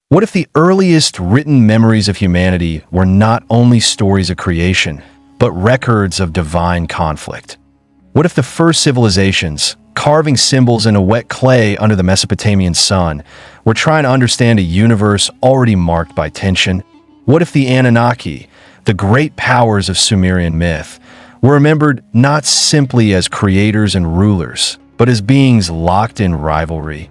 What if the earliest written memories of humanity were not only stories of creation, but records of divine conflict? What if the first civilizations, carving symbols into wet clay under the Mesopotamian sun, were trying to understand a universe already marked by tension? What if the Anunnaki, the great powers of Sumerian myth, were remembered not simply as creators and rulers, but as beings locked in rivalry?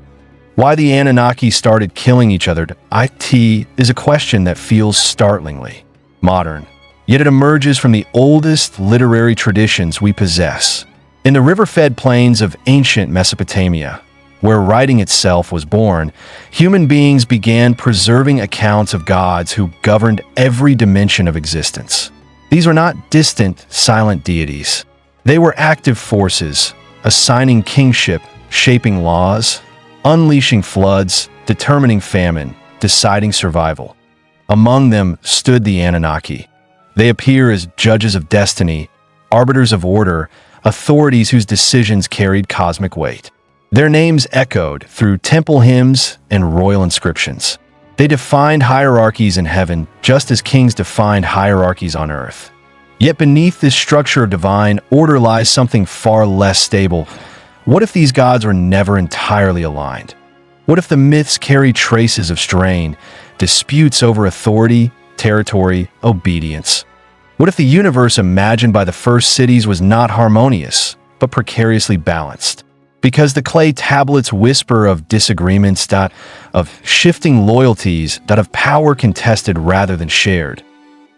Why the Anunnaki started killing each other is a question that feels startlingly modern, yet it emerges from the oldest literary traditions we possess. In the river-fed plains of ancient Mesopotamia, where writing itself was born, human beings began preserving accounts of gods who governed every dimension of existence. These were not distant, silent deities. They were active forces, assigning kingship, shaping laws, unleashing floods, determining famine, deciding survival. Among them stood the Anunnaki. They appear as judges of destiny, arbiters of order, authorities whose decisions carried cosmic weight. Their names echoed through temple hymns and royal inscriptions. They defined hierarchies in heaven just as kings defined hierarchies on earth. Yet beneath this structure of divine order lies something far less stable. What if these gods were never entirely aligned? What if the myths carry traces of strain, disputes over authority, territory, obedience? What if the universe imagined by the first cities was not harmonious, but precariously balanced? Because the clay tablets whisper of disagreements, of shifting loyalties, of power contested rather than shared.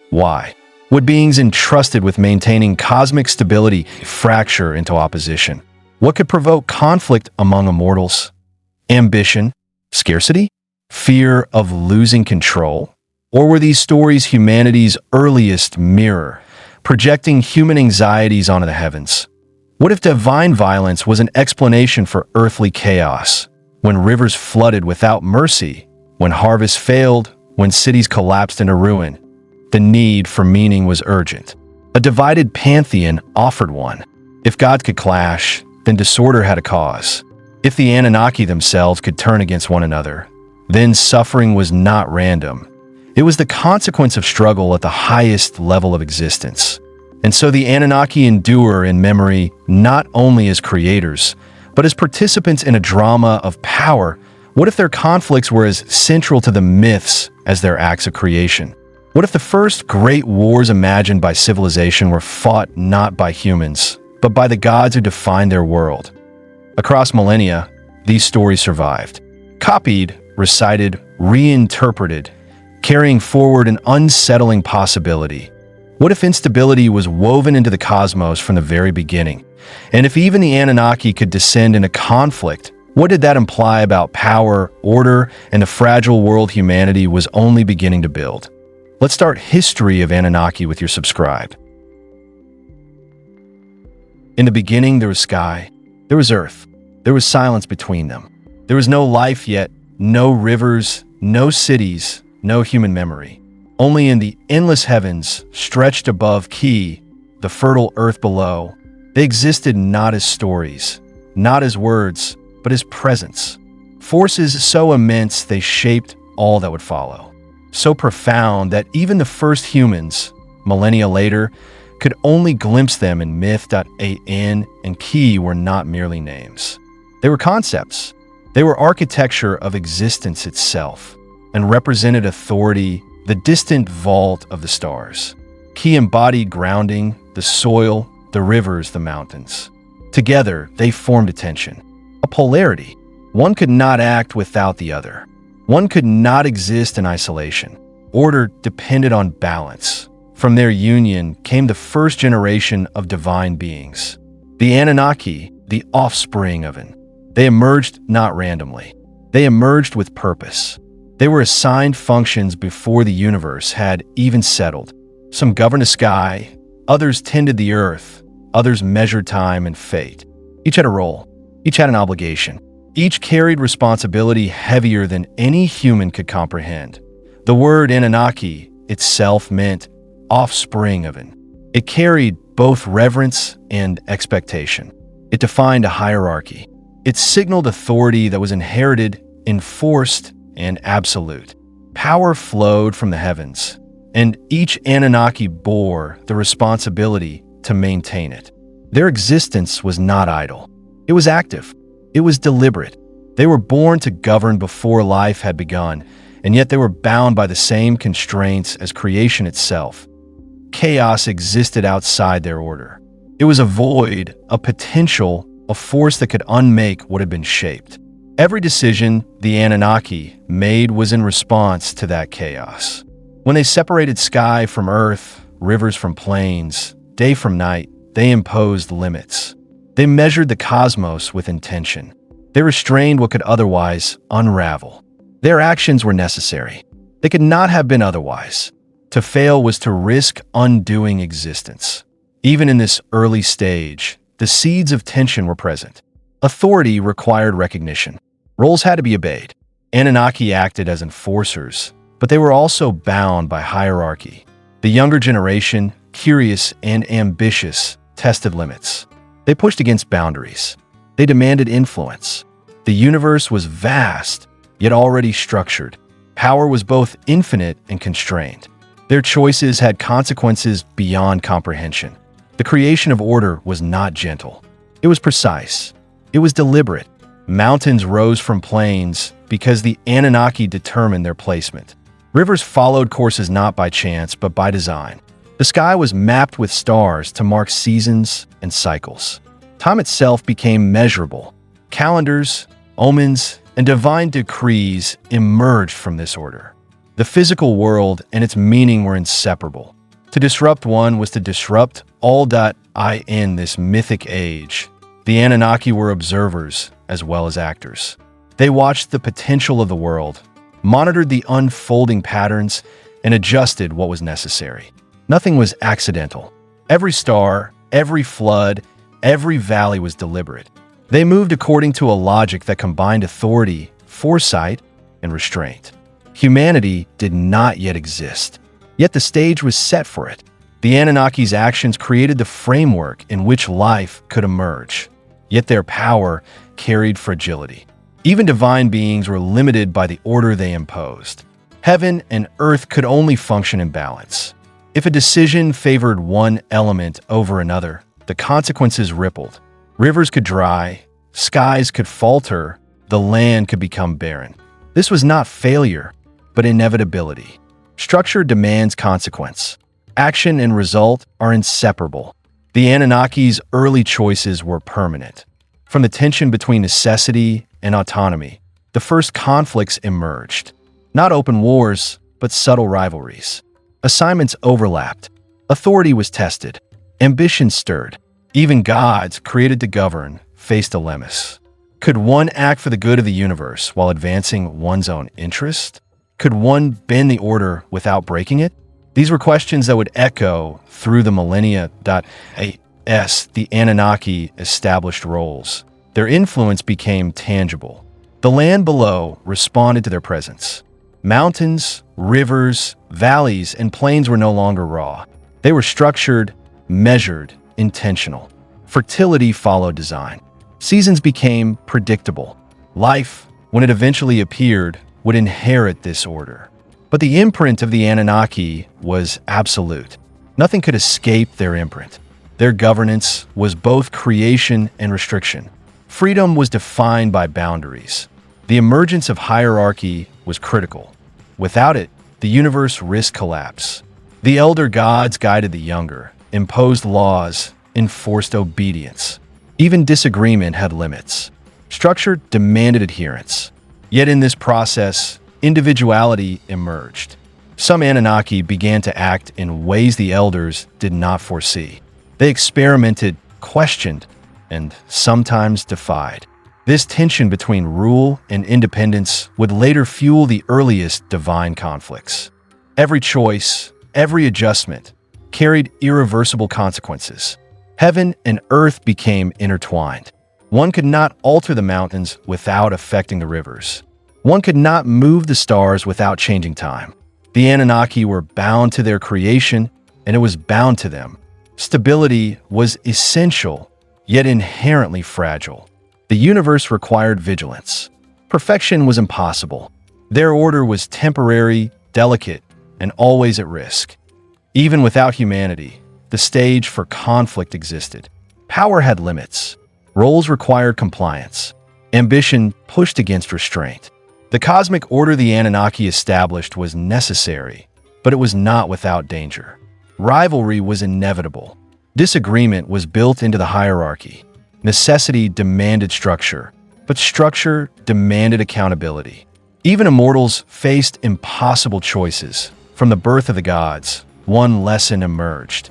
Why would beings entrusted with maintaining cosmic stability fracture into opposition? What could provoke conflict among immortals? Ambition? Scarcity? Fear of losing control? Or were these stories humanity's earliest mirror, projecting human anxieties onto the heavens? What if divine violence was an explanation for earthly chaos, when rivers flooded without mercy, when harvests failed, when cities collapsed into ruin? The need for meaning was urgent. A divided pantheon offered one. If gods could clash, then disorder had a cause. If the Anunnaki themselves could turn against one another, then suffering was not random. It was the consequence of struggle at the highest level of existence. And so the Anunnaki endure in memory not only as creators, but as participants in a drama of power. What if their conflicts were as central to the myths as their acts of creation? What if the first great wars imagined by civilization were fought not by humans, but by the gods who defined their world? Across millennia, these stories survived, copied, recited, reinterpreted, carrying forward an unsettling possibility. What if instability was woven into the cosmos from the very beginning? And if even the Anunnaki could descend into conflict, what did that imply about power, order, and the fragile world humanity was only beginning to build? Let's start History of Anunnaki with your subscribe. In the beginning, there was sky, there was earth, there was silence between them. There was no life yet, no rivers, no cities, no human memory. Only in the endless heavens, stretched above Ki, the fertile earth below, they existed not as stories, not as words, but as presence. Forces so immense they shaped all that would follow. So profound that even the first humans, millennia later, could only glimpse them in myth. An and Ki were not merely names. They were concepts. They were architecture of existence itself, and represented authority, the distant vault of the stars. Ki embodied grounding, the soil, the rivers, the mountains. Together, they formed a tension, a polarity. One could not act without the other. One could not exist in isolation. Order depended on balance. From their union came the first generation of divine beings. The Anunnaki, the offspring of it. They emerged not randomly. They emerged with purpose. They were assigned functions before the universe had even settled. Some governed the sky, others tended the earth, others measured time and fate. Each had a role, each had an obligation. Each carried responsibility heavier than any human could comprehend. The word Anunnaki itself meant offspring of it. It carried both reverence and expectation. It defined a hierarchy. It signaled authority that was inherited, enforced, and absolute. Power flowed from the heavens, and each Anunnaki bore the responsibility to maintain it. Their existence was not idle. It was active. It was deliberate. They were born to govern before life had begun, and yet they were bound by the same constraints as creation itself. Chaos existed outside their order. It was a void, a potential, a force that could unmake what had been shaped. Every decision the Anunnaki made was in response to that chaos. When they separated sky from earth, rivers from plains, day from night, they imposed limits. They measured the cosmos with intention. They restrained what could otherwise unravel. Their actions were necessary. They could not have been otherwise. To fail was to risk undoing existence. Even in this early stage, the seeds of tension were present. Authority required recognition. Roles had to be obeyed. Anunnaki acted as enforcers, but they were also bound by hierarchy. The younger generation, curious and ambitious, tested limits. They pushed against boundaries. They demanded influence. The universe was vast, yet already structured. Power was both infinite and constrained. Their choices had consequences beyond comprehension. The creation of order was not gentle. It was precise. It was deliberate. Mountains rose from plains because the Anunnaki determined their placement. Rivers followed courses not by chance, but by design. The sky was mapped with stars to mark seasons and cycles. Time itself became measurable. Calendars, omens, and divine decrees emerged from this order. The physical world and its meaning were inseparable. To disrupt one was to disrupt all. In this mythic age, the Anunnaki were observers as well as actors. They watched the potential of the world, monitored the unfolding patterns, and adjusted what was necessary. Nothing was accidental. Every star, every flood, every valley was deliberate. They moved according to a logic that combined authority, foresight, and restraint. Humanity did not yet exist, yet the stage was set for it. The Anunnaki's actions created the framework in which life could emerge, yet their power carried fragility. Even divine beings were limited by the order they imposed. Heaven and earth could only function in balance. If a decision favored one element over another, the consequences rippled. Rivers could dry, skies could falter, the land could become barren. This was not failure, but inevitability. Structure demands consequence. Action and result are inseparable. The Anunnaki's early choices were permanent. From the tension between necessity and autonomy, the first conflicts emerged. Not open wars, but subtle rivalries. Assignments overlapped. Authority was tested. Ambition stirred. Even gods, created to govern, faced dilemmas. Could one act for the good of the universe while advancing one's own interest? Could one bend the order without breaking it? These were questions that would echo through the millennia. The Anunnaki established roles. Their influence became tangible. The land below responded to their presence. Mountains, rivers, valleys, and plains were no longer raw. They were structured, measured, intentional. Fertility followed design. Seasons became predictable. Life, when it eventually appeared, would inherit this order. But the imprint of the Anunnaki was absolute. Nothing could escape their imprint. Their governance was both creation and restriction. Freedom was defined by boundaries. The emergence of hierarchy was critical. Without it, the universe risked collapse. The elder gods guided the younger, imposed laws, enforced obedience. Even disagreement had limits. Structure demanded adherence. Yet in this process, individuality emerged. Some Anunnaki began to act in ways the elders did not foresee. They experimented, questioned, and sometimes defied. This tension between rule and independence would later fuel the earliest divine conflicts. Every choice, every adjustment, carried irreversible consequences. Heaven and earth became intertwined. One could not alter the mountains without affecting the rivers. One could not move the stars without changing time. The Anunnaki were bound to their creation, and it was bound to them. Stability was essential, yet inherently fragile. The universe required vigilance. Perfection was impossible. Their order was temporary, delicate, and always at risk. Even without humanity, the stage for conflict existed. Power had limits. Roles required compliance. Ambition pushed against restraint. The cosmic order the Anunnaki established was necessary, but it was not without danger. Rivalry was inevitable. Disagreement was built into the hierarchy. Necessity demanded structure, but structure demanded accountability. Even immortals faced impossible choices. From the birth of the gods, one lesson emerged.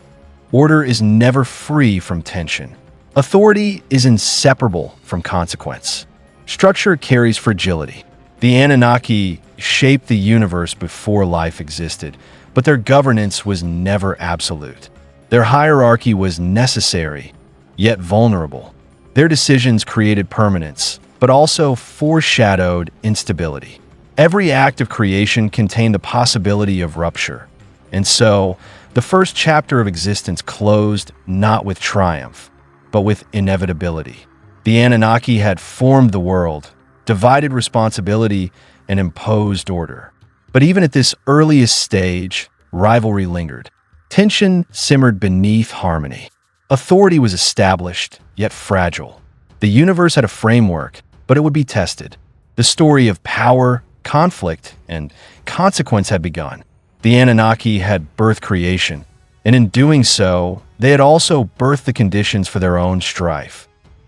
Order is never free from tension. Authority is inseparable from consequence. Structure carries fragility. The Anunnaki shaped the universe before life existed, but their governance was never absolute. Their hierarchy was necessary, yet vulnerable. Their decisions created permanence, but also foreshadowed instability. Every act of creation contained the possibility of rupture. And so, the first chapter of existence closed not with triumph, but with inevitability. The Anunnaki had formed the world, divided responsibility, and imposed order. But even at this earliest stage, rivalry lingered. Tension simmered beneath harmony. Authority was established, yet fragile. The universe had a framework, but it would be tested. The story of power, conflict, and consequence had begun. The Anunnaki had birthed creation, and in doing so, they had also birthed the conditions for their own strife.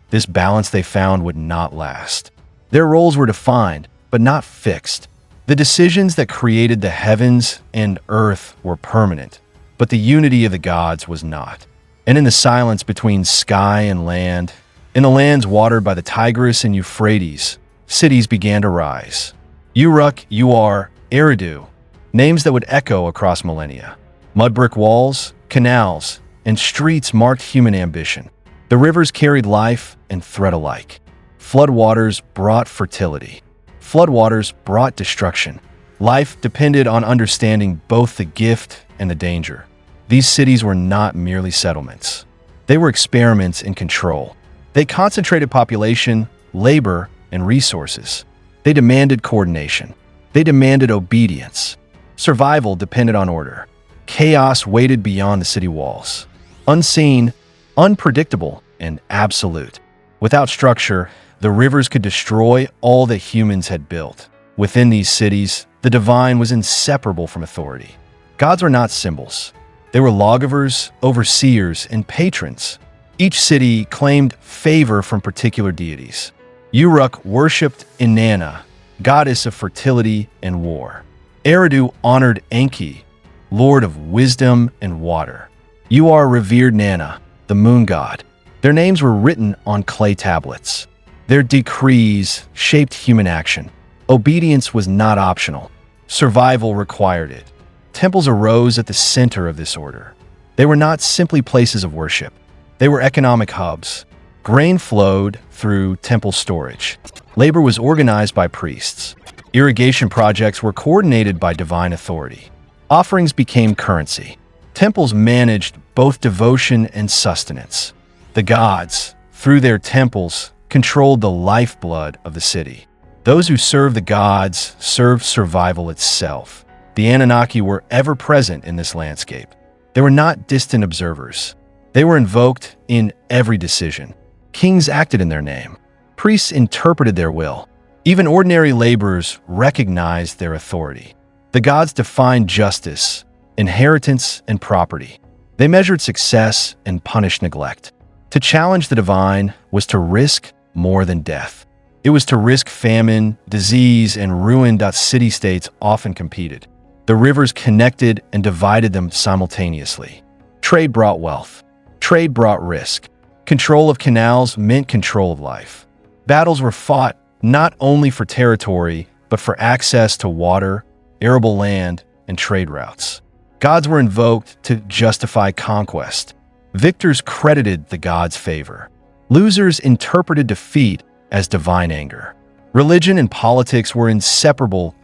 This balance they found would not last. Their roles were defined, but not fixed. The decisions that created the heavens and earth were permanent, but the unity of the gods was not. And in the silence between sky and land, in the lands watered by the Tigris and Euphrates, cities began to rise. Uruk, Uar, Eridu, names that would echo across millennia. Mud brick walls, canals, and streets marked human ambition. The rivers carried life and threat alike. Floodwaters brought fertility. Floodwaters brought destruction. Life depended on understanding both the gift and the danger. These cities were not merely settlements. They were experiments in control. They concentrated population, labor, and resources. They demanded coordination. They demanded obedience. Survival depended on order. Chaos waited beyond the city walls. Unseen, unpredictable, and absolute. Without structure, the rivers could destroy all that humans had built. Within these cities, the divine was inseparable from authority. Gods were not symbols. They were lawgivers, overseers, and patrons. Each city claimed favor from particular deities. Uruk worshipped Inanna, goddess of fertility and war. Eridu honored Enki, lord of wisdom and water. Uar revered Nanna, the moon god. Their names were written on clay tablets. Their decrees shaped human action. Obedience was not optional. Survival required it. Temples arose at the center of this order. They were not simply places of worship. They were economic hubs. Grain flowed through temple storage. Labor was organized by priests. Irrigation projects were coordinated by divine authority. Offerings became currency. Temples managed both devotion and sustenance. The gods, through their temples, controlled the lifeblood of the city. Those who served the gods served survival itself. The Anunnaki were ever present in this landscape. They were not distant observers. They were invoked in every decision. Kings acted in their name. Priests interpreted their will. Even ordinary laborers recognized their authority. The gods defined justice, inheritance, and property. They measured success and punished neglect. To challenge the divine was to risk more than death. It was to risk famine, disease, and ruin. City-states often competed. The rivers connected and divided them simultaneously. Trade brought wealth. Trade brought risk. Control of canals meant control of life. Battles were fought not only for territory, but for access to water, arable land, and trade routes. Gods were invoked to justify conquest. Victors credited the gods' favor. Losers interpreted defeat as divine anger. Religion and politics were inseparable.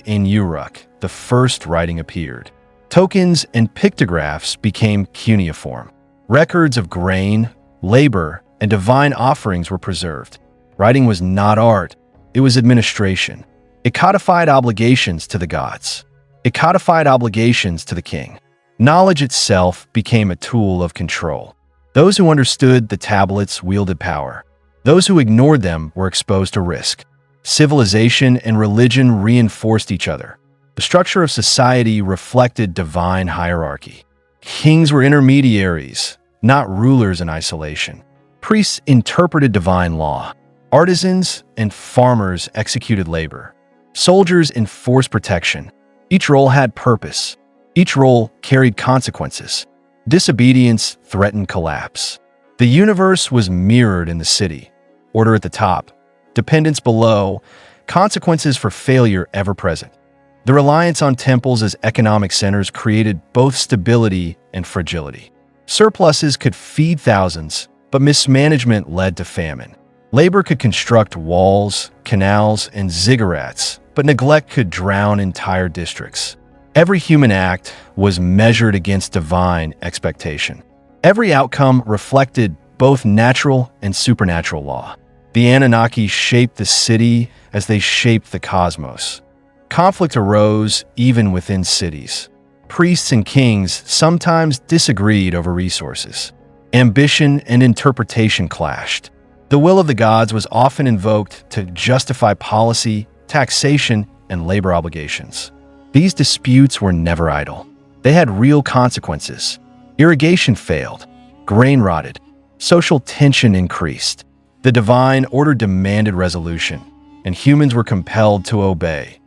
In Uruk, the first writing appeared. Tokens and pictographs became cuneiform. Records of grain, labor, and divine offerings were preserved. Writing was not art, it was administration. It codified obligations to the gods. It codified obligations to the king. Knowledge itself became a tool of control. Those who understood the tablets wielded power. Those who ignored them were exposed to risk. Civilization and religion reinforced each other. The structure of society reflected divine hierarchy. Kings were intermediaries, not rulers in isolation. Priests interpreted divine law. Artisans and farmers executed labor. Soldiers enforced protection. Each role had purpose. Each role carried consequences. Disobedience threatened collapse. The universe was mirrored in the city. Order at the top, dependence below, consequences for failure ever present. The reliance on temples as economic centers created both stability and fragility. Surpluses could feed thousands, but mismanagement led to famine. Labor could construct walls, canals, and ziggurats, but neglect could drown entire districts. Every human act was measured against divine expectation. Every outcome reflected both natural and supernatural law. The Anunnaki shaped the city as they shaped the cosmos. Conflict arose even within cities. Priests and kings sometimes disagreed over resources. Ambition and interpretation clashed. The will of the gods was often invoked to justify policy, taxation, and labor obligations. These disputes were never idle. They had real consequences. Irrigation failed, grain rotted, social tension increased. The divine order demanded resolution, and humans were compelled to obey.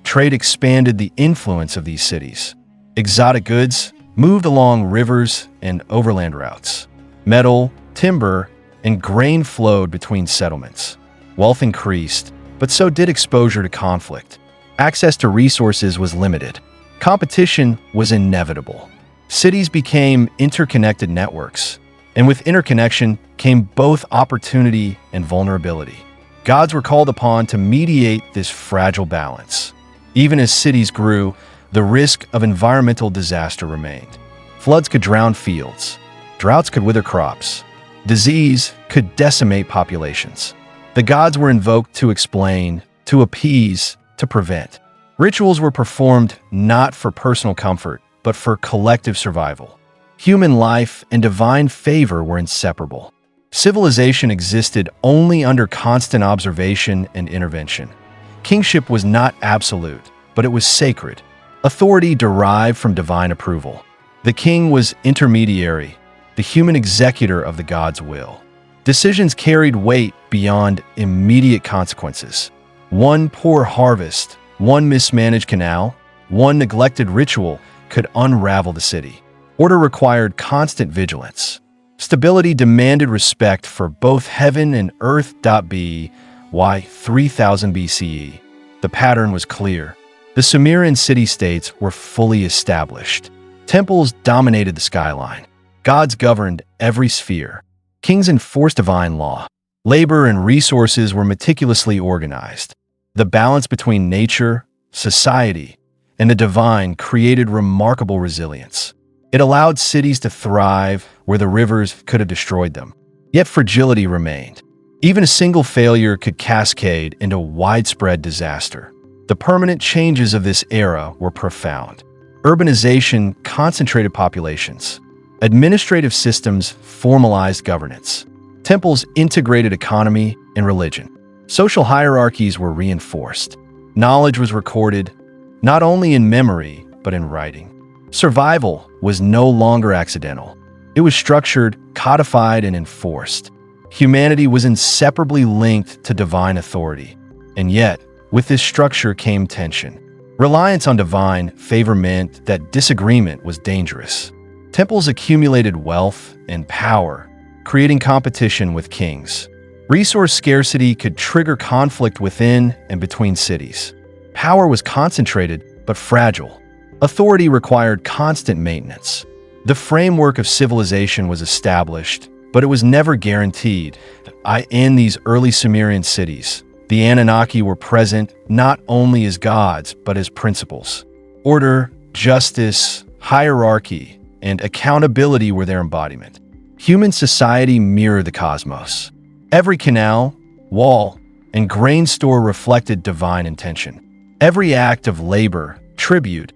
Trade expanded the influence of these cities. Exotic goods moved along rivers and overland routes. Metal, timber, and grain flowed between settlements. Wealth increased, but so did exposure to conflict. Access to resources was limited. Competition was inevitable. Cities became interconnected networks, and with interconnection came both opportunity and vulnerability. Gods were called upon to mediate this fragile balance. Even as cities grew, the risk of environmental disaster remained. Floods could drown fields. Droughts could wither crops. Disease could decimate populations. The gods were invoked to explain, to appease, to prevent. Rituals were performed not for personal comfort, but for collective survival. Human life and divine favor were inseparable. Civilization existed only under constant observation and intervention. Kingship was not absolute, but it was sacred. Authority derived from divine approval. The king was intermediary, the human executor of the god's will. Decisions carried weight beyond immediate consequences. One poor harvest, one mismanaged canal, one neglected ritual could unravel the city. Order required constant vigilance. Stability demanded respect for both heaven and earth. By 3000 BCE, the pattern was clear. The Sumerian city-states were fully established. Temples dominated the skyline. Gods governed every sphere. Kings enforced divine law. Labor and resources were meticulously organized. The balance between nature, society, and the divine created remarkable resilience. It allowed cities to thrive where the rivers could have destroyed them. Yet fragility remained. Even a single failure could cascade into widespread disaster. The permanent changes of this era were profound. Urbanization concentrated populations. Administrative systems formalized governance. Temples integrated economy and religion. Social hierarchies were reinforced. Knowledge was recorded, not only in memory, but in writing. Survival was no longer accidental. It was structured, codified, and enforced. Humanity was inseparably linked to divine authority. And yet, with this structure came tension. Reliance on divine favor meant that disagreement was dangerous. Temples accumulated wealth and power, creating competition with kings. Resource scarcity could trigger conflict within and between cities. Power was concentrated but fragile. Authority required constant maintenance. The framework of civilization was established, but it was never guaranteed. In these early Sumerian cities, the Anunnaki were present not only as gods, but as principles. Order, justice, hierarchy, and accountability were their embodiment. Human society mirrored the cosmos. Every canal, wall, and grain store reflected divine intention. Every act of labor, tribute,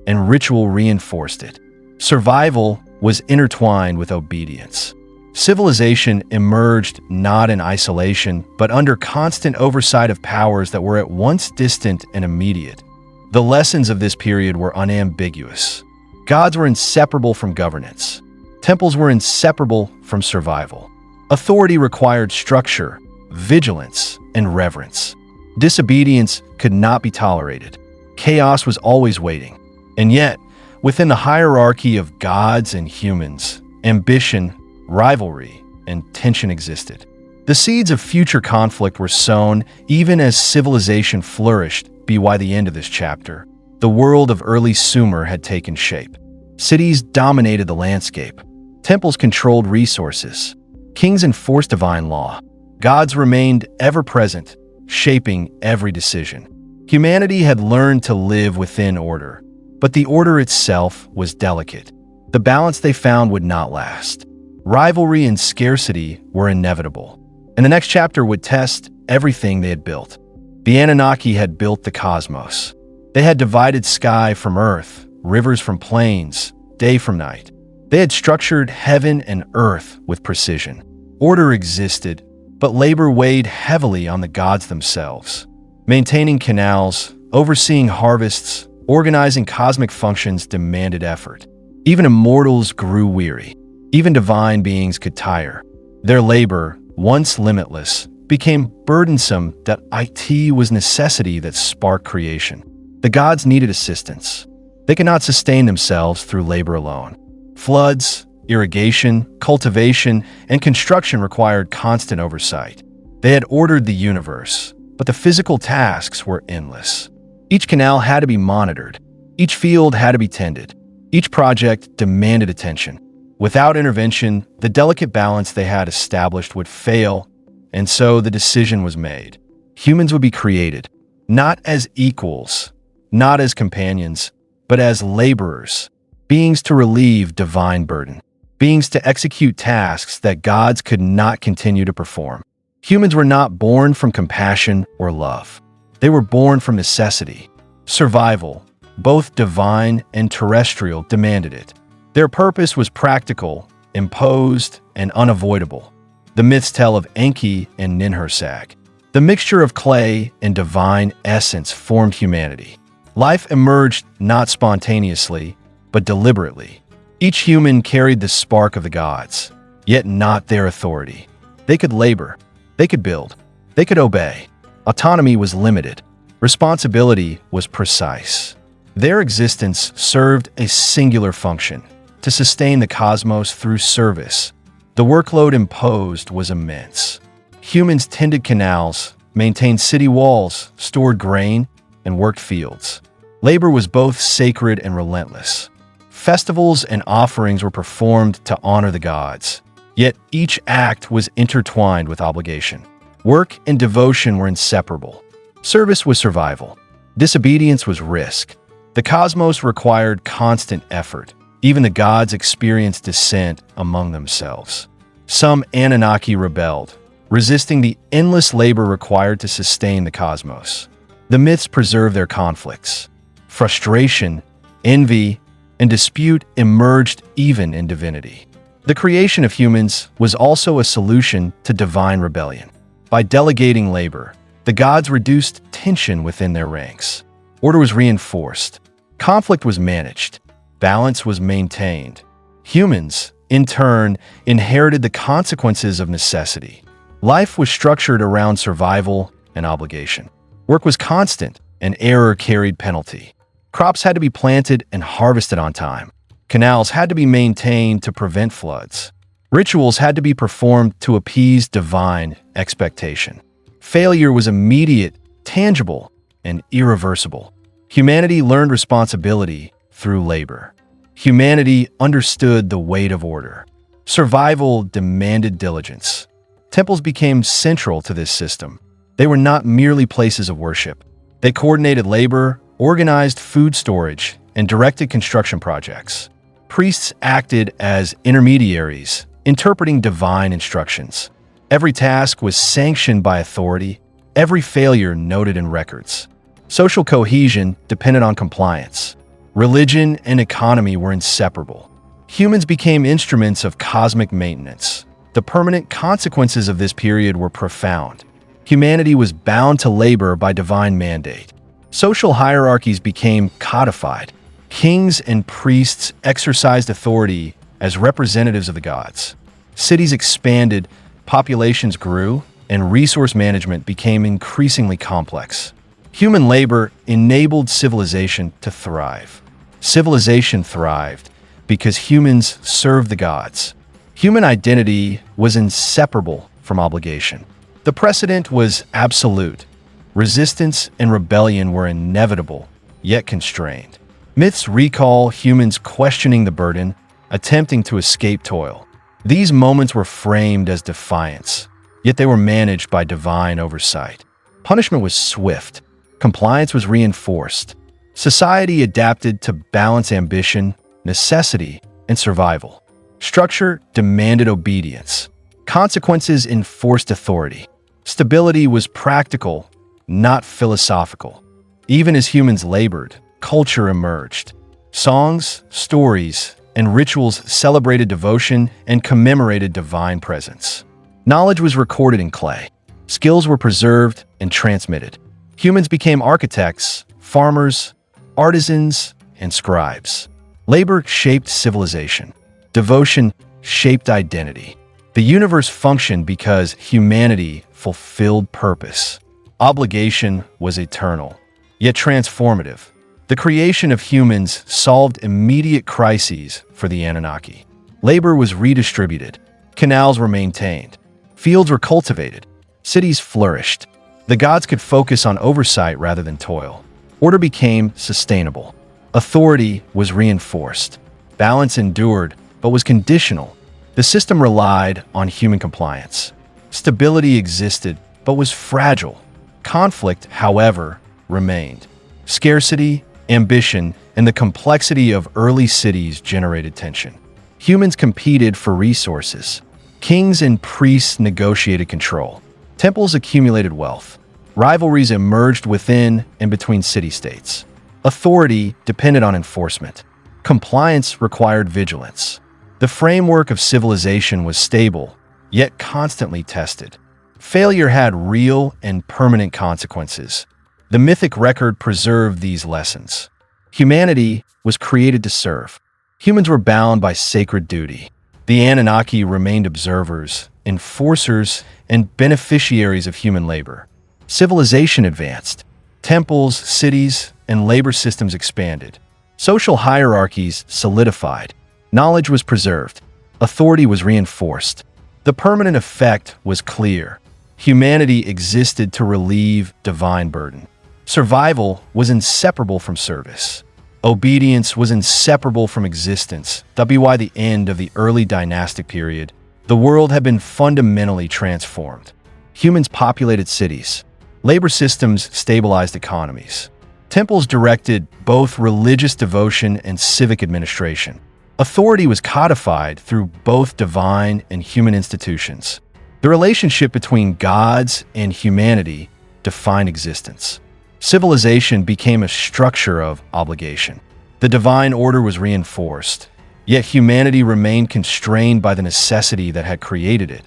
and ritual reinforced it. Survival was intertwined with obedience. Civilization emerged not in isolation, but under constant oversight of powers that were at once distant and immediate. The lessons of this period were unambiguous. Gods were inseparable from governance. Temples were inseparable from survival. Authority required structure, vigilance, and reverence. Disobedience could not be tolerated. Chaos was always waiting. And yet, within the hierarchy of gods and humans, ambition, rivalry, and tension existed. The seeds of future conflict were sown even as civilization flourished. By the end of this chapter, the world of early Sumer had taken shape. Cities dominated the landscape. Temples controlled resources. Kings enforced divine law. Gods remained ever present, shaping every decision. Humanity had learned to live within order, but the order itself was delicate. The balance they found would not last. Rivalry and scarcity were inevitable, and the next chapter would test everything they had built. The Anunnaki had built the cosmos. They had divided sky from earth, rivers from plains, day from night. They had structured heaven and earth with precision. Order existed, but labor weighed heavily on the gods themselves. Maintaining canals, overseeing harvests, organizing cosmic functions demanded effort. Even immortals grew weary. Even divine beings could tire. Their labor, once limitless, became burdensome. That it was necessity that sparked creation. The gods needed assistance. They could not sustain themselves through labor alone. Floods, irrigation, cultivation, and construction required constant oversight. They had ordered the universe, but the physical tasks were endless. Each canal had to be monitored. Each field had to be tended. Each project demanded attention. Without intervention, the delicate balance they had established would fail, and so the decision was made. Humans would be created, not as equals, not as companions, but as laborers, beings to relieve divine burden, beings to execute tasks that gods could not continue to perform. Humans were not born from compassion or love. They were born from necessity. Survival, both divine and terrestrial, demanded it. Their purpose was practical, imposed, and unavoidable. The myths tell of Enki and Ninhursag. The mixture of clay and divine essence formed humanity. Life emerged not spontaneously, but deliberately. Each human carried the spark of the gods, yet not their authority. They could labor. They could build. They could obey. Autonomy was limited. Responsibility was precise. Their existence served a singular function: to sustain the cosmos through service. The workload imposed was immense. Humans tended canals, maintained city walls, stored grain, and worked fields. Labor was both sacred and relentless. Festivals and offerings were performed to honor the gods, yet each act was intertwined with obligation. Work and devotion were inseparable. Service was survival. Disobedience was risk. The cosmos required constant effort. Even the gods experienced dissent among themselves. Some Anunnaki rebelled, resisting the endless labor required to sustain the cosmos. The myths preserve their conflicts. Frustration, envy, and dispute emerged even in divinity. The creation of humans was also a solution to divine rebellion. By delegating labor, the gods reduced tension within their ranks. Order was reinforced. Conflict was managed. Balance was maintained. Humans, in turn, inherited the consequences of necessity. Life was structured around survival and obligation. Work was constant, and error carried penalty. Crops had to be planted and harvested on time. Canals had to be maintained to prevent floods. Rituals had to be performed to appease divine expectation. Failure was immediate, tangible, and irreversible. Humanity learned responsibility through labor. Humanity understood the weight of order. Survival demanded diligence. Temples became central to this system. They were not merely places of worship. They coordinated labor, organized food storage, and directed construction projects. Priests acted as intermediaries, interpreting divine instructions. Every task was sanctioned by authority, every failure noted in records. Social cohesion depended on compliance. Religion and economy were inseparable. Humans became instruments of cosmic maintenance. The permanent consequences of this period were profound. Humanity was bound to labor by divine mandate. Social hierarchies became codified. Kings and priests exercised authority as representatives of the gods. Cities expanded, populations grew, and resource management became increasingly complex. Human labor enabled civilization to thrive. Civilization thrived because humans served the gods. Human identity was inseparable from obligation. The precedent was absolute. Resistance and rebellion were inevitable, yet constrained. Myths recall humans questioning the burden, attempting to escape toil. These moments were framed as defiance, yet they were managed by divine oversight. Punishment was swift. Compliance was reinforced. Society adapted to balance ambition, necessity, and survival. Structure demanded obedience. Consequences enforced authority. Stability was practical, not philosophical. Even as humans labored, culture emerged. Songs, stories, and rituals celebrated devotion and commemorated divine presence. Knowledge was recorded in clay. Skills were preserved and transmitted. Humans became architects, farmers, artisans, and scribes. Labor shaped civilization. Devotion shaped identity. The universe functioned because humanity fulfilled purpose. Obligation was eternal, yet transformative. The creation of humans solved immediate crises for the Anunnaki. Labor was redistributed. Canals were maintained. Fields were cultivated. Cities flourished. The gods could focus on oversight rather than toil. Order became sustainable. Authority was reinforced. Balance endured, but was conditional. The system relied on human compliance. Stability existed, but was fragile. Conflict, however, remained. Scarcity, ambition, and the complexity of early cities generated tension. Humans competed for resources. Kings and priests negotiated control. Temples accumulated wealth. Rivalries emerged within and between city-states. Authority depended on enforcement. Compliance required vigilance. The framework of civilization was stable, yet constantly tested. Failure had real and permanent consequences. The mythic record preserved these lessons. Humanity was created to serve. Humans were bound by sacred duty. The Anunnaki remained observers, enforcers, and beneficiaries of human labor. Civilization advanced. Temples, cities, and labor systems expanded. Social hierarchies solidified. Knowledge was preserved. Authority was reinforced. The permanent effect was clear. Humanity existed to relieve divine burden. Survival was inseparable from service. Obedience was inseparable from existence. By the end of the early dynastic period, the world had been fundamentally transformed. Humans populated cities. Labor systems stabilized economies. Temples directed both religious devotion and civic administration. Authority was codified through both divine and human institutions. The relationship between gods and humanity defined existence. Civilization became a structure of obligation. The divine order was reinforced, yet humanity remained constrained by the necessity that had created it.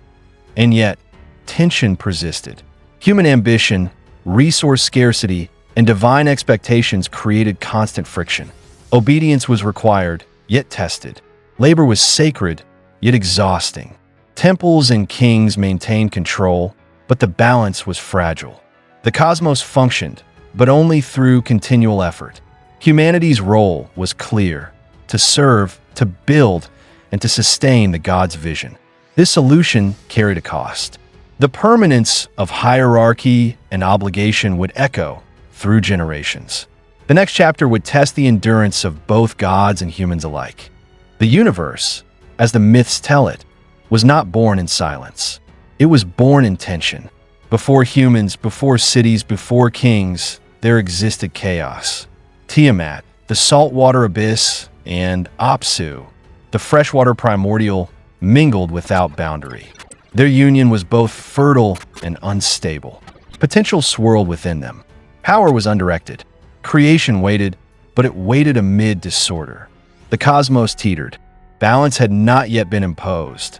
And yet, tension persisted. Human ambition, resource scarcity, and divine expectations created constant friction. Obedience was required, yet tested. Labor was sacred, yet exhausting. Temples and kings maintained control, but the balance was fragile. The cosmos functioned, but only through continual effort. Humanity's role was clear: to serve, to build, and to sustain the gods' vision. This solution carried a cost. The permanence of hierarchy and obligation would echo through generations. The next chapter would test the endurance of both gods and humans alike. The universe, as the myths tell it, was not born in silence. It was born in tension. Before humans, before cities, before kings, there existed chaos. Tiamat, the saltwater abyss, and Apsu, the freshwater primordial, mingled without boundary. Their union was both fertile and unstable. Potential swirled within them. Power was undirected. Creation waited, but it waited amid disorder. The cosmos teetered. Balance had not yet been imposed.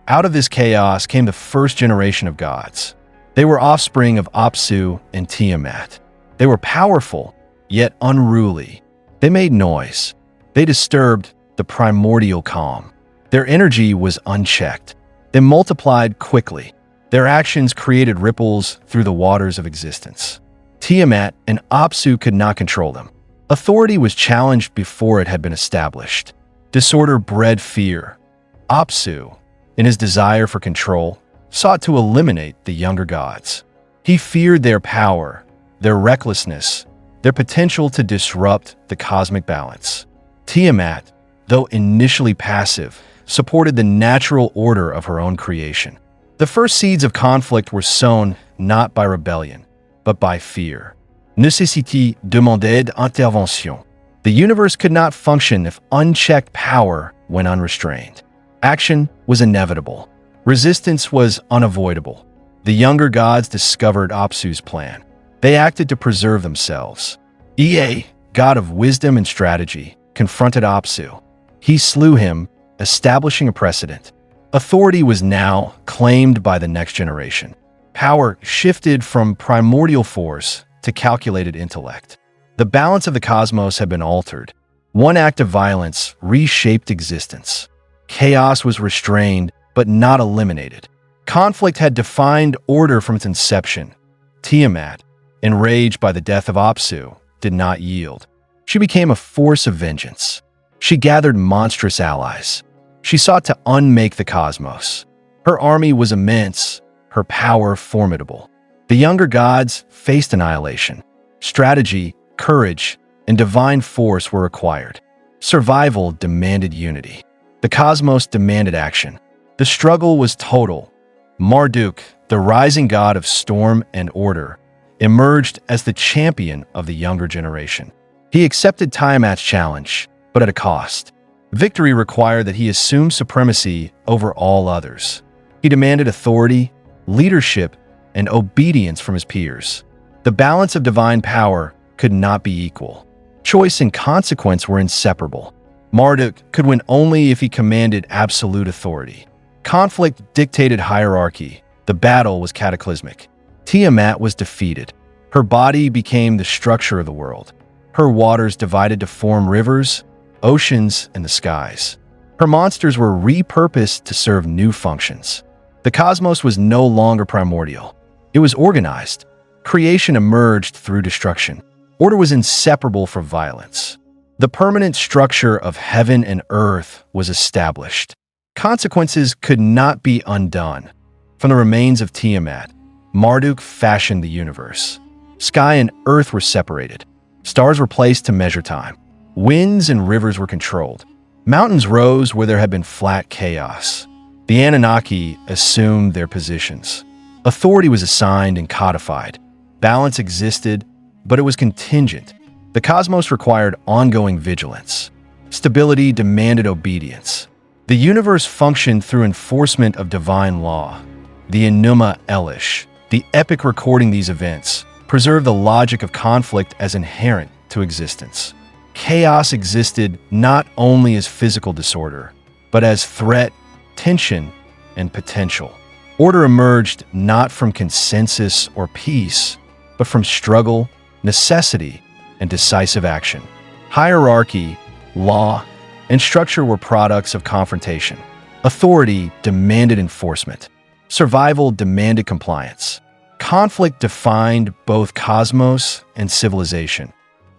Out of this chaos came the first generation of gods. They were offspring of Apsu and Tiamat. They were powerful, yet unruly. They made noise. They disturbed the primordial calm. Their energy was unchecked. They multiplied quickly. Their actions created ripples through the waters of existence. Tiamat and Apsu could not control them. Authority was challenged before it had been established. Disorder bred fear. Apsu, in his desire for control, sought to eliminate the younger gods. He feared their power, their recklessness, their potential to disrupt the cosmic balance. Tiamat, though initially passive, supported the natural order of her own creation. The first seeds of conflict were sown not by rebellion, but by fear. Nécessité demandait intervention. The universe could not function if unchecked power went unrestrained. Action was inevitable. Resistance was unavoidable. The younger gods discovered Apsu's plan. They acted to preserve themselves. Ea, god of wisdom and strategy, confronted Apsu. He slew him, establishing a precedent. Authority was now claimed by the next generation. Power shifted from primordial force to calculated intellect. The balance of the cosmos had been altered. One act of violence reshaped existence. Chaos was restrained, but not eliminated. Conflict had defined order from its inception. Tiamat, enraged by the death of Apsu, did not yield. She became a force of vengeance. She gathered monstrous allies. She sought to unmake the cosmos. Her army was immense, her power formidable. The younger gods faced annihilation. Strategy, courage, and divine force were required. Survival demanded unity. The cosmos demanded action. The struggle was total. Marduk, the rising god of storm and order, emerged as the champion of the younger generation. He accepted Tiamat's challenge, but at a cost. Victory required that he assume supremacy over all others. He demanded authority, leadership, and obedience from his peers. The balance of divine power could not be equal. Choice and consequence were inseparable. Marduk could win only if he commanded absolute authority. Conflict dictated hierarchy. The battle was cataclysmic. Tiamat was defeated. Her body became the structure of the world. Her waters divided to form rivers, oceans, and the skies. Her monsters were repurposed to serve new functions. The cosmos was no longer primordial. It was organized. Creation emerged through destruction. Order was inseparable from violence. The permanent structure of heaven and earth was established. Consequences could not be undone. From the remains of Tiamat, Marduk fashioned the universe. Sky and earth were separated. Stars were placed to measure time. Winds and rivers were controlled. Mountains rose where there had been flat chaos. The Anunnaki assumed their positions. Authority was assigned and codified. Balance existed, but it was contingent. The cosmos required ongoing vigilance. Stability demanded obedience. The universe functioned through enforcement of divine law. The Enuma Elish, the epic recording these events, preserved the logic of conflict as inherent to existence. Chaos existed not only as physical disorder, but as threat, tension, and potential. Order emerged not from consensus or peace, but from struggle, necessity, and decisive action. Hierarchy, law, and structure were products of confrontation. Authority demanded enforcement. Survival demanded compliance. Conflict defined both cosmos and civilization.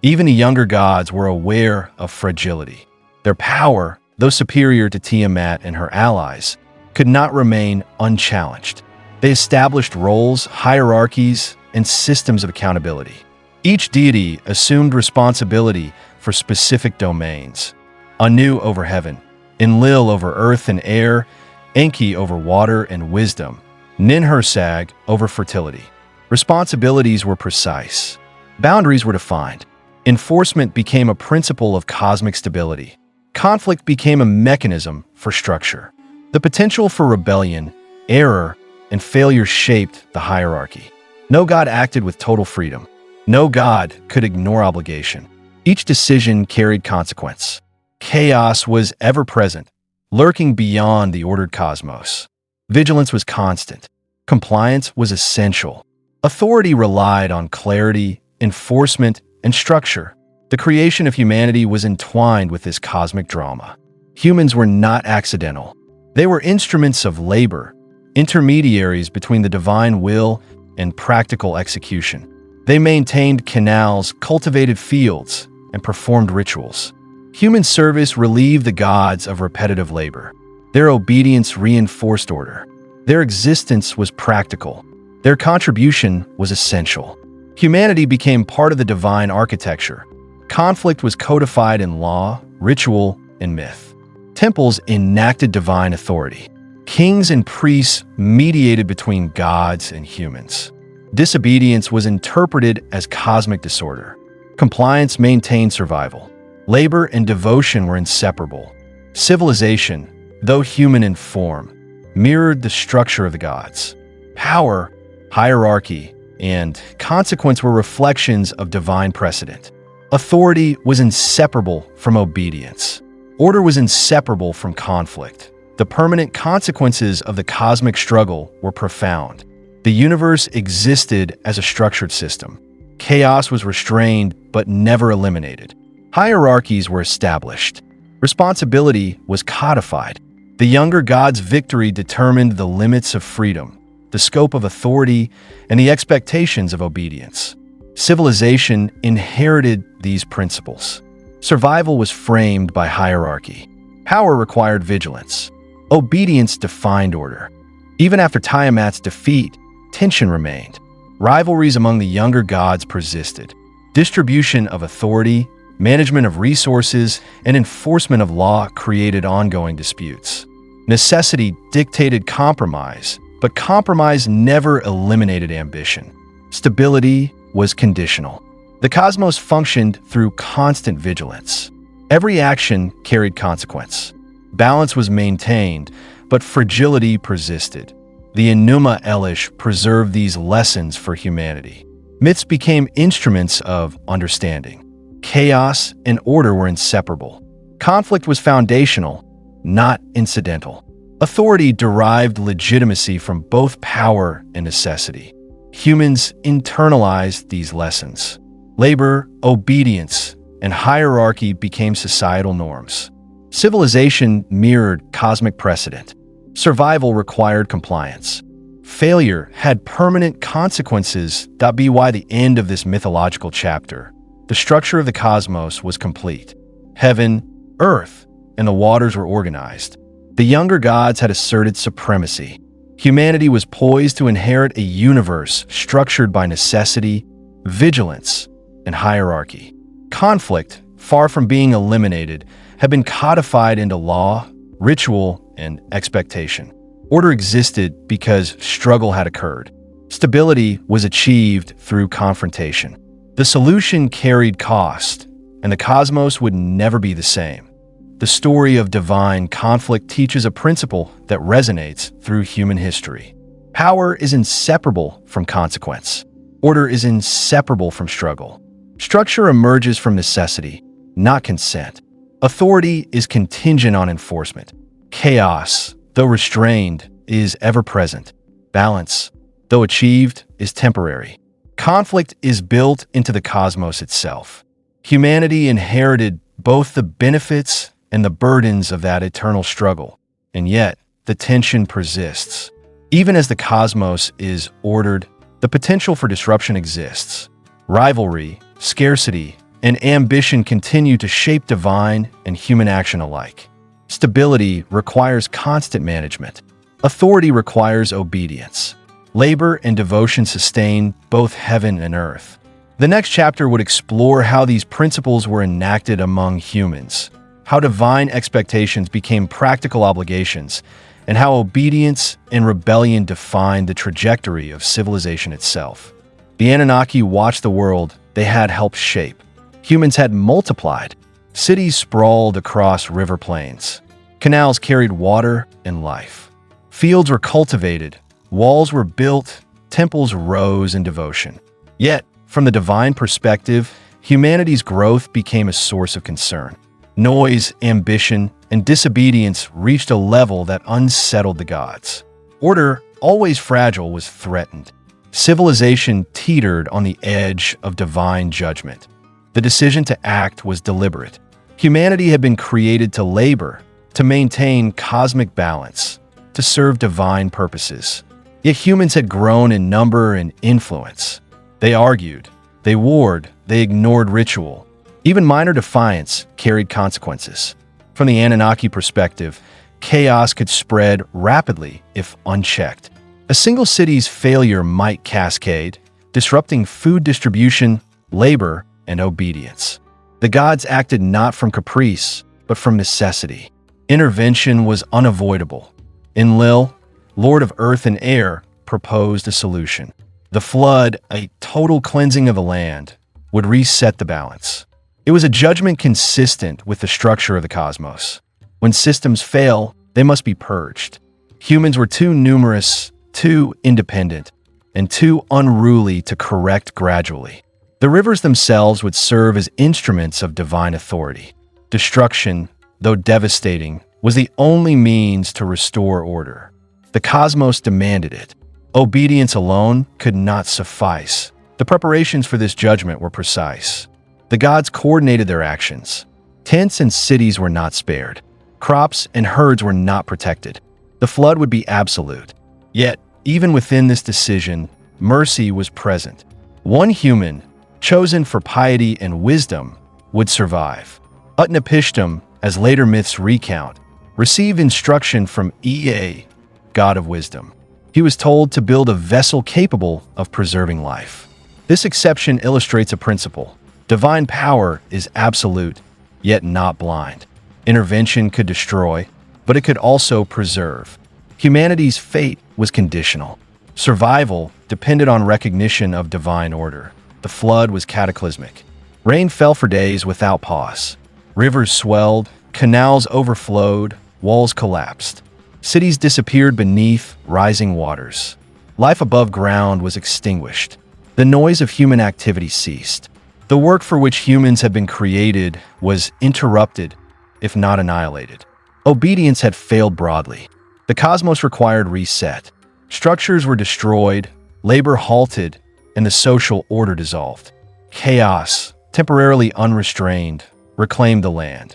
Even the younger gods were aware of fragility. Their power, though superior to Tiamat and her allies, could not remain unchallenged. They established roles, hierarchies, and systems of accountability. Each deity assumed responsibility for specific domains. Anu over heaven, Enlil over earth and air, Enki over water and wisdom, Ninhursag over fertility. Responsibilities were precise. Boundaries were defined. Enforcement became a principle of cosmic stability. Conflict became a mechanism for structure. The potential for rebellion, error, and failure shaped the hierarchy. No god acted with total freedom. No god could ignore obligation. Each decision carried consequence. Chaos was ever present, lurking beyond the ordered cosmos. Vigilance was constant. Compliance was essential. Authority relied on clarity, enforcement, and structure. The creation of humanity was entwined with this cosmic drama. Humans were not accidental. They were instruments of labor, intermediaries between the divine will and practical execution. They maintained canals, cultivated fields, and performed rituals. Human service relieved the gods of repetitive labor. Their obedience reinforced order. Their existence was practical. Their contribution was essential. Humanity became part of the divine architecture. Conflict was codified in law, ritual, and myth. Temples enacted divine authority. Kings and priests mediated between gods and humans. Disobedience was interpreted as cosmic disorder. Compliance maintained survival. Labor and devotion were inseparable. Civilization, though human in form, mirrored the structure of the gods. Power, hierarchy, and consequence were reflections of divine precedent. Authority was inseparable from obedience. Order was inseparable from conflict. The permanent consequences of the cosmic struggle were profound. The universe existed as a structured system. Chaos was restrained but never eliminated. Hierarchies were established. Responsibility was codified. The younger god's victory determined the limits of freedom, the scope of authority, and the expectations of obedience. Civilization inherited these principles. Survival was framed by hierarchy. Power required vigilance. Obedience defined order. Even after Tiamat's defeat, tension remained. Rivalries among the younger gods persisted. Distribution of authority, management of resources, and enforcement of law created ongoing disputes. Necessity dictated compromise, but compromise never eliminated ambition. Stability was conditional. The cosmos functioned through constant vigilance. Every action carried consequence. Balance was maintained, but fragility persisted. The Enuma Elish preserved these lessons for humanity. Myths became instruments of understanding. Chaos and order were inseparable. Conflict was foundational, not incidental. Authority derived legitimacy from both power and necessity. Humans internalized these lessons. Labor, obedience, and hierarchy became societal norms. Civilization mirrored cosmic precedent. Survival required compliance. Failure had permanent consequences. Be why the end of this mythological chapter. The structure of the cosmos was complete. Heaven, earth, and the waters were organized. The younger gods had asserted supremacy. Humanity was poised to inherit a universe structured by necessity, vigilance, and hierarchy. Conflict, far from being eliminated, had been codified into law, ritual, and expectation. Order existed because struggle had occurred. Stability was achieved through confrontation. The solution carried cost, and the cosmos would never be the same. The story of divine conflict teaches a principle that resonates through human history. Power is inseparable from consequence. Order is inseparable from struggle. Structure emerges from necessity, not consent. Authority is contingent on enforcement. Chaos, though restrained, is ever present. Balance, though achieved, is temporary. Conflict is built into the cosmos itself. Humanity inherited both the benefits and the burdens of that eternal struggle, and yet the tension persists. Even as the cosmos is ordered, the potential for disruption exists. Rivalry, scarcity, and ambition continue to shape divine and human action alike. Stability requires constant management. Authority requires obedience. Labor and devotion sustain both heaven and earth. The next chapter would explore how these principles were enacted among humans, how divine expectations became practical obligations, and how obedience and rebellion defined the trajectory of civilization itself. The Anunnaki watched the world they had helped shape. Humans had multiplied. Cities sprawled across river plains. Canals carried water and life. Fields were cultivated. Walls were built. Temples rose in devotion. Yet, From the divine perspective, humanity's growth became a source of concern. Noise, ambition, and disobedience reached a level that unsettled the gods. Order, always fragile, was threatened. Civilization teetered on the edge of divine judgment. The decision to act was deliberate. Humanity had been created to labor, to maintain cosmic balance, to serve divine purposes. Yet humans had grown in number and influence. They argued, they warred, they ignored ritual. Even minor defiance carried consequences. From the Anunnaki perspective, chaos could spread rapidly if unchecked. A single city's failure might cascade, disrupting food distribution, labor, and obedience. The gods acted not from caprice, but from necessity. Intervention was unavoidable. Enlil, Lord of earth and air, proposed a solution. The flood, a total cleansing of the land, would reset the balance. It was a judgment consistent with the structure of the cosmos. When systems fail, they must be purged. Humans were too numerous, too independent, and too unruly to correct gradually. The rivers themselves would serve as instruments of divine authority. Destruction, though devastating, was the only means to restore order. The cosmos demanded it. Obedience alone could not suffice. The preparations for this judgment were precise. The gods coordinated their actions. Tents and cities were not spared. Crops and herds were not protected. The flood would be absolute. Yet, even within this decision, mercy was present. One human, chosen for piety and wisdom, would survive. Utnapishtim, as later myths recount, received instruction from Ea, god of wisdom. He was told to build a vessel capable of preserving life. This exception illustrates a principle. Divine power is absolute, yet not blind. Intervention could destroy, but it could also preserve. Humanity's fate was conditional. Survival depended on recognition of divine order. The flood was cataclysmic. Rain fell for days without pause. Rivers swelled, canals overflowed, walls collapsed. Cities disappeared beneath rising waters. Life above ground was extinguished. The noise of human activity ceased. The work for which humans had been created was interrupted, if not annihilated. Obedience had failed broadly. The cosmos required reset. Structures were destroyed, labor halted, and the social order dissolved. Chaos, temporarily unrestrained, reclaimed the land.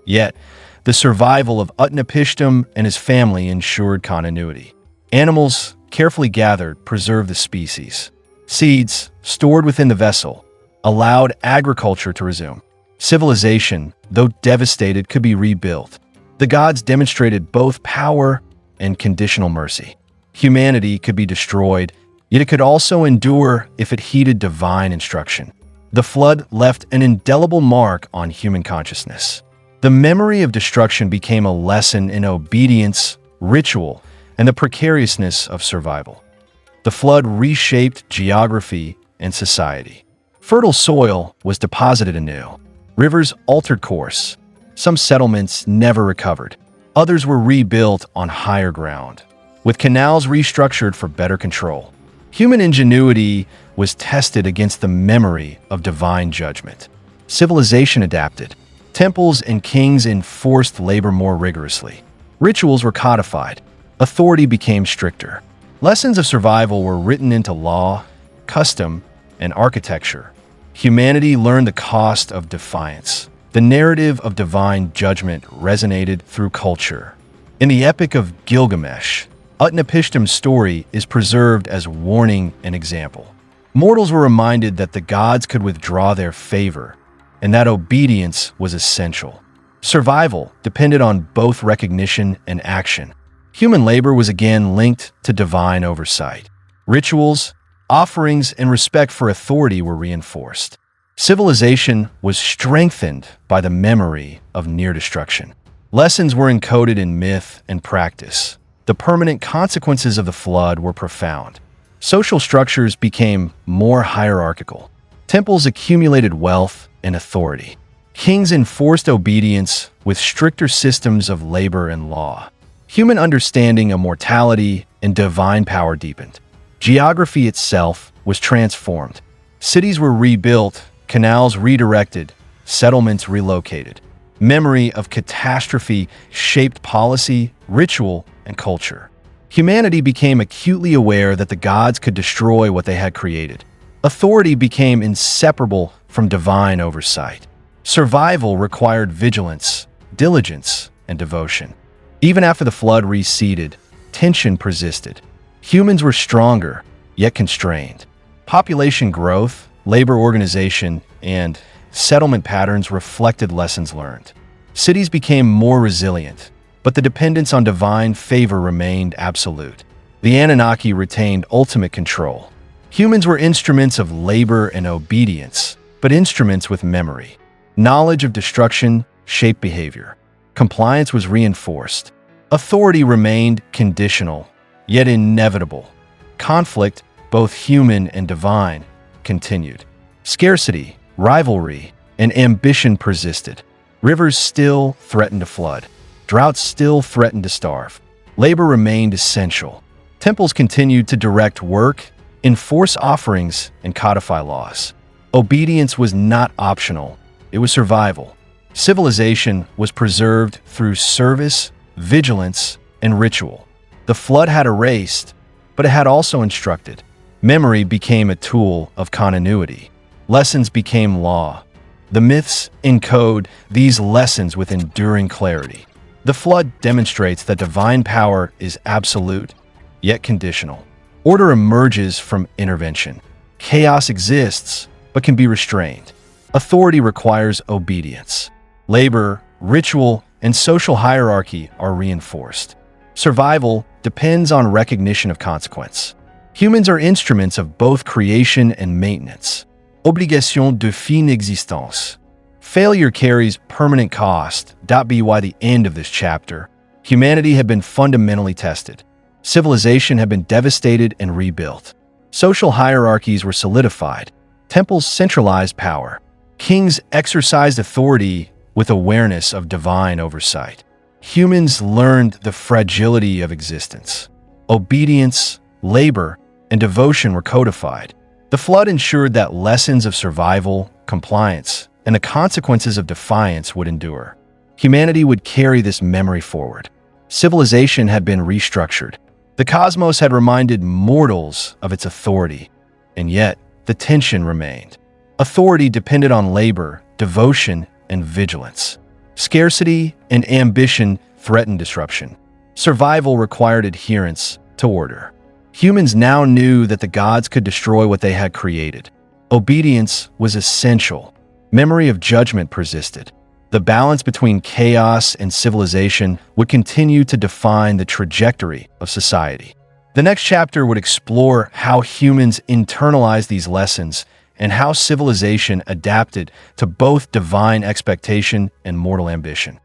Yet, the survival of Utnapishtim and his family ensured continuity. Animals, carefully gathered, preserved the species. Seeds, stored within the vessel, allowed agriculture to resume. Civilization, though devastated, could be rebuilt. The gods demonstrated both power and conditional mercy. Humanity could be destroyed, yet it could also endure if it heeded divine instruction. The flood left an indelible mark on human consciousness. The memory of destruction became a lesson in obedience, ritual, and the precariousness of survival. The flood reshaped geography and society. Fertile soil was deposited anew. Rivers altered course. Some settlements never recovered. Others were rebuilt on higher ground, with canals restructured for better control. Human ingenuity was tested against the memory of divine judgment. Civilization adapted. Temples and kings enforced labor more rigorously. Rituals were codified. Authority became stricter. Lessons of survival were written into law, custom, and architecture. Humanity learned the cost of defiance. The narrative of divine judgment resonated through culture. In the Epic of Gilgamesh, Utnapishtim's story is preserved as warning and example. Mortals were reminded that the gods could withdraw their favor, and that obedience was essential. Survival depended on both recognition and action. Human labor was again linked to divine oversight. Rituals, offerings, and respect for authority were reinforced. Civilization was strengthened by the memory of near destruction. Lessons were encoded in myth and practice. The permanent consequences of the flood were profound. Social structures became more hierarchical. Temples accumulated wealth and authority. Kings enforced obedience with stricter systems of labor and law. Human understanding of mortality and divine power deepened. Geography itself was transformed. Cities were rebuilt, canals redirected, settlements relocated. Memory of catastrophe shaped policy, ritual, and culture. Humanity became acutely aware that the gods could destroy what they had created. Authority became inseparable from divine oversight. Survival required vigilance, diligence, and devotion. Even after the flood receded, tension persisted. Humans were stronger, yet constrained. Population growth, labor organization, and settlement patterns reflected lessons learned. Cities became more resilient, but the dependence on divine favor remained absolute. The Anunnaki retained ultimate control. Humans were instruments of labor and obedience, but instruments with memory. Knowledge of destruction shaped behavior. Compliance was reinforced. Authority remained conditional, yet inevitable. Conflict, both human and divine, continued. Scarcity, rivalry, and ambition persisted. Rivers still threatened to flood. Droughts still threatened to starve. Labor remained essential. Temples continued to direct work, enforce offerings, and codify laws. Obedience was not optional. It was survival. Civilization was preserved through service, vigilance, and ritual. The flood had erased, but it had also instructed. Memory became a tool of continuity. Lessons became law. The myths encode these lessons with enduring clarity. The flood demonstrates that divine power is absolute, yet conditional. Order emerges from intervention. Chaos exists, but can be restrained. Authority requires obedience. Labor, ritual, and social hierarchy are reinforced. Survival depends on recognition of consequence. Humans are instruments of both creation and maintenance. Obligation de fin existence. Failure carries permanent cost. Be why the end of this chapter. Humanity had been fundamentally tested. Civilization had been devastated and rebuilt. Social hierarchies were solidified. Temples centralized power. Kings exercised authority with awareness of divine oversight. Humans learned the fragility of existence. Obedience, labor, and devotion were codified. The flood ensured that lessons of survival, compliance, and the consequences of defiance would endure. Humanity would carry this memory forward. Civilization had been restructured. The cosmos had reminded mortals of its authority, and yet the tension remained. Authority depended on labor, devotion, and vigilance. Scarcity and ambition threatened disruption. Survival required adherence to order. Humans now knew that the gods could destroy what they had created. Obedience was essential. Memory of judgment persisted. The balance between chaos and civilization would continue to define the trajectory of society. The next chapter would explore how humans internalized these lessons and how civilization adapted to both divine expectation and mortal ambition.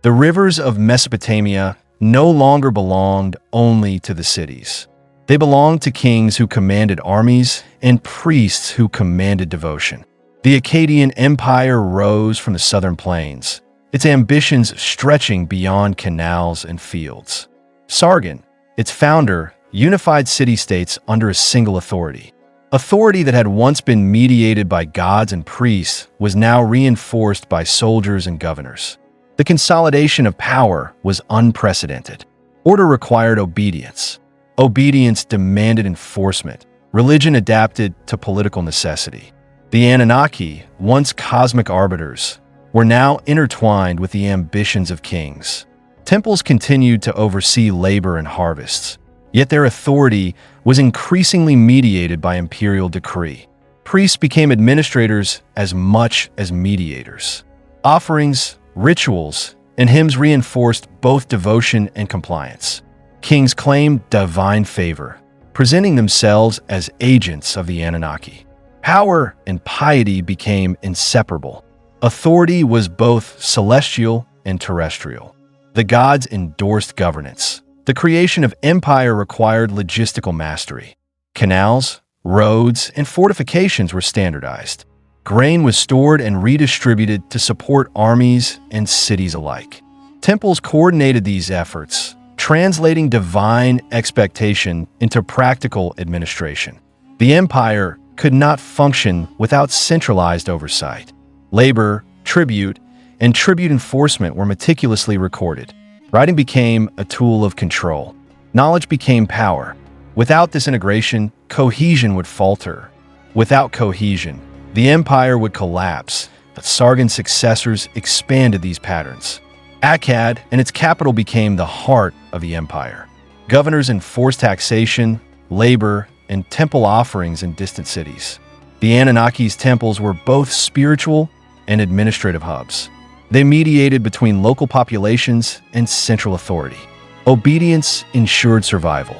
The rivers of Mesopotamia no longer belonged only to the cities. They belonged to kings who commanded armies and priests who commanded devotion. The Akkadian Empire rose from the southern plains, its ambitions stretching beyond canals and fields. Sargon, its founder, unified city-states under a single authority. Authority that had once been mediated by gods and priests was now reinforced by soldiers and governors. The consolidation of power was unprecedented. Order required obedience. Obedience demanded enforcement. Religion adapted to political necessity. The Anunnaki, once cosmic arbiters, were now intertwined with the ambitions of kings. Temples continued to oversee labor and harvests, yet their authority was increasingly mediated by imperial decree. Priests became administrators as much as mediators. Offerings, rituals, and hymns reinforced both devotion and compliance. Kings claimed divine favor, presenting themselves as agents of the Anunnaki. Power and piety became inseparable. Authority was both celestial and terrestrial. The gods endorsed governance. The creation of empire required logistical mastery. Canals, roads, and fortifications were standardized. Grain was stored and redistributed to support armies and cities alike. Temples coordinated these efforts, translating divine expectation into practical administration. The empire could not function without centralized oversight. Labor, tribute, and tribute enforcement were meticulously recorded. Writing became a tool of control. Knowledge became power. Without this integration, cohesion would falter. Without cohesion, the empire would collapse, but Sargon's successors expanded these patterns. Akkad and its capital became the heart of the empire. Governors enforced taxation, labor, and temple offerings in distant cities. The Anunnaki's temples were both spiritual and administrative hubs. They mediated between local populations and central authority. Obedience ensured survival.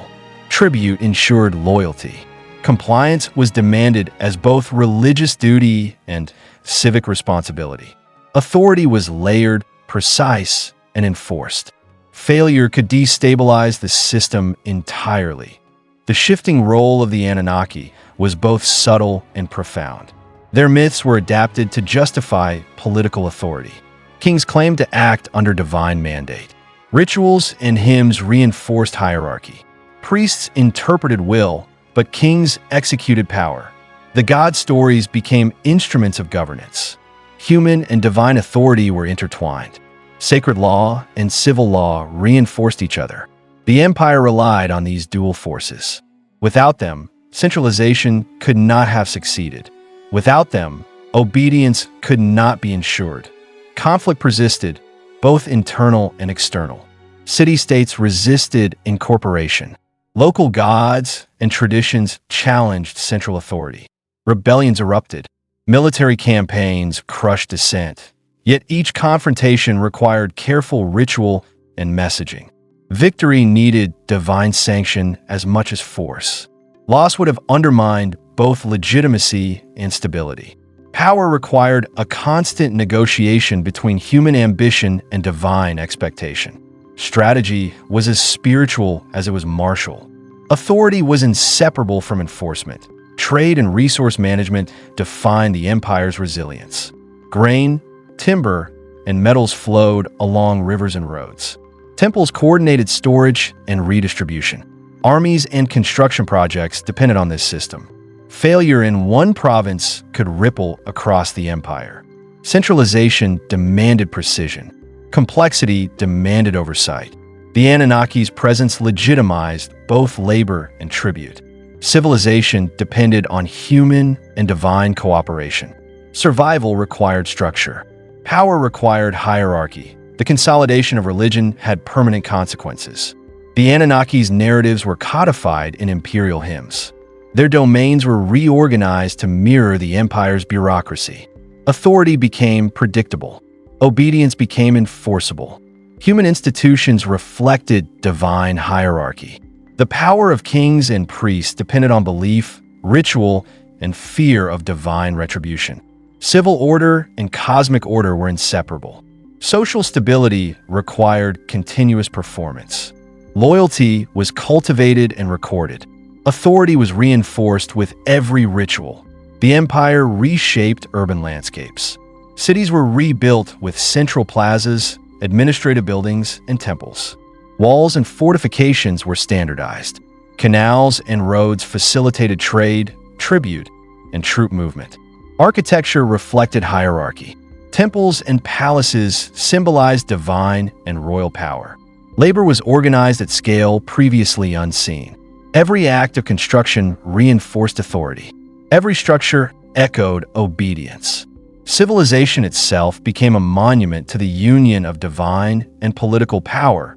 Tribute ensured loyalty. Compliance was demanded as both religious duty and civic responsibility. Authority was layered, precise, and enforced. Failure could destabilize the system entirely. The shifting role of the Anunnaki was both subtle and profound. Their myths were adapted to justify political authority. Kings claimed to act under divine mandate. Rituals and hymns reinforced hierarchy. Priests interpreted will, but kings executed power. The god stories became instruments of governance. Human and divine authority were intertwined. Sacred law and civil law reinforced each other. The empire relied on these dual forces. Without them, centralization could not have succeeded. Without them, obedience could not be ensured. Conflict persisted, both internal and external. City-states resisted incorporation. Local gods and traditions challenged central authority. Rebellions erupted. Military campaigns crushed dissent. Yet each confrontation required careful ritual and messaging. Victory needed divine sanction as much as force. Loss would have undermined both legitimacy and stability. Power required a constant negotiation between human ambition and divine expectation. Strategy was as spiritual as it was martial. Authority was inseparable from enforcement. Trade and resource management defined the empire's resilience. Grain, timber, and metals flowed along rivers and roads. Temples coordinated storage and redistribution. Armies and construction projects depended on this system. Failure in one province could ripple across the empire. Centralization demanded precision. Complexity demanded oversight. The Anunnaki's presence legitimized both labor and tribute. Civilization depended on human and divine cooperation. Survival required structure. Power required hierarchy. The consolidation of religion had permanent consequences. The Anunnaki's narratives were codified in imperial hymns. Their domains were reorganized to mirror the empire's bureaucracy. Authority became predictable. Obedience became enforceable. Human institutions reflected divine hierarchy. The power of kings and priests depended on belief, ritual, and fear of divine retribution. Civil order and cosmic order were inseparable. Social stability required continuous performance. Loyalty was cultivated and recorded. Authority was reinforced with every ritual. The empire reshaped urban landscapes. Cities were rebuilt with central plazas, administrative buildings, and temples. Walls and fortifications were standardized. Canals and roads facilitated trade, tribute, and troop movement. Architecture reflected hierarchy. Temples and palaces symbolized divine and royal power. Labor was organized at scale previously unseen. Every act of construction reinforced authority. Every structure echoed obedience. Civilization itself became a monument to the union of divine and political power.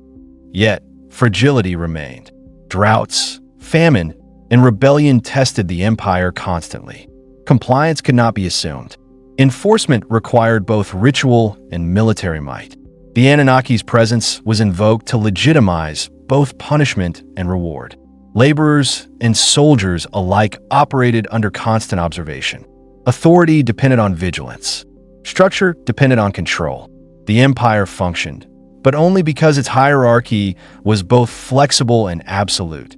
Yet, fragility remained. Droughts, famine, and rebellion tested the empire constantly. Compliance could not be assumed. Enforcement required both ritual and military might. The Anunnaki's presence was invoked to legitimize both punishment and reward. Laborers and soldiers alike operated under constant observation. Authority depended on vigilance. Structure depended on control. The empire functioned, but only because its hierarchy was both flexible and absolute.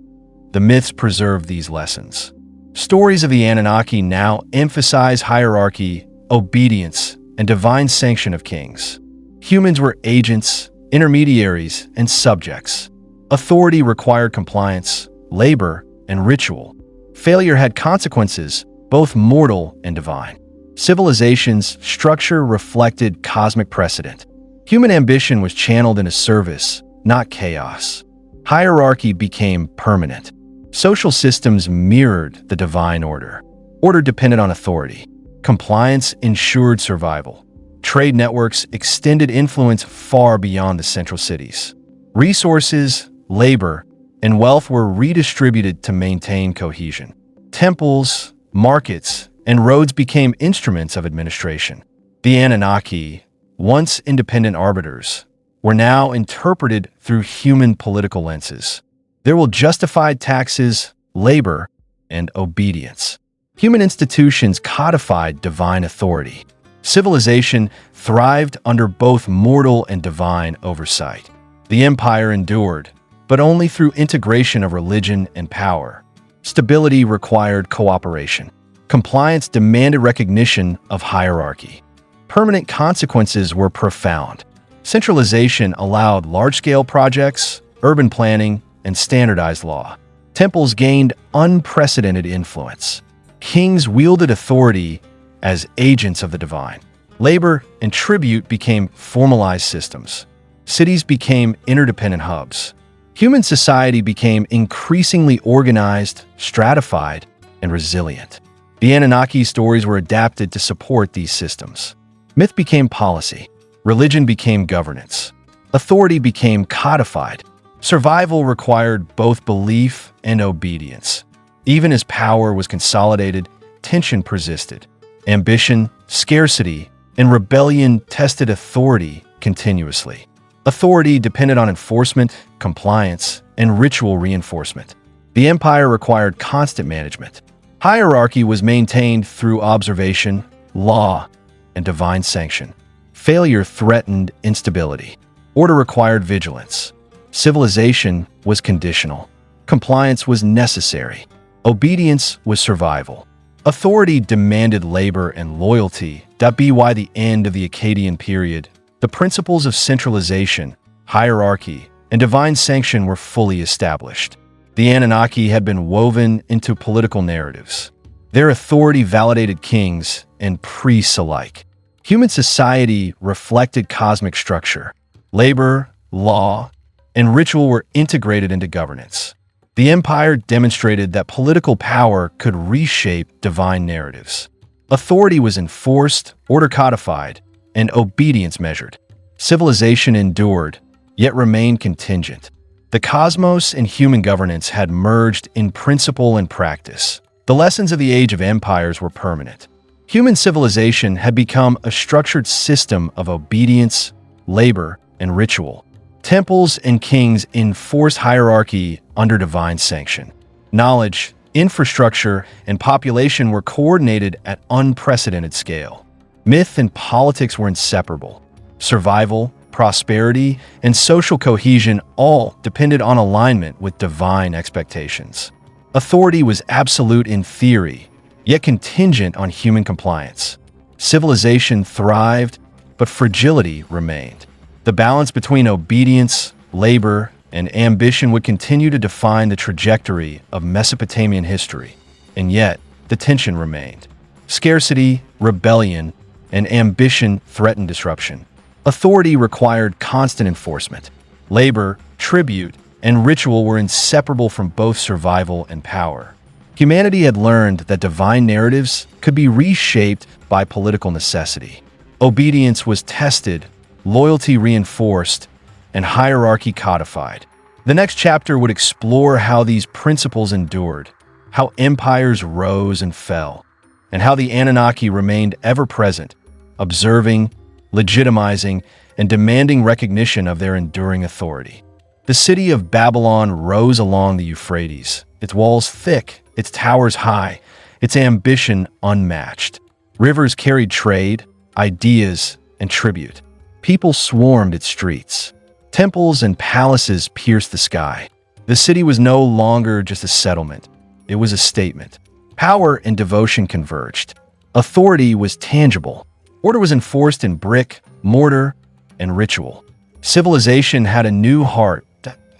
The myths preserve these lessons. Stories of the Anunnaki now emphasize hierarchy, obedience, and divine sanction of kings. Humans were agents, intermediaries, and subjects. Authority required compliance, labor, and ritual. Failure had consequences, both mortal and divine. Civilization's structure reflected cosmic precedent. Human ambition was channeled into service, not chaos. Hierarchy became permanent. Social systems mirrored the divine order. Order depended on authority. Compliance ensured survival. Trade networks extended influence far beyond the central cities. Resources, labor, and wealth were redistributed to maintain cohesion. Temples, markets, and roads became instruments of administration. The Anunnaki, once independent arbiters, were now interpreted through human political lenses. There were justified taxes, labor, and obedience. Human institutions codified divine authority. Civilization thrived under both mortal and divine oversight. The empire endured, but only through integration of religion and power. Stability required cooperation. Compliance demanded recognition of hierarchy. Permanent consequences were profound. Centralization allowed large-scale projects, urban planning, and standardized law. Temples gained unprecedented influence. Kings wielded authority as agents of the divine. Labor and tribute became formalized systems. Cities became interdependent hubs. Human society became increasingly organized, stratified, and resilient. The Anunnaki stories were adapted to support these systems. Myth became policy. Religion became governance. Authority became codified. Survival required both belief and obedience. Even as power was consolidated, tension persisted. Ambition, scarcity, and rebellion tested authority continuously. Authority depended on enforcement, compliance, and ritual reinforcement. The empire required constant management. Hierarchy was maintained through observation, law, and divine sanction. Failure threatened instability. Order required vigilance. Civilization was conditional. Compliance was necessary. Obedience was survival. Authority demanded labor and loyalty. By the end of the Akkadian period, the principles of centralization, hierarchy, and divine sanction were fully established. The Anunnaki had been woven into political narratives. Their authority validated kings and priests alike. Human society reflected cosmic structure. Labor, law, and ritual were integrated into governance. The empire demonstrated that political power could reshape divine narratives. Authority was enforced, order codified, and obedience measured. Civilization endured, yet remained contingent. The cosmos and human governance had merged in principle and practice. The lessons of the Age of Empires were permanent. Human civilization had become a structured system of obedience, labor, and ritual. Temples and kings enforced hierarchy under divine sanction. Knowledge, infrastructure, and population were coordinated at unprecedented scale. Myth and politics were inseparable. Survival, prosperity, and social cohesion all depended on alignment with divine expectations. Authority was absolute in theory, yet contingent on human compliance. Civilization thrived, but fragility remained. The balance between obedience, labor, and ambition would continue to define the trajectory of Mesopotamian history, and yet the tension remained. Scarcity, rebellion, and ambition threatened disruption. Authority required constant enforcement. Labor, tribute, and ritual were inseparable from both survival and power. Humanity had learned that divine narratives could be reshaped by political necessity. Obedience was tested, loyalty reinforced, and hierarchy codified. The next chapter would explore how these principles endured, how empires rose and fell, and how the Anunnaki remained ever present, observing, legitimizing, and demanding recognition of their enduring authority. The city of Babylon rose along the Euphrates, its walls thick, its towers high, its ambition unmatched. Rivers carried trade, ideas, and tribute. People swarmed its streets. Temples and palaces pierced the sky. The city was no longer just a settlement. It was a statement. Power and devotion converged. Authority was tangible. Order was enforced in brick, mortar, and ritual. Civilization had a new heart,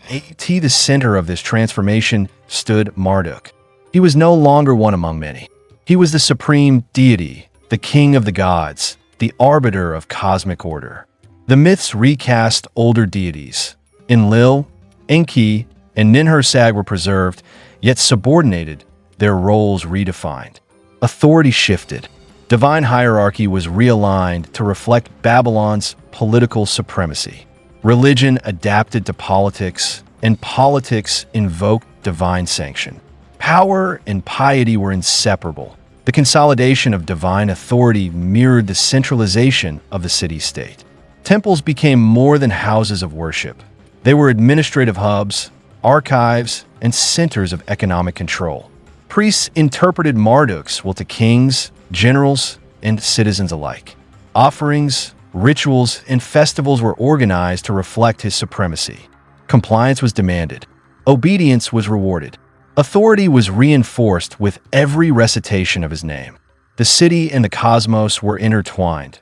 At the center of this transformation stood Marduk. He was no longer one among many. He was the supreme deity, the king of the gods, the arbiter of cosmic order. The myths recast older deities. Enlil, Enki, and Ninhursag were preserved, yet subordinated, their roles redefined. Authority shifted. Divine hierarchy was realigned to reflect Babylon's political supremacy. Religion adapted to politics, and politics invoked divine sanction. Power and piety were inseparable. The consolidation of divine authority mirrored the centralization of the city-state. Temples became more than houses of worship. They were administrative hubs, archives, and centers of economic control. Priests interpreted Marduk's will to kings, generals, and citizens alike. Offerings, rituals, and festivals were organized to reflect his supremacy. Compliance was demanded. Obedience was rewarded. Authority was reinforced with every recitation of his name. The city and the cosmos were intertwined.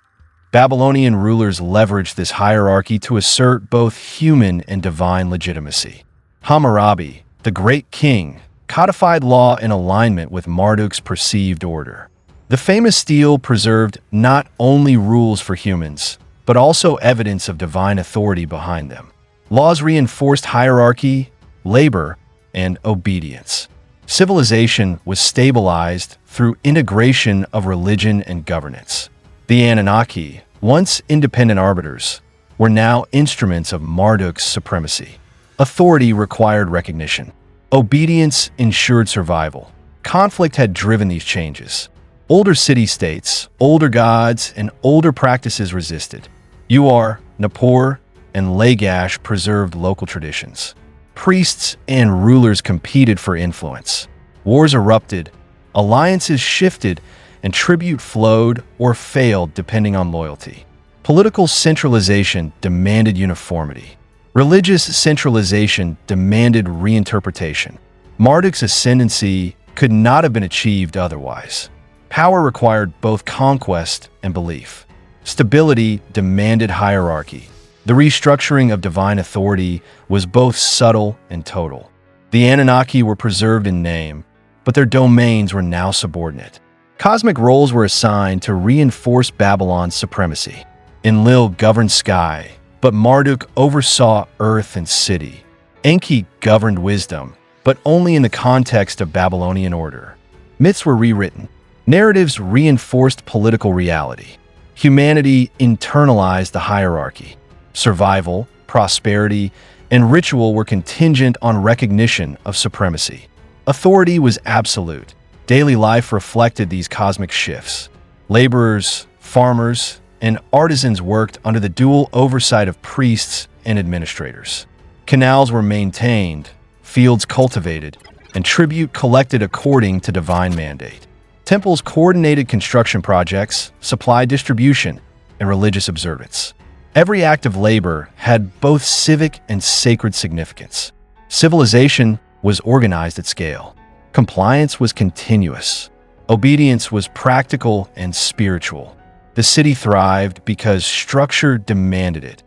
Babylonian rulers leveraged this hierarchy to assert both human and divine legitimacy. Hammurabi, the great king, codified law in alignment with Marduk's perceived order. The famous stele preserved not only rules for humans, but also evidence of divine authority behind them. Laws reinforced hierarchy, labor, and obedience. Civilization was stabilized through integration of religion and governance. The Anunnaki, once independent arbiters, were now instruments of Marduk's supremacy. Authority required recognition. Obedience ensured survival. Conflict had driven these changes. Older city-states, older gods, and older practices resisted. Uar, Nippur, and Lagash preserved local traditions. Priests and rulers competed for influence. Wars erupted, alliances shifted, and tribute flowed or failed depending on loyalty. Political centralization demanded uniformity. Religious centralization demanded reinterpretation. Marduk's ascendancy could not have been achieved otherwise. Power required both conquest and belief. Stability demanded hierarchy. The restructuring of divine authority was both subtle and total. The Anunnaki were preserved in name, but their domains were now subordinate. Cosmic roles were assigned to reinforce Babylon's supremacy. Enlil governed sky, but Marduk oversaw earth and city. Enki governed wisdom, but only in the context of Babylonian order. Myths were rewritten. Narratives reinforced political reality. Humanity internalized the hierarchy. Survival, prosperity, and ritual were contingent on recognition of supremacy. Authority was absolute. Daily life reflected these cosmic shifts. Laborers, farmers, and artisans worked under the dual oversight of priests and administrators. Canals were maintained, fields cultivated, and tribute collected according to divine mandate. Temples coordinated construction projects, supply distribution, and religious observance. Every act of labor had both civic and sacred significance. Civilization was organized at scale. Compliance was continuous. Obedience was practical and spiritual. The city thrived because structure demanded it.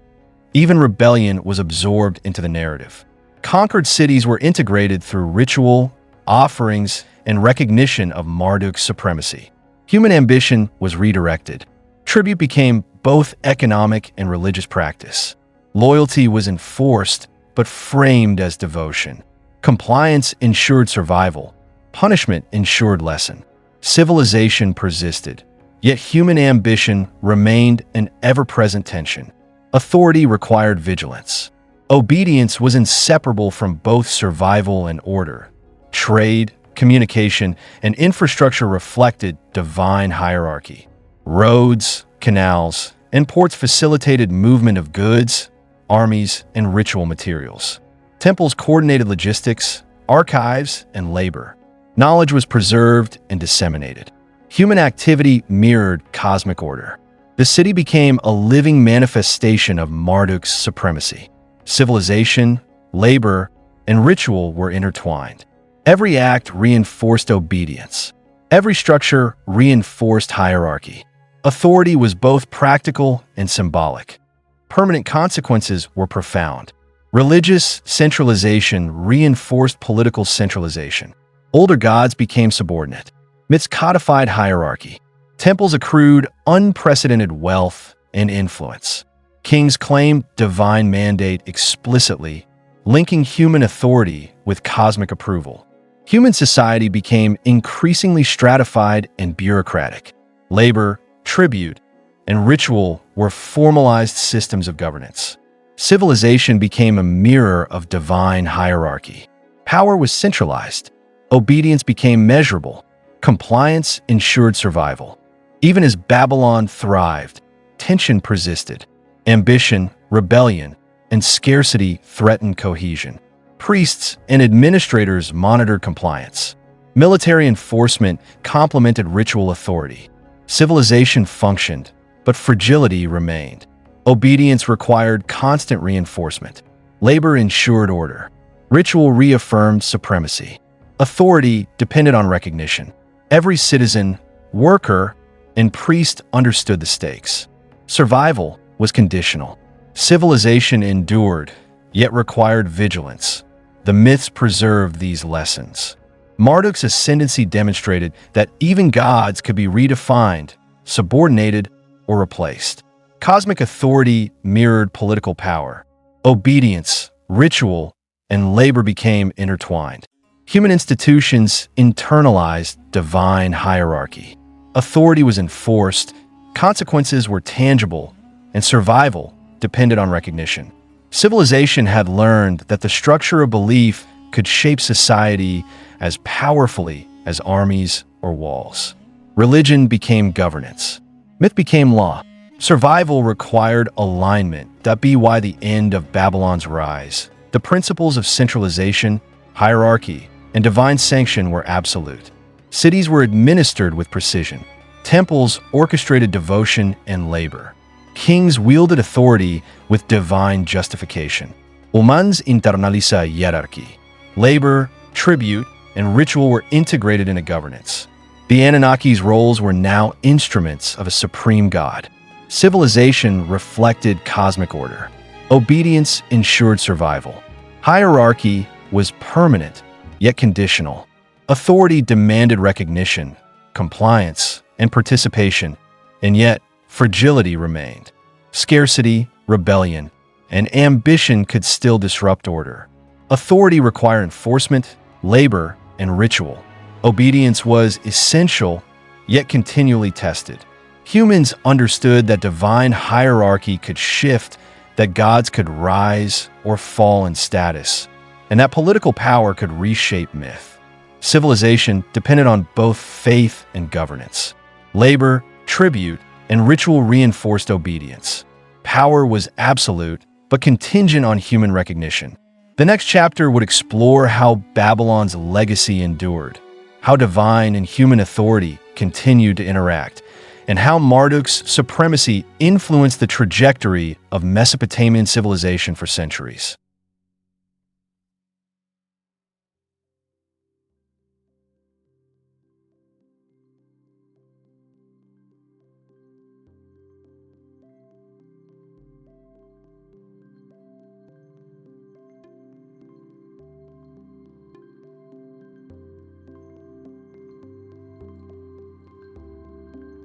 Even rebellion was absorbed into the narrative. Conquered cities were integrated through ritual, offerings, and recognition of Marduk's supremacy. Human ambition was redirected. Tribute became both economic and religious practice. Loyalty was enforced, but framed as devotion. Compliance ensured survival. Punishment ensured lesson. Civilization persisted, yet human ambition remained an ever-present tension. Authority required vigilance. Obedience was inseparable from both survival and order. Trade, communication, and infrastructure reflected divine hierarchy. Roads, canals, and ports facilitated movement of goods, armies, and ritual materials. Temples coordinated logistics, archives, and labor. Knowledge was preserved and disseminated. Human activity mirrored cosmic order. The city became a living manifestation of Marduk's supremacy. Civilization, labor, and ritual were intertwined. Every act reinforced obedience. Every structure reinforced hierarchy. Authority was both practical and symbolic. Permanent consequences were profound. Religious centralization reinforced political centralization. Older gods became subordinate. Myths codified hierarchy. Temples accrued unprecedented wealth and influence. Kings claimed divine mandate explicitly, linking human authority with cosmic approval. Human society became increasingly stratified and bureaucratic. Labor, tribute, and ritual were formalized systems of governance. Civilization became a mirror of divine hierarchy. Power was centralized. Obedience became measurable. Compliance ensured survival. Even as Babylon thrived, tension persisted. Ambition, rebellion, and scarcity threatened cohesion. Priests and administrators monitored compliance. Military enforcement complemented ritual authority. Civilization functioned, but fragility remained. Obedience required constant reinforcement. Labor ensured order. Ritual reaffirmed supremacy. Authority depended on recognition. Every citizen, worker, and priest understood the stakes. Survival was conditional. Civilization endured, yet required vigilance. The myths preserved these lessons. Marduk's ascendancy demonstrated that even gods could be redefined, subordinated, or replaced. Cosmic authority mirrored political power. Obedience, ritual, and labor became intertwined. Human institutions internalized divine hierarchy. Authority was enforced, consequences were tangible, and survival depended on recognition. Civilization had learned that the structure of belief could shape society as powerfully as armies or walls. Religion became governance. Myth became law. Survival required alignment. That be why the end of Babylon's rise. The principles of centralization, hierarchy, and divine sanction were absolute. Cities were administered with precision. Temples orchestrated devotion and labor. Kings wielded authority with divine justification. Humans internaliza hierarchy. Labor, tribute, and ritual were integrated into governance. The Anunnaki's roles were now instruments of a supreme god. Civilization reflected cosmic order. Obedience ensured survival. Hierarchy was permanent, yet conditional. Authority demanded recognition, compliance, and participation, and yet fragility remained. Scarcity, rebellion, and ambition could still disrupt order. Authority required enforcement, labor, and ritual. Obedience was essential, yet continually tested. Humans understood that divine hierarchy could shift, that gods could rise or fall in status, and that political power could reshape myth. Civilization depended on both faith and governance. Labor, tribute, and ritual reinforced obedience. Power was absolute, but contingent on human recognition. The next chapter would explore how Babylon's legacy endured, how divine and human authority continued to interact, and how Marduk's supremacy influenced the trajectory of Mesopotamian civilization for centuries.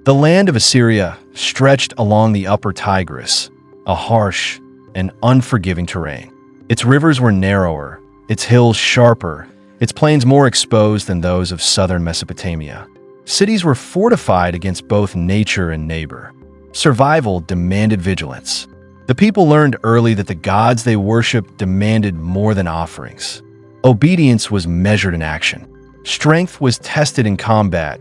The land of Assyria stretched along the upper Tigris, a harsh and unforgiving terrain. Its rivers were narrower, its hills sharper, its plains more exposed than those of southern Mesopotamia. Cities were fortified against both nature and neighbor. Survival demanded vigilance. The people learned early that the gods they worshipped demanded more than offerings. Obedience was measured in action. Strength was tested in combat.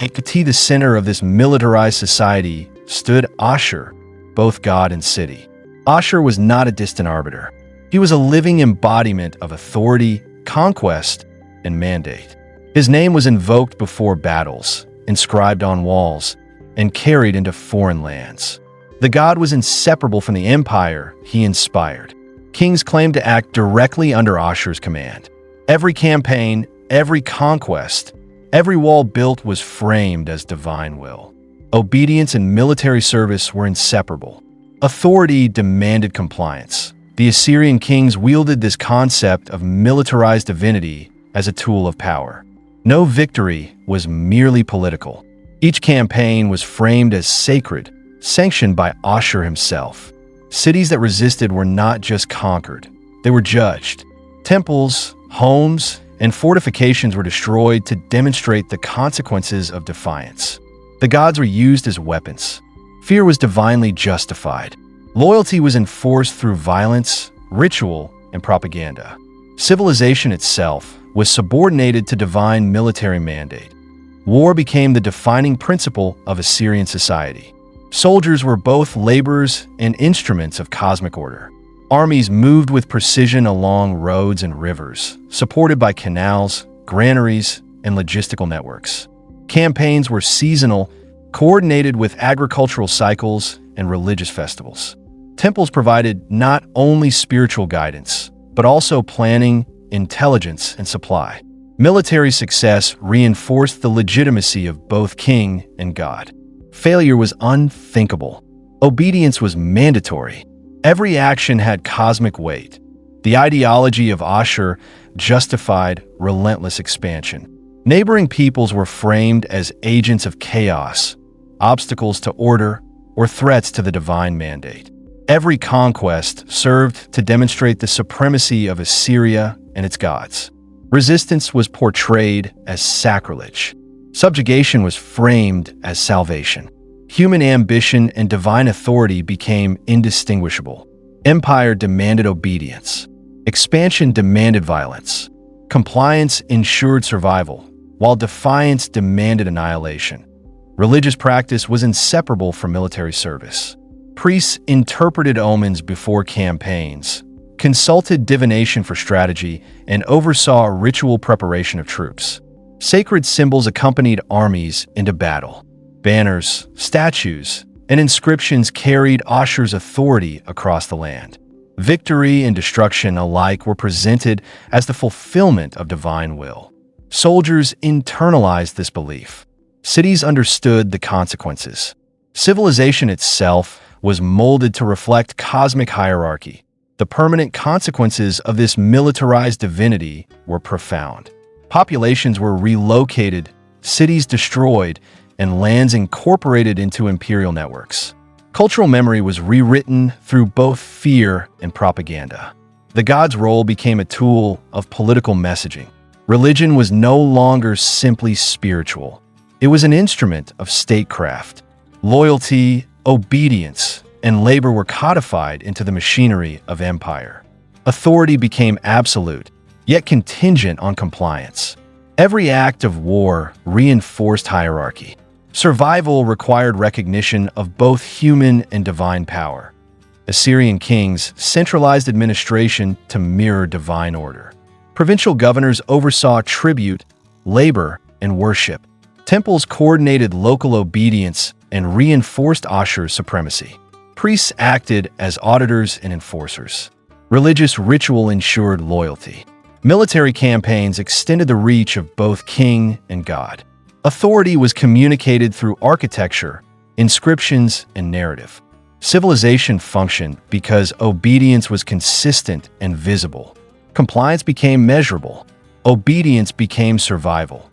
At the center of this militarized society stood Ashur, both god and city. Ashur was not a distant arbiter. He was a living embodiment of authority, conquest, and mandate. His name was invoked before battles, inscribed on walls, and carried into foreign lands. The god was inseparable from the empire he inspired. Kings claimed to act directly under Ashur's command. Every campaign, every conquest, every wall built was framed as divine will. Obedience and military service were inseparable. Authority demanded compliance. The Assyrian kings wielded this concept of militarized divinity as a tool of power. No victory was merely political. Each campaign was framed as sacred, sanctioned by Ashur himself. Cities that resisted were not just conquered, they were judged. Temples, homes, and fortifications were destroyed to demonstrate the consequences of defiance. The gods were used as weapons. Fear was divinely justified. Loyalty was enforced through violence, ritual, and propaganda. Civilization itself was subordinated to divine military mandate. War became the defining principle of Assyrian society. Soldiers were both laborers and instruments of cosmic order. Armies moved with precision along roads and rivers, supported by canals, granaries, and logistical networks. Campaigns were seasonal, coordinated with agricultural cycles and religious festivals. Temples provided not only spiritual guidance, but also planning, intelligence, and supply. Military success reinforced the legitimacy of both king and god. Failure was unthinkable. Obedience was mandatory. Every action had cosmic weight. The ideology of Ashur justified relentless expansion. Neighboring peoples were framed as agents of chaos, obstacles to order, or threats to the divine mandate. Every conquest served to demonstrate the supremacy of Assyria and its gods. Resistance was portrayed as sacrilege. Subjugation was framed as salvation. Human ambition and divine authority became indistinguishable. Empire demanded obedience. Expansion demanded violence. Compliance ensured survival, while defiance demanded annihilation. Religious practice was inseparable from military service. Priests interpreted omens before campaigns, consulted divination for strategy, and oversaw ritual preparation of troops. Sacred symbols accompanied armies into battle. Banners, statues, and inscriptions carried Ashur's authority across the land. Victory and destruction alike were presented as the fulfillment of divine will. Soldiers internalized this belief. Cities understood the consequences. Civilization itself was molded to reflect cosmic hierarchy. The permanent consequences of this militarized divinity were profound. Populations were relocated, cities destroyed, and lands incorporated into imperial networks. Cultural memory was rewritten through both fear and propaganda. The god's role became a tool of political messaging. Religion was no longer simply spiritual. It was an instrument of statecraft. Loyalty, obedience, and labor were codified into the machinery of empire. Authority became absolute, yet contingent on compliance. Every act of war reinforced hierarchy. Survival required recognition of both human and divine power. Assyrian kings centralized administration to mirror divine order. Provincial governors oversaw tribute, labor, and worship. Temples coordinated local obedience and reinforced Ashur's supremacy. Priests acted as auditors and enforcers. Religious ritual ensured loyalty. Military campaigns extended the reach of both king and god. Authority was communicated through architecture, inscriptions, and narrative. Civilization functioned because obedience was consistent and visible. Compliance became measurable. Obedience became survival.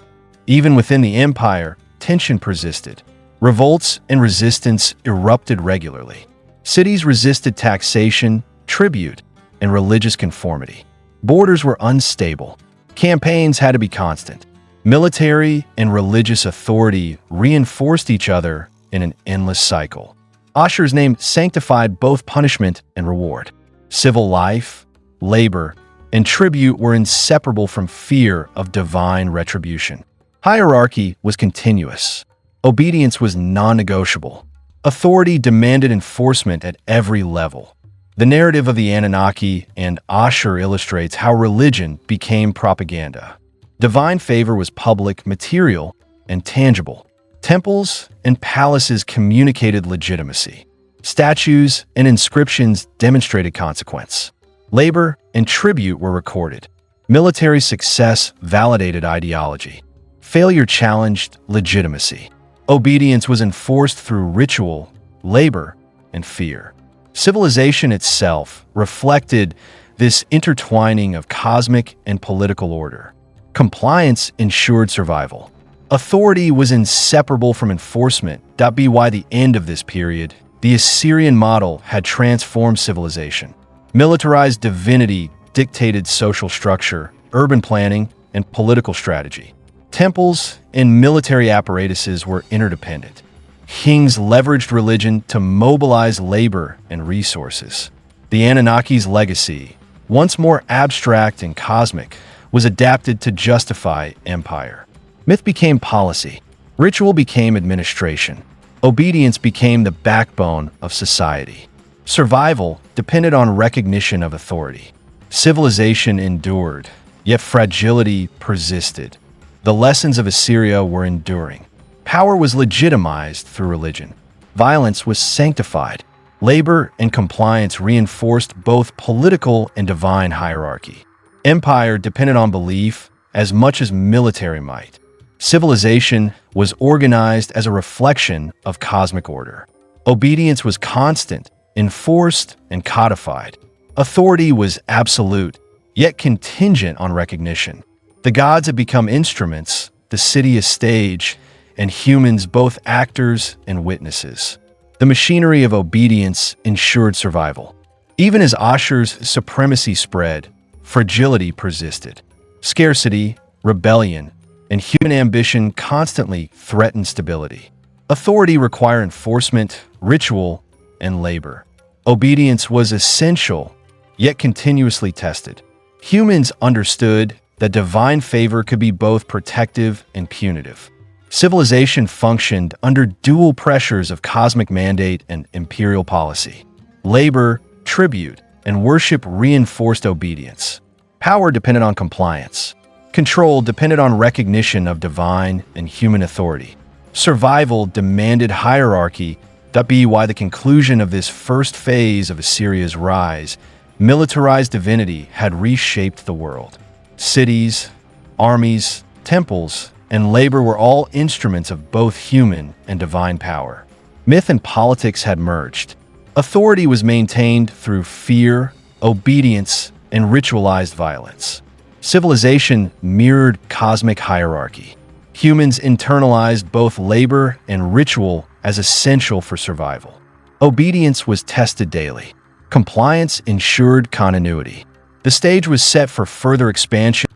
Even within the empire, tension persisted. Revolts and resistance erupted regularly. Cities resisted taxation, tribute, and religious conformity. Borders were unstable. Campaigns had to be constant. Military and religious authority reinforced each other in an endless cycle. Ashur's name sanctified both punishment and reward. Civil life, labor, and tribute were inseparable from fear of divine retribution. Hierarchy was continuous. Obedience was non-negotiable. Authority demanded enforcement at every level. The narrative of the Anunnaki and Ashur illustrates how religion became propaganda. Divine favor was public, material, and tangible. Temples and palaces communicated legitimacy. Statues and inscriptions demonstrated consequence. Labor and tribute were recorded. Military success validated ideology. Failure challenged legitimacy. Obedience was enforced through ritual, labor, and fear. Civilization itself reflected this intertwining of cosmic and political order. Compliance ensured survival. Authority was inseparable from enforcement. By the end of this period, the Assyrian model had transformed civilization. Militarized divinity dictated social structure, urban planning, and political strategy. Temples and military apparatuses were interdependent. Kings leveraged religion to mobilize labor and resources. The Anunnaki's legacy, once more abstract and cosmic, was adapted to justify empire. Myth became policy. Ritual became administration. Obedience became the backbone of society. Survival depended on recognition of authority. Civilization endured, yet fragility persisted. The lessons of Assyria were enduring. Power was legitimized through religion. Violence was sanctified. Labor and compliance reinforced both political and divine hierarchy. Empire depended on belief as much as military might. Civilization was organized as a reflection of cosmic order. Obedience was constant, enforced, and codified. Authority was absolute, yet contingent on recognition. The gods had become instruments, the city a stage, and humans both actors and witnesses. The machinery of obedience ensured survival. Even as Ashur's supremacy spread, fragility persisted. Scarcity, rebellion, and human ambition constantly threatened stability. Authority required enforcement, ritual, and labor. Obedience was essential, yet continuously tested. Humans understood that divine favor could be both protective and punitive. Civilization functioned under dual pressures of cosmic mandate and imperial policy. Labor, tribute, and worship reinforced obedience. Power depended on compliance. Control depended on recognition of divine and human authority. Survival demanded hierarchy. By the conclusion of this first phase of Assyria's rise, militarized divinity had reshaped the world. Cities, armies, temples, and labor were all instruments of both human and divine power. Myth and politics had merged. Authority was maintained through fear, obedience, and ritualized violence. Civilization mirrored cosmic hierarchy. Humans internalized both labor and ritual as essential for survival. Obedience was tested daily. Compliance ensured continuity. The stage was set for further expansion,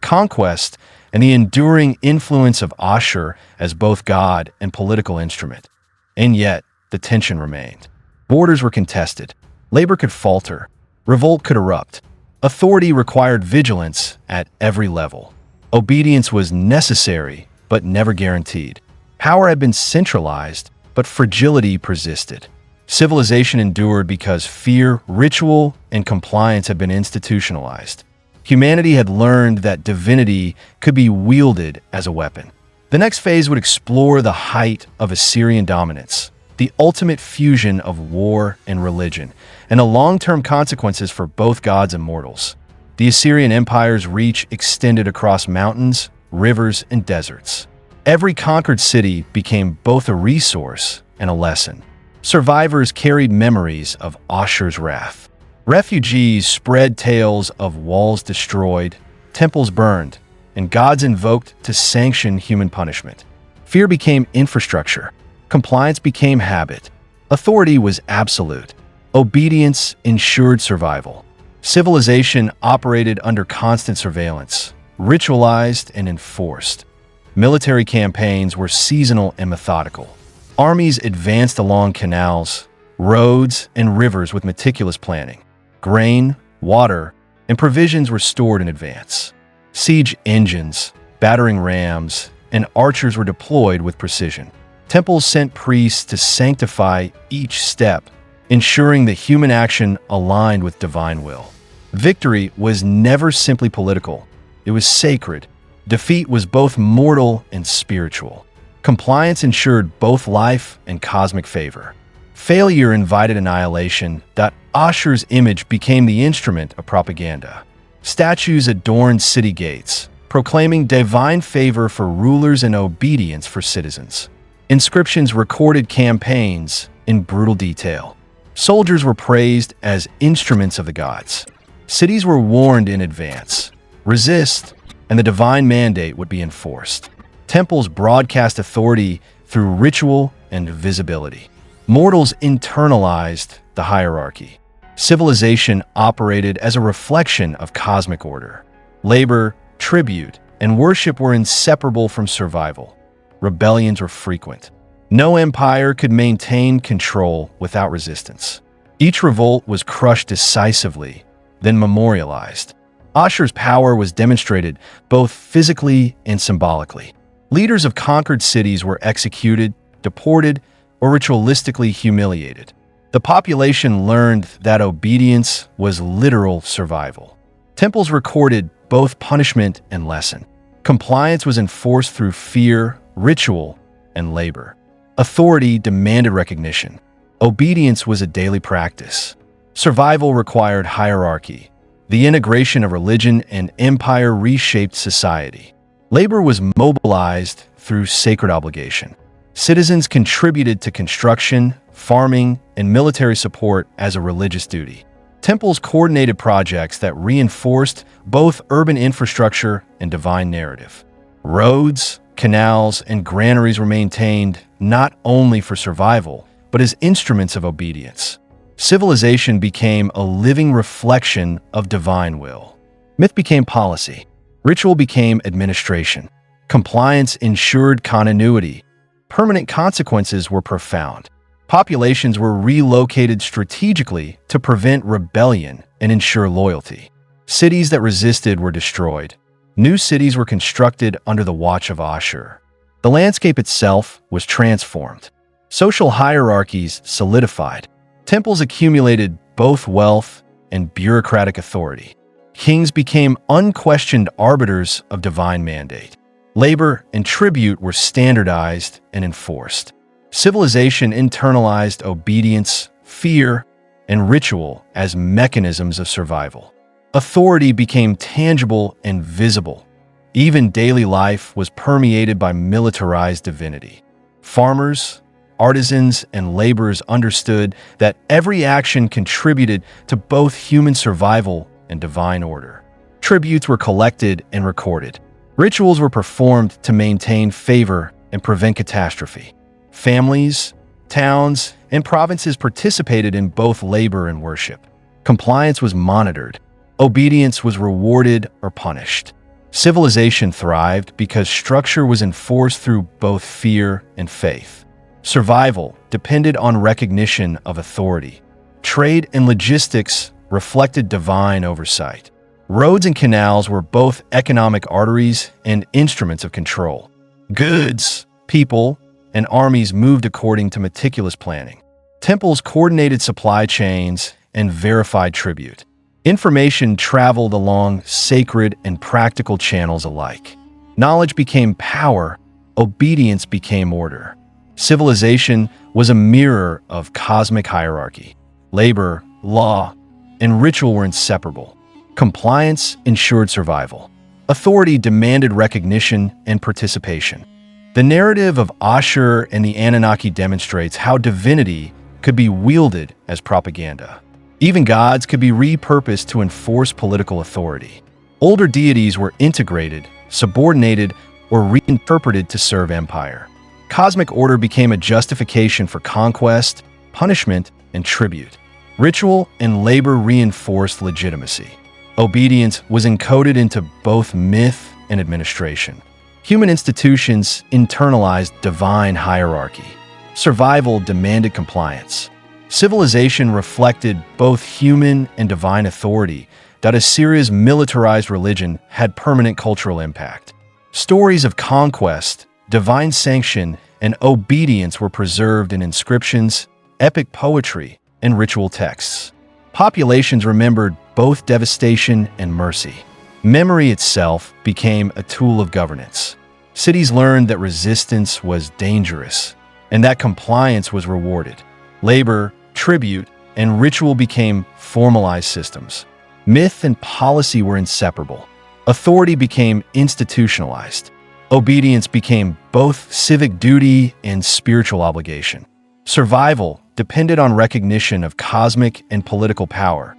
conquest, and the enduring influence of Ashur as both god and political instrument. And yet, the tension remained. Borders were contested. Labor could falter. Revolt could erupt. Authority required vigilance at every level. Obedience was necessary, but never guaranteed. Power had been centralized, but fragility persisted. Civilization endured because fear, ritual, and compliance had been institutionalized. Humanity had learned that divinity could be wielded as a weapon. The next phase would explore the height of Assyrian dominance, the ultimate fusion of war and religion, and the long-term consequences for both gods and mortals. The Assyrian Empire's reach extended across mountains, rivers, and deserts. Every conquered city became both a resource and a lesson. Survivors carried memories of Ashur's wrath. Refugees spread tales of walls destroyed, temples burned, and gods invoked to sanction human punishment. Fear became infrastructure. Compliance became habit. Authority was absolute. Obedience ensured survival. Civilization operated under constant surveillance, ritualized and enforced. Military campaigns were seasonal and methodical. Armies advanced along canals, roads, and rivers with meticulous planning. Grain, water, and provisions were stored in advance. Siege engines, battering rams, and archers were deployed with precision. Temples sent priests to sanctify each step, ensuring that human action aligned with divine will. Victory was never simply political. It was sacred. Defeat was both mortal and spiritual. Compliance ensured both life and cosmic favor. Failure invited annihilation. Ashur's image became the instrument of propaganda. Statues adorned city gates, proclaiming divine favor for rulers and obedience for citizens. Inscriptions recorded campaigns in brutal detail. Soldiers were praised as instruments of the gods. Cities were warned in advance. Resist, and the divine mandate would be enforced. Temples broadcast authority through ritual and visibility. Mortals internalized the hierarchy. Civilization operated as a reflection of cosmic order. Labor, tribute, and worship were inseparable from survival. Rebellions were frequent. No empire could maintain control without resistance. Each revolt was crushed decisively, then memorialized. Ashur's power was demonstrated both physically and symbolically. Leaders of conquered cities were executed, deported, or ritualistically humiliated. The population learned that obedience was literal survival. Temples recorded both punishment and lesson. Compliance was enforced through fear, ritual, and labor. Authority demanded recognition. Obedience was a daily practice. Survival required hierarchy. The integration of religion and empire reshaped society. Labor was mobilized through sacred obligation. Citizens contributed to construction, farming, and military support as a religious duty. Temples coordinated projects that reinforced both urban infrastructure and divine narrative. Roads, canals, and granaries were maintained not only for survival, but as instruments of obedience. Civilization became a living reflection of divine will. Myth became policy. Ritual became administration. Compliance ensured continuity. Permanent consequences were profound. Populations were relocated strategically to prevent rebellion and ensure loyalty. Cities that resisted were destroyed. New cities were constructed under the watch of Ashur. The landscape itself was transformed. Social hierarchies solidified. Temples accumulated both wealth and bureaucratic authority. Kings became unquestioned arbiters of divine mandate. Labor and tribute were standardized and enforced. Civilization internalized obedience, fear, and ritual as mechanisms of survival. Authority became tangible and visible. Even daily life was permeated by militarized divinity. Farmers, artisans, and laborers understood that every action contributed to both human survival and divine order. Tributes were collected and recorded. Rituals were performed to maintain favor and prevent catastrophe. Families, towns, and provinces participated in both labor and worship. Compliance was monitored. Obedience was rewarded or punished. Civilization thrived because structure was enforced through both fear and faith. Survival depended on recognition of authority. Trade and logistics reflected divine oversight. Roads and canals were both economic arteries and instruments of control. Goods, people, and armies moved according to meticulous planning. Temples coordinated supply chains and verified tribute. Information traveled along sacred and practical channels alike. Knowledge became power, obedience became order. Civilization was a mirror of cosmic hierarchy. Labor, law, and ritual were inseparable. Compliance ensured survival. Authority demanded recognition and participation. The narrative of Ashur and the Anunnaki demonstrates how divinity could be wielded as propaganda. Even gods could be repurposed to enforce political authority. Older deities were integrated, subordinated, or reinterpreted to serve empire. Cosmic order became a justification for conquest, punishment, and tribute. Ritual and labor reinforced legitimacy. Obedience was encoded into both myth and administration. Human institutions internalized divine hierarchy. Survival demanded compliance. Civilization reflected both human and divine authority that Assyria's militarized religion had permanent cultural impact. Stories of conquest, divine sanction, and obedience were preserved in inscriptions, epic poetry, and ritual texts. Populations remembered both devastation and mercy. Memory itself became a tool of governance. Cities learned that resistance was dangerous and that compliance was rewarded. Labor, tribute, and ritual became formalized systems. Myth and policy were inseparable. Authority became institutionalized. Obedience became both civic duty and spiritual obligation. Survival depended on recognition of cosmic and political power.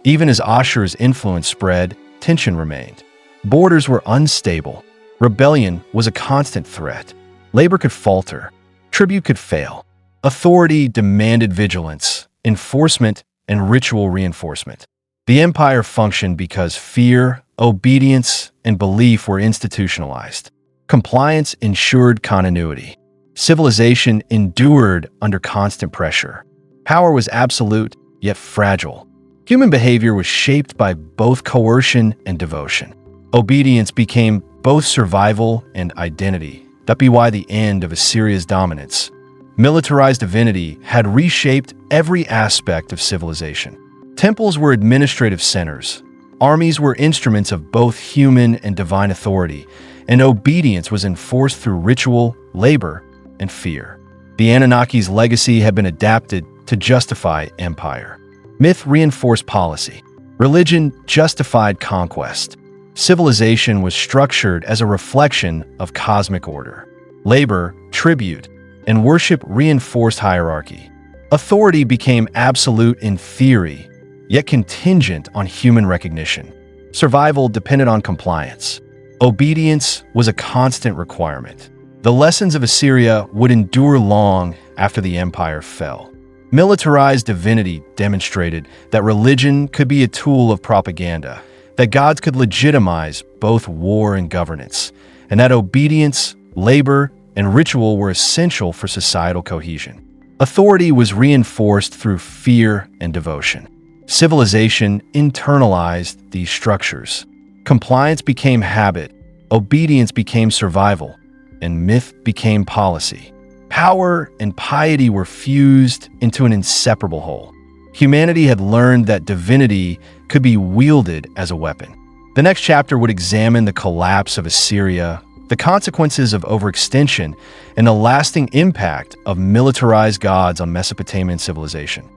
Even as Ashur's influence spread, tension remained. Borders were unstable. Rebellion was a constant threat. Labor could falter. Tribute could fail. Authority demanded vigilance, enforcement, and ritual reinforcement. The empire functioned because fear, obedience, and belief were institutionalized. Compliance ensured continuity. Civilization endured under constant pressure. Power was absolute, yet fragile. Human behavior was shaped by both coercion and devotion. Obedience became both survival and identity. That be why the end of Assyria's dominance. Militarized divinity had reshaped every aspect of civilization. Temples were administrative centers. Armies were instruments of both human and divine authority, and obedience was enforced through ritual, labor, and fear. The Anunnaki's legacy had been adapted to justify empire. Myth reinforced policy. Religion justified conquest. Civilization was structured as a reflection of cosmic order. Labor, tribute, and worship reinforced hierarchy. Authority became absolute in theory, yet contingent on human recognition. Survival depended on compliance. Obedience was a constant requirement. The lessons of Assyria would endure long after the empire fell. Militarized divinity demonstrated that religion could be a tool of propaganda, that gods could legitimize both war and governance, and that obedience, labor, and ritual were essential for societal cohesion. Authority was reinforced through fear and devotion. Civilization internalized these structures. Compliance became habit, obedience became survival, and myth became policy. Power and piety were fused into an inseparable whole. Humanity had learned that divinity could be wielded as a weapon. The next chapter would examine the collapse of Assyria, the consequences of overextension, and the lasting impact of militarized gods on Mesopotamian civilization.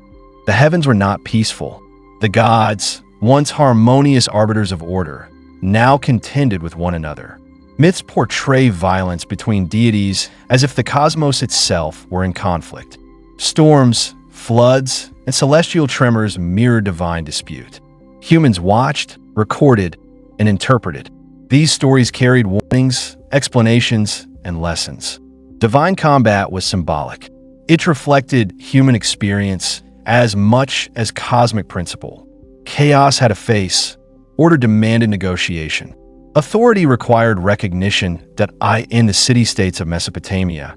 The heavens were not peaceful. The gods, once harmonious arbiters of order, now contended with one another. Myths portray violence between deities as if the cosmos itself were in conflict. Storms, floods, and celestial tremors mirror divine dispute. Humans watched, recorded, and interpreted. These stories carried warnings, explanations, and lessons. Divine combat was symbolic. It reflected human experience as much as cosmic principle. Chaos had a face. Order demanded negotiation. Authority required recognition that in the city-states of Mesopotamia,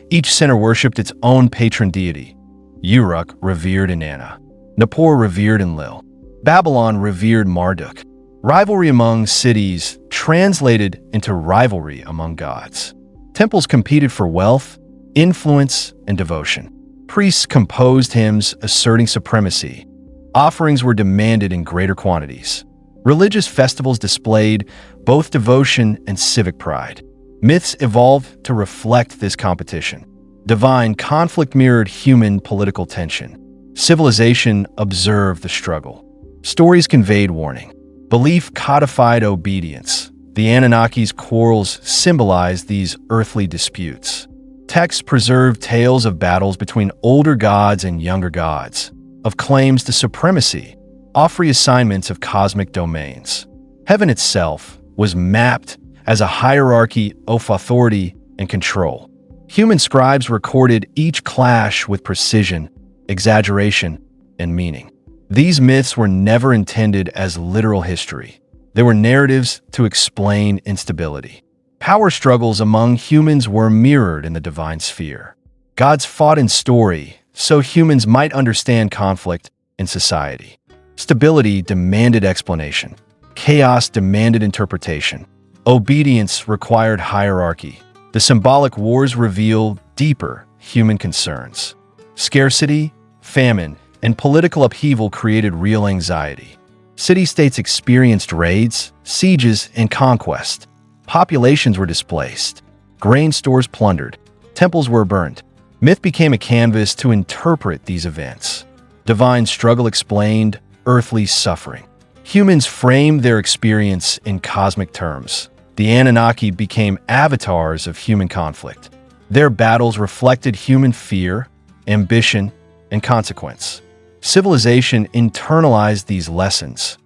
each center worshipped its own patron deity. Uruk revered Inanna. Nippur revered Enlil. Babylon revered Marduk. Rivalry among cities translated into rivalry among gods. Temples competed for wealth, influence, and devotion. Priests composed hymns asserting supremacy. Offerings were demanded in greater quantities. Religious festivals displayed both devotion and civic pride. Myths evolved to reflect this competition. Divine conflict mirrored human political tension. Civilization observed the struggle. Stories conveyed warning. Belief codified obedience. The Anunnaki's quarrels symbolized these earthly disputes. Texts preserved tales of battles between older gods and younger gods, of claims to supremacy, offering assignments of cosmic domains. Heaven itself was mapped as a hierarchy of authority and control. Human scribes recorded each clash with precision, exaggeration, and meaning. These myths were never intended as literal history. They were narratives to explain instability. Power struggles among humans were mirrored in the divine sphere. Gods fought in story, so humans might understand conflict in society. Stability demanded explanation. Chaos demanded interpretation. Obedience required hierarchy. The symbolic wars revealed deeper human concerns. Scarcity, famine, and political upheaval created real anxiety. City-states experienced raids, sieges, and conquest. Populations were displaced. Grain stores plundered. Temples were burned. Myth became a canvas to interpret these events. Divine struggle explained earthly suffering. Humans framed their experience in cosmic terms. The Anunnaki became avatars of human conflict. Their battles reflected human fear, ambition, and consequence. Civilization internalized these lessons.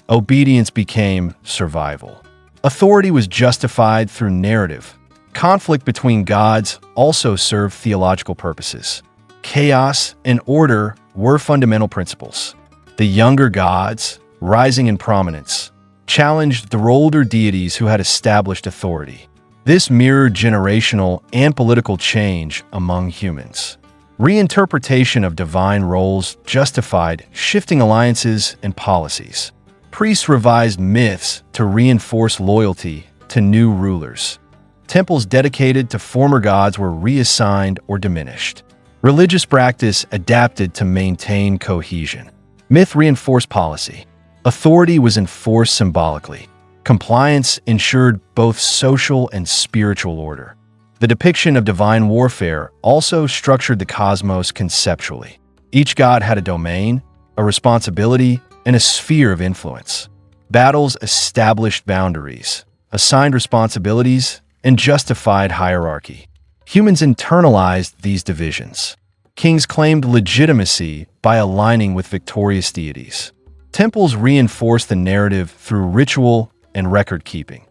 Obedience became survival. Authority was justified through narrative. Conflict between gods also served theological purposes. Chaos and order were fundamental principles. The younger gods, rising in prominence, challenged the older deities who had established authority. This mirrored generational and political change among humans. Reinterpretation of divine roles justified shifting alliances and policies. Priests revised myths to reinforce loyalty to new rulers. Temples dedicated to former gods were reassigned or diminished. Religious practice adapted to maintain cohesion. Myth reinforced policy. Authority was enforced symbolically. Compliance ensured both social and spiritual order. The depiction of divine warfare also structured the cosmos conceptually. Each god had a domain, a responsibility, and a sphere of influence. Battles established boundaries, assigned responsibilities, and justified hierarchy. Humans internalized these divisions. Kings claimed legitimacy by aligning with victorious deities. Temples reinforced the narrative through ritual and record-keeping.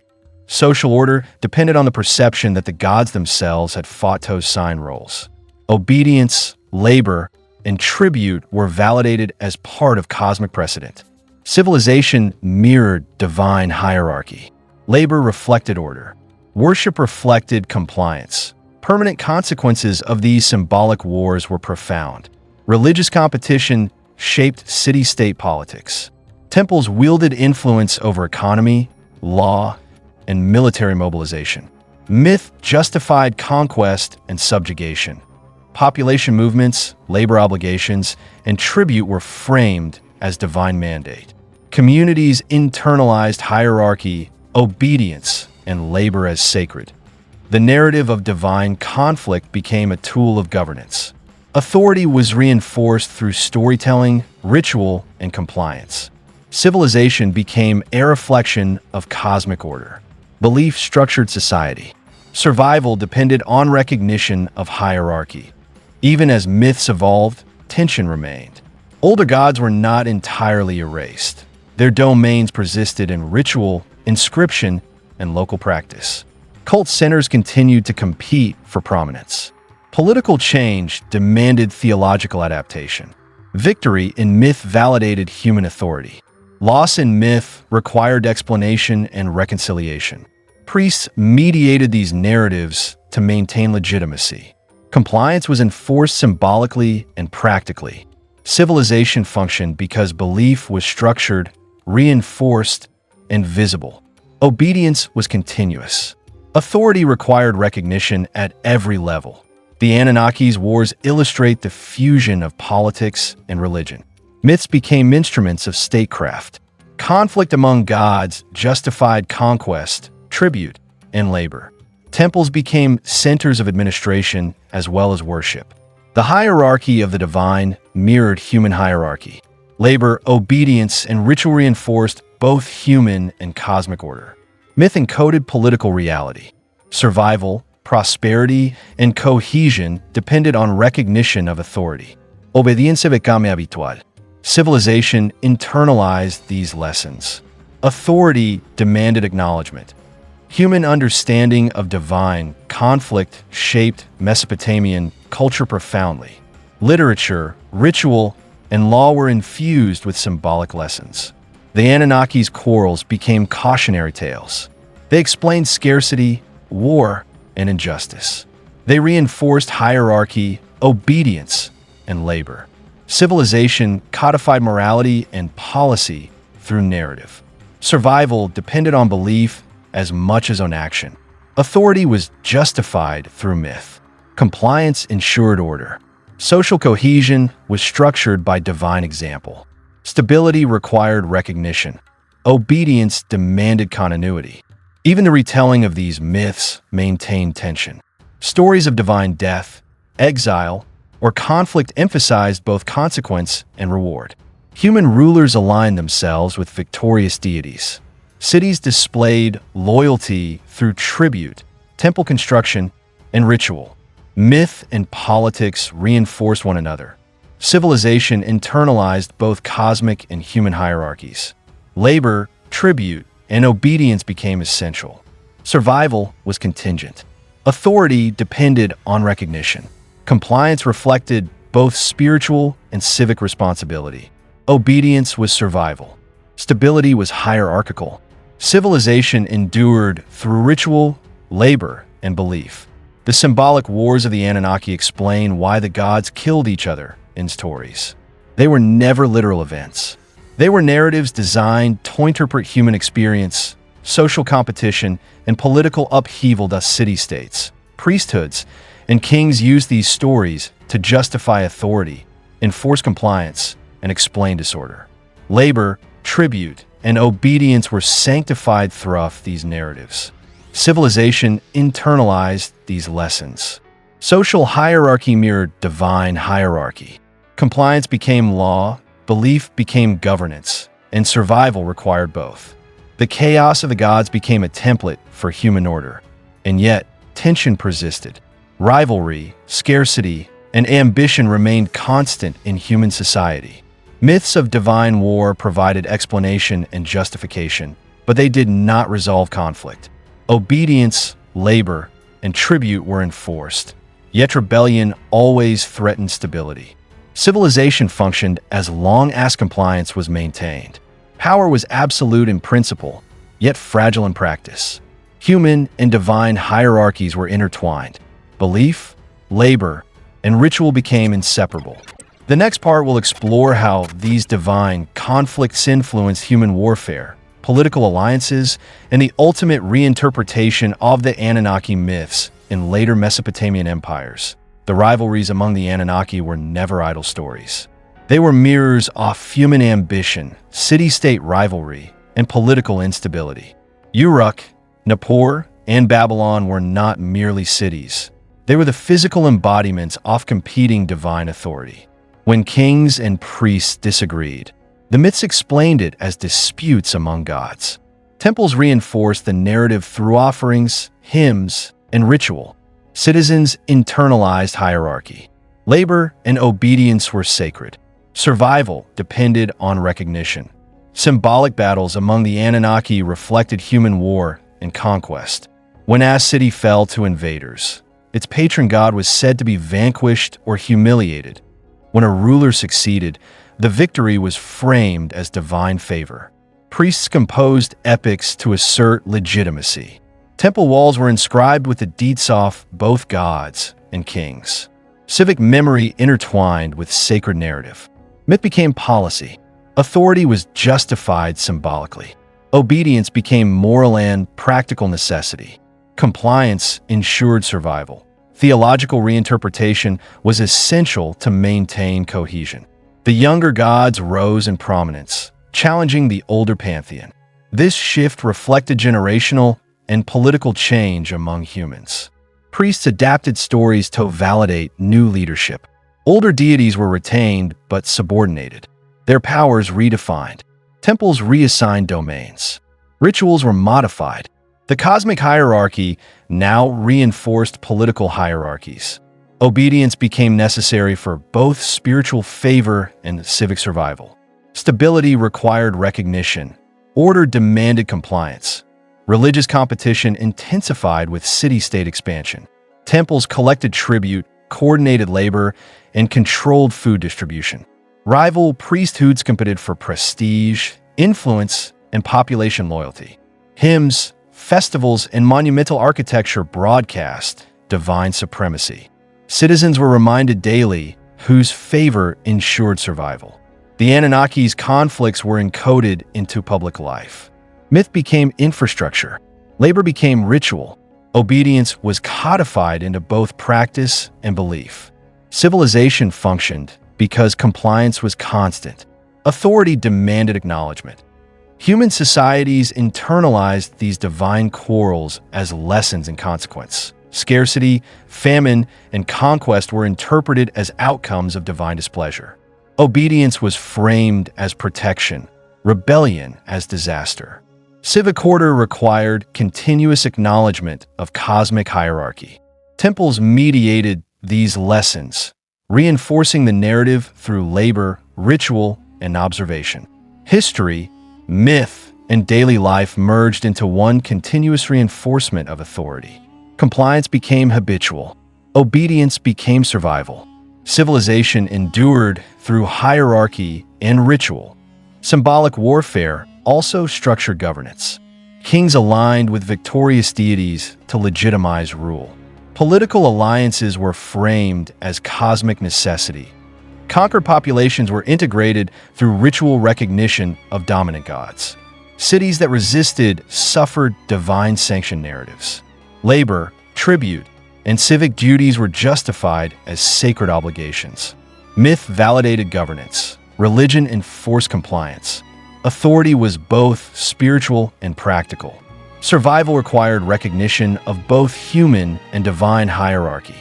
Social order depended on the perception that the gods themselves had fought to assign roles. Obedience, labor, and tribute were validated as part of cosmic precedent. Civilization mirrored divine hierarchy. Labor reflected order. Worship reflected compliance. Permanent consequences of these symbolic wars were profound. Religious competition shaped city-state politics. Temples wielded influence over economy, law, and military mobilization. Myth justified conquest and subjugation. Population movements, labor obligations, and tribute were framed as divine mandate. Communities internalized hierarchy, obedience, and labor as sacred. The narrative of divine conflict became a tool of governance. Authority was reinforced through storytelling, ritual, and compliance. Civilization became a reflection of cosmic order. Belief structured society. Survival depended on recognition of hierarchy. Even as myths evolved, tension remained. Older gods were not entirely erased. Their domains persisted in ritual, inscription, and local practice. Cult centers continued to compete for prominence. Political change demanded theological adaptation. Victory in myth validated human authority. Loss in myth required explanation and reconciliation. Priests mediated these narratives to maintain legitimacy. Compliance was enforced symbolically and practically. Civilization functioned because belief was structured, reinforced, and visible. Obedience was continuous. Authority required recognition at every level. The Anunnaki's wars illustrate the fusion of politics and religion. Myths became instruments of statecraft. Conflict among gods justified conquest, tribute, and labor. Temples became centers of administration as well as worship. The hierarchy of the divine mirrored human hierarchy. Labor, obedience, and ritual reinforced both human and cosmic order. Myth encoded political reality. Survival, prosperity, and cohesion depended on recognition of authority. Obediencia became habitual. Civilization internalized these lessons. Authority demanded acknowledgement. Human understanding of divine conflict shaped Mesopotamian culture profoundly. Literature, ritual, and law were infused with symbolic lessons. The Anunnaki's quarrels became cautionary tales. They explained scarcity, war, and injustice. They reinforced hierarchy, obedience, and labor. Civilization codified morality and policy through narrative. Survival depended on belief as much as on action. Authority was justified through myth. Compliance ensured order. Social cohesion was structured by divine example. Stability required recognition. Obedience demanded continuity. Even the retelling of these myths maintained tension. Stories of divine death, exile, or conflict emphasized both consequence and reward. Human rulers aligned themselves with victorious deities. Cities displayed loyalty through tribute, temple construction, and ritual. Myth and politics reinforced one another. Civilization internalized both cosmic and human hierarchies. Labor, tribute, and obedience became essential. Survival was contingent. Authority depended on recognition. Compliance reflected both spiritual and civic responsibility. Obedience was survival. Stability was hierarchical. Civilization endured through ritual, labor, and belief. The symbolic wars of the Anunnaki explain why the gods killed each other in stories. They were never literal events. They were narratives designed to interpret human experience, social competition, and political upheaval. Thus, city-states, priesthoods, and kings used these stories to justify authority, enforce compliance, and explain disorder. Labor, tribute, and obedience were sanctified through these narratives. Civilization internalized these lessons. Social hierarchy mirrored divine hierarchy. Compliance became law, belief became governance, and survival required both. The chaos of the gods became a template for human order. And yet, tension persisted. Rivalry, scarcity, and ambition remained constant in human society. Myths of divine war provided explanation and justification, but they did not resolve conflict. Obedience, labor, and tribute were enforced, yet rebellion always threatened stability. Civilization functioned as long as compliance was maintained. Power was absolute in principle, yet fragile in practice. Human and divine hierarchies were intertwined. Belief, labor, and ritual became inseparable. The next part will explore how these divine conflicts influenced human warfare, political alliances, and the ultimate reinterpretation of the Anunnaki myths in later Mesopotamian empires. The rivalries among the Anunnaki were never idle stories. They were mirrors of human ambition, city-state rivalry, and political instability. Uruk, Nippur, and Babylon were not merely cities. They were the physical embodiments of competing divine authority. When kings and priests disagreed, the myths explained it as disputes among gods. Temples reinforced the narrative through offerings, hymns, and ritual. Citizens internalized hierarchy. Labor and obedience were sacred. Survival depended on recognition. Symbolic battles among the Anunnaki reflected human war and conquest. When a city fell to invaders, its patron god was said to be vanquished or humiliated. When a ruler succeeded, the victory was framed as divine favor. Priests composed epics to assert legitimacy. Temple walls were inscribed with the deeds of both gods and kings. Civic memory intertwined with sacred narrative. Myth became policy. Authority was justified symbolically. Obedience became moral and practical necessity. Compliance ensured survival. Theological reinterpretation was essential to maintain cohesion. The younger gods rose in prominence, challenging the older pantheon. This shift reflected generational and political change among humans. Priests adapted stories to validate new leadership. Older deities were retained but subordinated. Their powers redefined. Temples reassigned domains. Rituals were modified. The cosmic hierarchy now reinforced political hierarchies. Obedience became necessary for both spiritual favor and civic survival. Stability required recognition. Order demanded compliance. Religious competition intensified with city-state expansion. Temples collected tribute, coordinated labor, and controlled food distribution. Rival priesthoods competed for prestige, influence, and population loyalty. Hymns, festivals, and monumental architecture broadcast divine supremacy. Citizens were reminded daily whose favor ensured survival. The Anunnaki's conflicts were encoded into public life. Myth became infrastructure. Labor became ritual. Obedience was codified into both practice and belief. Civilization functioned because compliance was constant. Authority demanded acknowledgement. Human societies internalized these divine quarrels as lessons in consequence. Scarcity, famine, and conquest were interpreted as outcomes of divine displeasure. Obedience was framed as protection, rebellion as disaster. Civic order required continuous acknowledgement of cosmic hierarchy. Temples mediated these lessons, reinforcing the narrative through labor, ritual, and observation. History, myth, and daily life merged into one continuous reinforcement of authority. Compliance became habitual. Obedience became survival. Civilization endured through hierarchy and ritual. Symbolic warfare also structured governance. Kings aligned with victorious deities to legitimize rule. Political alliances were framed as cosmic necessity. Conquered populations were integrated through ritual recognition of dominant gods. Cities that resisted suffered divine-sanctioned narratives. Labor, tribute, and civic duties were justified as sacred obligations. Myth validated governance. Religion enforced compliance. Authority was both spiritual and practical. Survival required recognition of both human and divine hierarchy.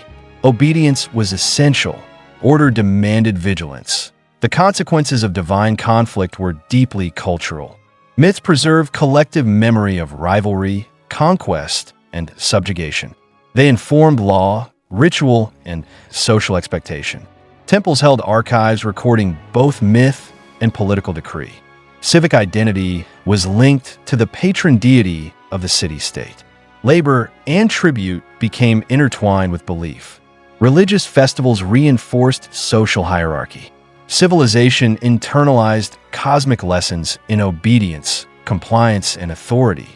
Obedience was essential. Order demanded vigilance. The consequences of divine conflict were deeply cultural. Myths preserve collective memory of rivalry, conquest, and subjugation. They informed law, ritual, and social expectation. Temples held archives recording both myth and political decree. Civic identity was linked to the patron deity of the city-state. Labor and tribute became intertwined with belief. Religious festivals reinforced social hierarchy. Civilization internalized cosmic lessons in obedience, compliance, and authority.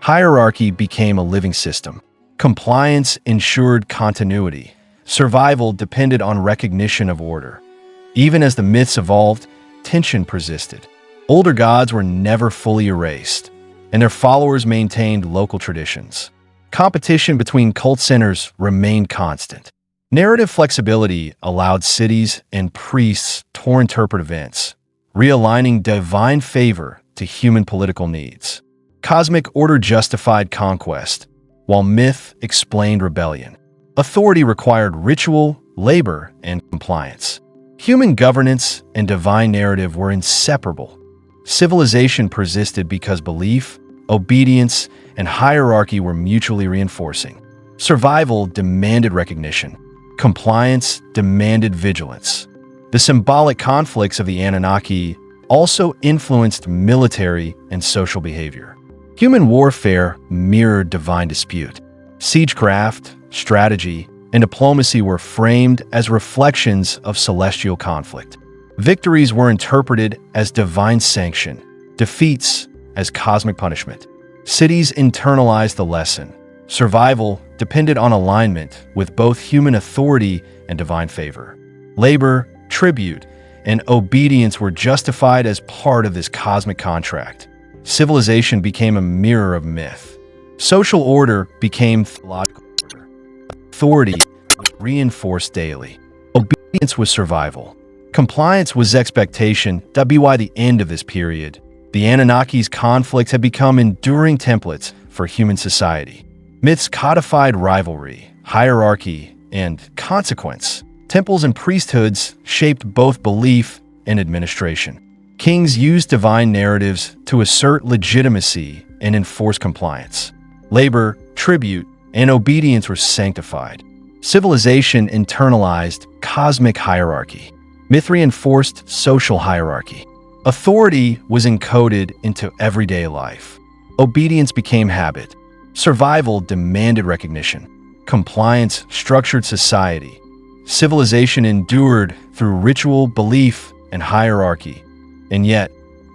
Hierarchy became a living system. Compliance ensured continuity. Survival depended on recognition of order. Even as the myths evolved, tension persisted. Older gods were never fully erased, and their followers maintained local traditions. Competition between cult centers remained constant. Narrative flexibility allowed cities and priests to interpret events, realigning divine favor to human political needs. Cosmic order justified conquest, while myth explained rebellion. Authority required ritual, labor, and compliance. Human governance and divine narrative were inseparable. Civilization persisted because belief, obedience, and hierarchy were mutually reinforcing. Survival demanded recognition. Compliance demanded vigilance. The symbolic conflicts of the Anunnaki also influenced military and social behavior. Human warfare mirrored divine dispute. Siegecraft, strategy, and diplomacy were framed as reflections of celestial conflict. Victories were interpreted as divine sanction, defeats as cosmic punishment. Cities internalized the lesson. Survival depended on alignment with both human authority and divine favor. Labor, tribute, and obedience were justified as part of this cosmic contract. Civilization became a mirror of myth. Social order became theological order. Authority was reinforced daily. Obedience was survival. Compliance was expectation. By the end of this period, the Anunnaki's conflicts had become enduring templates for human society. Myths codified rivalry, hierarchy, and consequence. Temples and priesthoods shaped both belief and administration. Kings used divine narratives to assert legitimacy and enforce compliance. Labor, tribute, and obedience were sanctified. Civilization internalized cosmic hierarchy. Myth reinforced social hierarchy. Authority was encoded into everyday life. Obedience became habit. Survival demanded recognition. Compliance structured society. Civilization endured through ritual, belief, and hierarchy. And yet,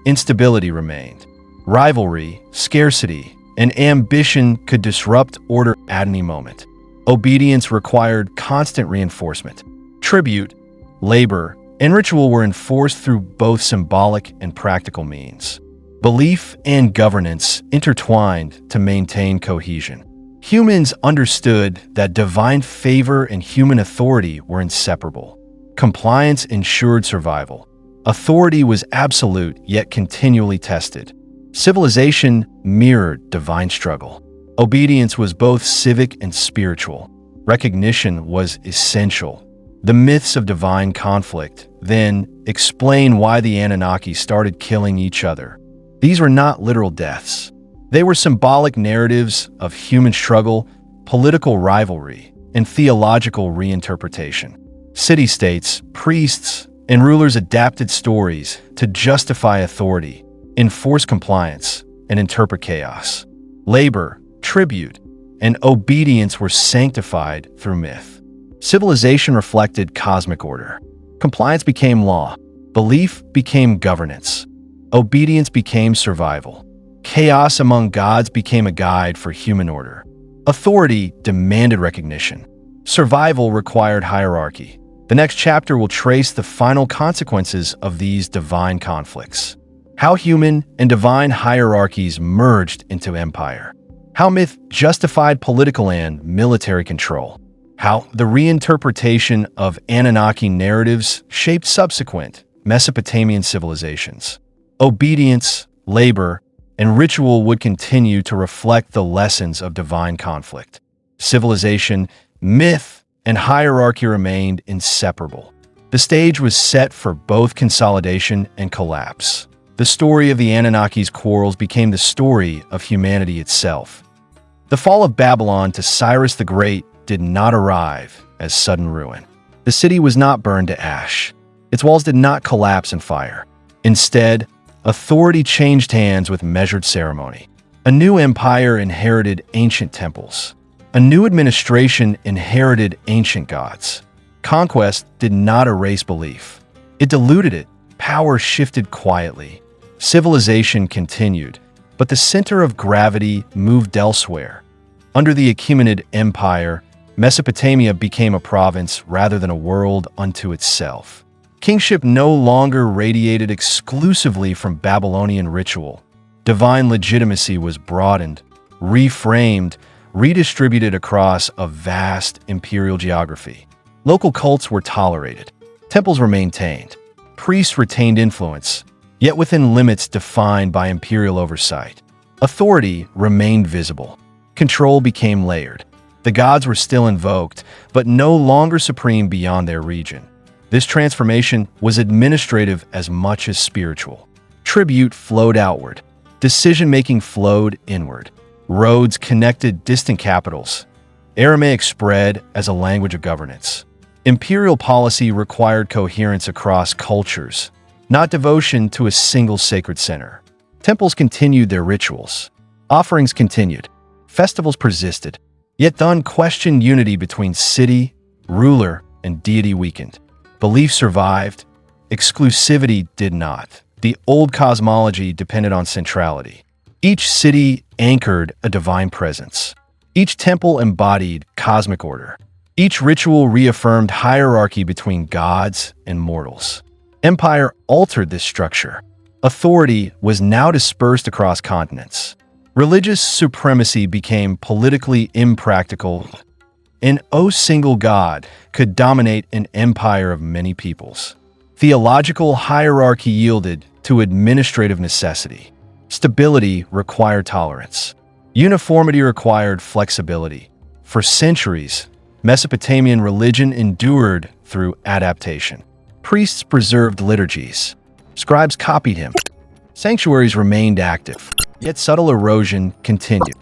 instability remained. Rivalry, scarcity, and ambition could disrupt order at any moment. Obedience required constant reinforcement. Tribute, labor, and ritual were enforced through both symbolic and practical means. Belief and governance intertwined to maintain cohesion. Humans understood that divine favor and human authority were inseparable. Compliance ensured survival. Authority was absolute yet continually tested. Civilization mirrored divine struggle. Obedience was both civic and spiritual. Recognition was essential. The myths of divine conflict, then, explain why the Anunnaki started killing each other. These were not literal deaths. They were symbolic narratives of human struggle, political rivalry, and theological reinterpretation. City-states, priests, and rulers adapted stories to justify authority, enforce compliance, and interpret chaos. Labor, tribute, and obedience were sanctified through myth. Civilization reflected cosmic order. Compliance became law. Belief became governance. Obedience became survival. Chaos among gods became a guide for human order. Authority demanded recognition. Survival required hierarchy. The next chapter will trace the final consequences of these divine conflicts. How human and divine hierarchies merged into empire. How myth justified political and military control. How the reinterpretation of Anunnaki narratives shaped subsequent Mesopotamian civilizations. Obedience, labor, and ritual would continue to reflect the lessons of divine conflict. Civilization, myth, and hierarchy remained inseparable. The stage was set for both consolidation and collapse. The story of the Anunnaki's quarrels became the story of humanity itself. The fall of Babylon to Cyrus the Great did not arrive as sudden ruin. The city was not burned to ash. Its walls did not collapse in fire. Instead, authority changed hands with measured ceremony. A new empire inherited ancient temples. A new administration inherited ancient gods. Conquest did not erase belief. It diluted it. Power shifted quietly. Civilization continued, but the center of gravity moved elsewhere. Under the Achaemenid Empire, Mesopotamia became a province rather than a world unto itself. Kingship no longer radiated exclusively from Babylonian ritual. Divine legitimacy was broadened, reframed, redistributed across a vast imperial geography. Local cults were tolerated. Temples were maintained. Priests retained influence, yet within limits defined by imperial oversight. Authority remained visible. Control became layered. The gods were still invoked, but no longer supreme beyond their region. This transformation was administrative as much as spiritual. Tribute flowed outward. Decision-making flowed inward. Roads connected distant capitals. Aramaic spread as a language of governance. Imperial policy required coherence across cultures, not devotion to a single sacred center. Temples continued their rituals. Offerings continued. Festivals persisted. Yet the unquestioned unity between city, ruler, and deity weakened. Belief survived. Exclusivity did not. The old cosmology depended on centrality. Each city anchored a divine presence. Each temple embodied cosmic order. Each ritual reaffirmed hierarchy between gods and mortals. Empire altered this structure. Authority was now dispersed across continents. Religious supremacy became politically impractical. No single god could dominate an empire of many peoples. Theological hierarchy yielded to administrative necessity. Stability required tolerance. Uniformity required flexibility. For centuries, Mesopotamian religion endured through adaptation. Priests preserved liturgies. Scribes copied him. Sanctuaries remained active, yet subtle erosion continued.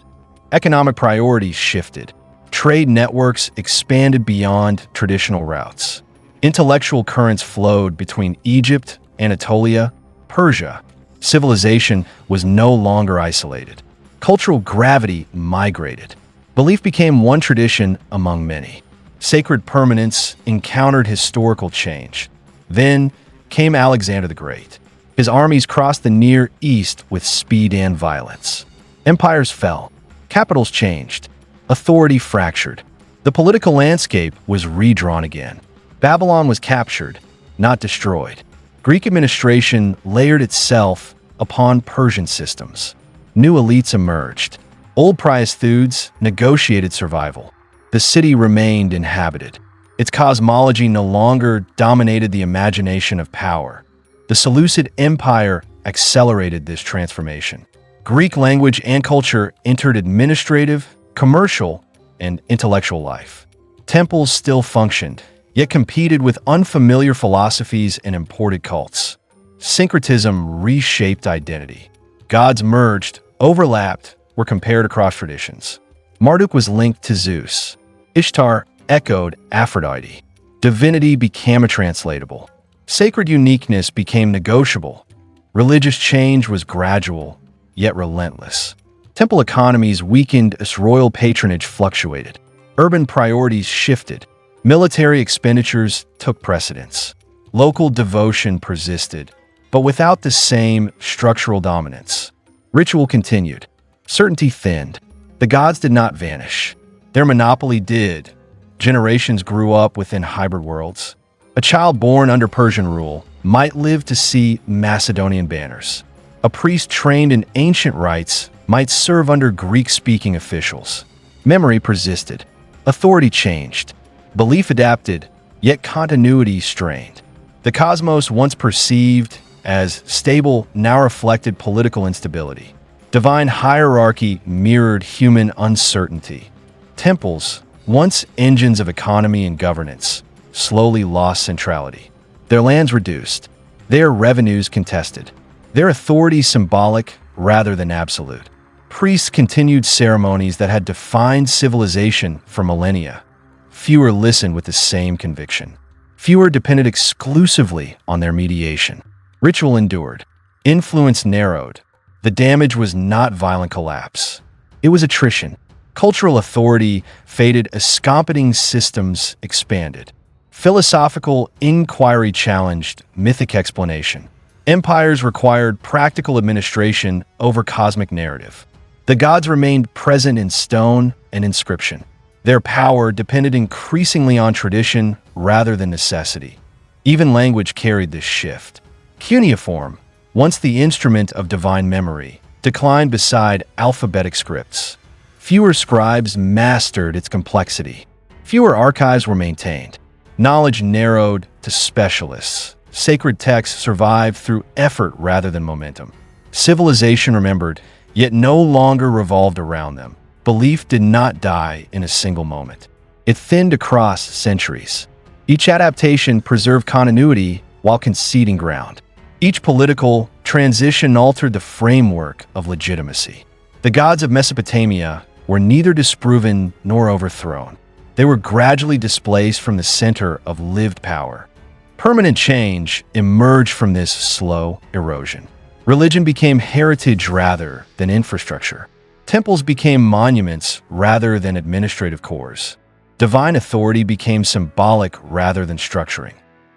Economic priorities shifted. Trade networks expanded beyond traditional routes. Intellectual currents flowed between Egypt, Anatolia, Persia. Civilization was no longer isolated. Cultural gravity migrated. Belief became one tradition among many. Sacred permanence encountered historical change. Then came Alexander the Great. His armies crossed the Near East with speed and violence. Empires fell. Capitals changed. Authority fractured. The political landscape was redrawn again. Babylon was captured, not destroyed. Greek administration layered itself upon Persian systems. New elites emerged. Old priesthoods negotiated survival. The city remained inhabited. Its cosmology no longer dominated the imagination of power. The Seleucid Empire accelerated this transformation. Greek language and culture entered administrative, commercial, and intellectual life. Temples still functioned, yet competed with unfamiliar philosophies and imported cults. Syncretism reshaped identity. Gods merged, overlapped, were compared across traditions. Marduk was linked to Zeus. Ishtar echoed Aphrodite. Divinity became untranslatable. Sacred uniqueness became negotiable. Religious change was gradual, yet relentless. Temple economies weakened as royal patronage fluctuated. Urban priorities shifted. Military expenditures took precedence. Local devotion persisted, but without the same structural dominance. Ritual continued. Certainty thinned. The gods did not vanish. Their monopoly did. Generations grew up within hybrid worlds. A child born under Persian rule might live to see Macedonian banners. A priest trained in ancient rites might serve under Greek-speaking officials. Memory persisted. Authority changed. Belief adapted, yet continuity strained. The cosmos, once perceived as stable, now reflected political instability. Divine hierarchy mirrored human uncertainty. Temples, once engines of economy and governance, slowly lost centrality. Their lands reduced. Their revenues contested. Their authority symbolic rather than absolute. Priests continued ceremonies that had defined civilization for millennia. Fewer listened with the same conviction. Fewer depended exclusively on their mediation. Ritual endured. Influence narrowed. The damage was not violent collapse. It was attrition. Cultural authority faded as competing systems expanded. Philosophical inquiry challenged mythic explanation. Empires required practical administration over cosmic narrative. The gods remained present in stone and inscription. Their power depended increasingly on tradition rather than necessity. Even language carried this shift. Cuneiform, once the instrument of divine memory, declined beside alphabetic scripts. Fewer scribes mastered its complexity. Fewer archives were maintained. Knowledge narrowed to specialists. Sacred texts survived through effort rather than momentum. Civilization remembered, yet no longer revolved around them. Belief did not die in a single moment. It thinned across centuries. Each adaptation preserved continuity while conceding ground. Each political transition altered the framework of legitimacy. The gods of Mesopotamia were neither disproven nor overthrown. They were gradually displaced from the center of lived power. Permanent change emerged from this slow erosion. Religion became heritage rather than infrastructure. Temples became monuments rather than administrative cores. Divine authority became symbolic rather than structuring.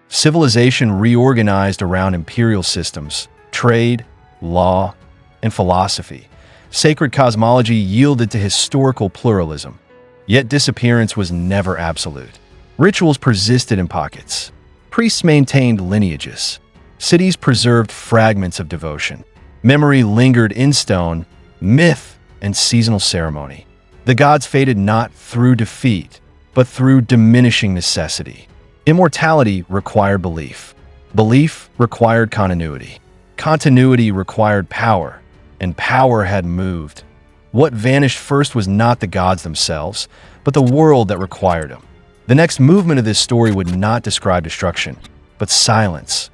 Civilization reorganized around imperial systems, trade, law, and philosophy. Sacred cosmology yielded to historical pluralism. Yet disappearance was never absolute. Rituals persisted in pockets. Priests maintained lineages. Cities preserved fragments of devotion. Memory lingered in stone, myth, and seasonal ceremony. The gods faded not through defeat, but through diminishing necessity. Immortality required belief. Belief required continuity. Continuity required power, and power had moved. What vanished first was not the gods themselves, but the world that required them. The next movement of this story would not describe destruction, but silence.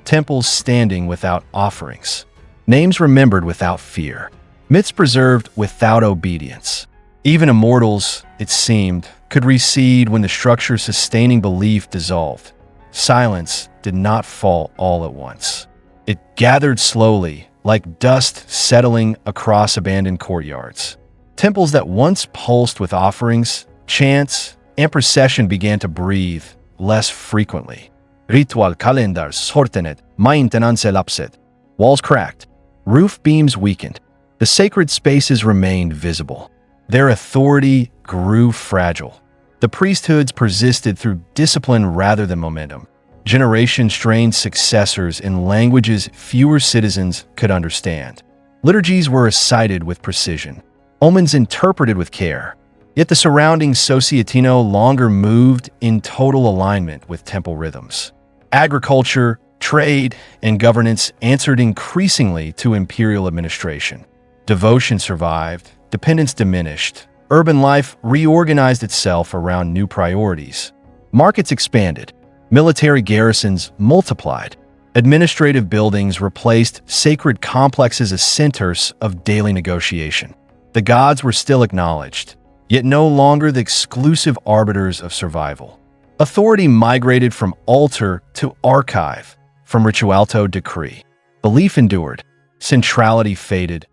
Temples standing without offerings. Names remembered without fear. Myths preserved without obedience. Even immortals, it seemed, could recede when the structure sustaining belief dissolved. Silence did not fall all at once. It gathered slowly, like dust settling across abandoned courtyards. Temples that once pulsed with offerings, chants, and procession began to breathe less frequently. Ritual calendars sortenet, maintenance lapset. Walls cracked. Roof beams weakened. The sacred spaces remained visible. Their authority grew fragile. The priesthoods persisted through discipline rather than momentum. Generations trained successors in languages fewer citizens could understand. Liturgies were recited with precision, omens interpreted with care. Yet the surrounding society no longer moved in total alignment with temple rhythms. Agriculture, trade, and governance answered increasingly to imperial administration. Devotion survived, dependence diminished. Urban life reorganized itself around new priorities. Markets expanded. Military garrisons multiplied. Administrative buildings replaced sacred complexes as centers of daily negotiation. The gods were still acknowledged, yet no longer the exclusive arbiters of survival. Authority migrated from altar to archive, from ritual to decree. Belief endured. Centrality faded.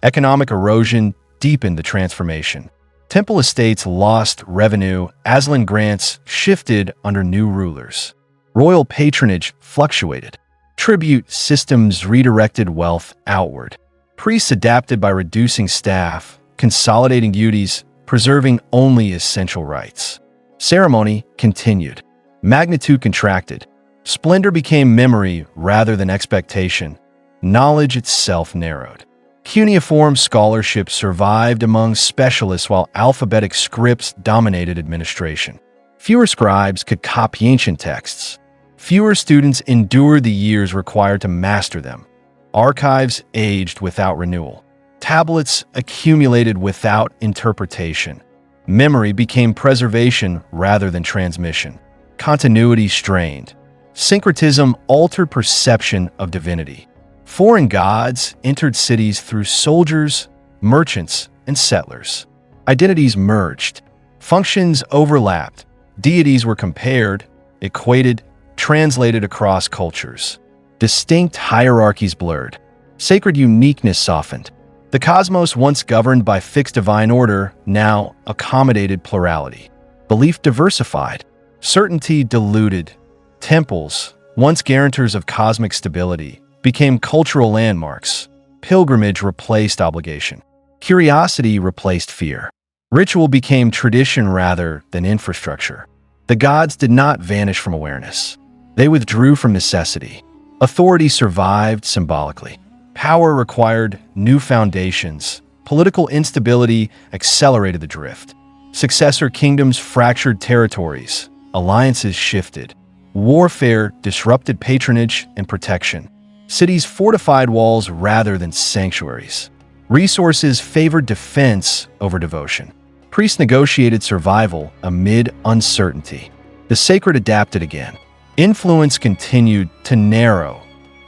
Economic erosion deepened the transformation. Temple estates lost revenue. Aslan grants shifted under new rulers. Royal patronage fluctuated. Tribute systems redirected wealth outward. Priests adapted by reducing staff, consolidating duties, preserving only essential rites. Ceremony continued. Magnitude contracted. Splendor became memory rather than expectation. Knowledge itself narrowed. Cuneiform scholarship survived among specialists while alphabetic scripts dominated administration. Fewer scribes could copy ancient texts. Fewer students endured the years required to master them. Archives aged without renewal. Tablets accumulated without interpretation. Memory became preservation rather than transmission. Continuity strained. Syncretism altered perception of divinity. Foreign gods entered cities through soldiers, merchants, and settlers. Identities merged. Functions overlapped. Deities were compared, equated, translated across cultures. Distinct hierarchies blurred. Sacred uniqueness softened. The cosmos, once governed by fixed divine order, now accommodated plurality. Belief diversified. Certainty diluted. Temples, once guarantors of cosmic stability, became cultural landmarks. Pilgrimage replaced obligation. Curiosity replaced fear. Ritual became tradition rather than infrastructure. The gods did not vanish from awareness. They withdrew from necessity. Authority survived symbolically. Power required new foundations. Political instability accelerated the drift. Successor kingdoms fractured territories. Alliances shifted. Warfare disrupted patronage and protection. Cities fortified walls rather than sanctuaries. Resources favored defense over devotion. Priests negotiated survival amid uncertainty. The sacred adapted again. Influence continued to narrow.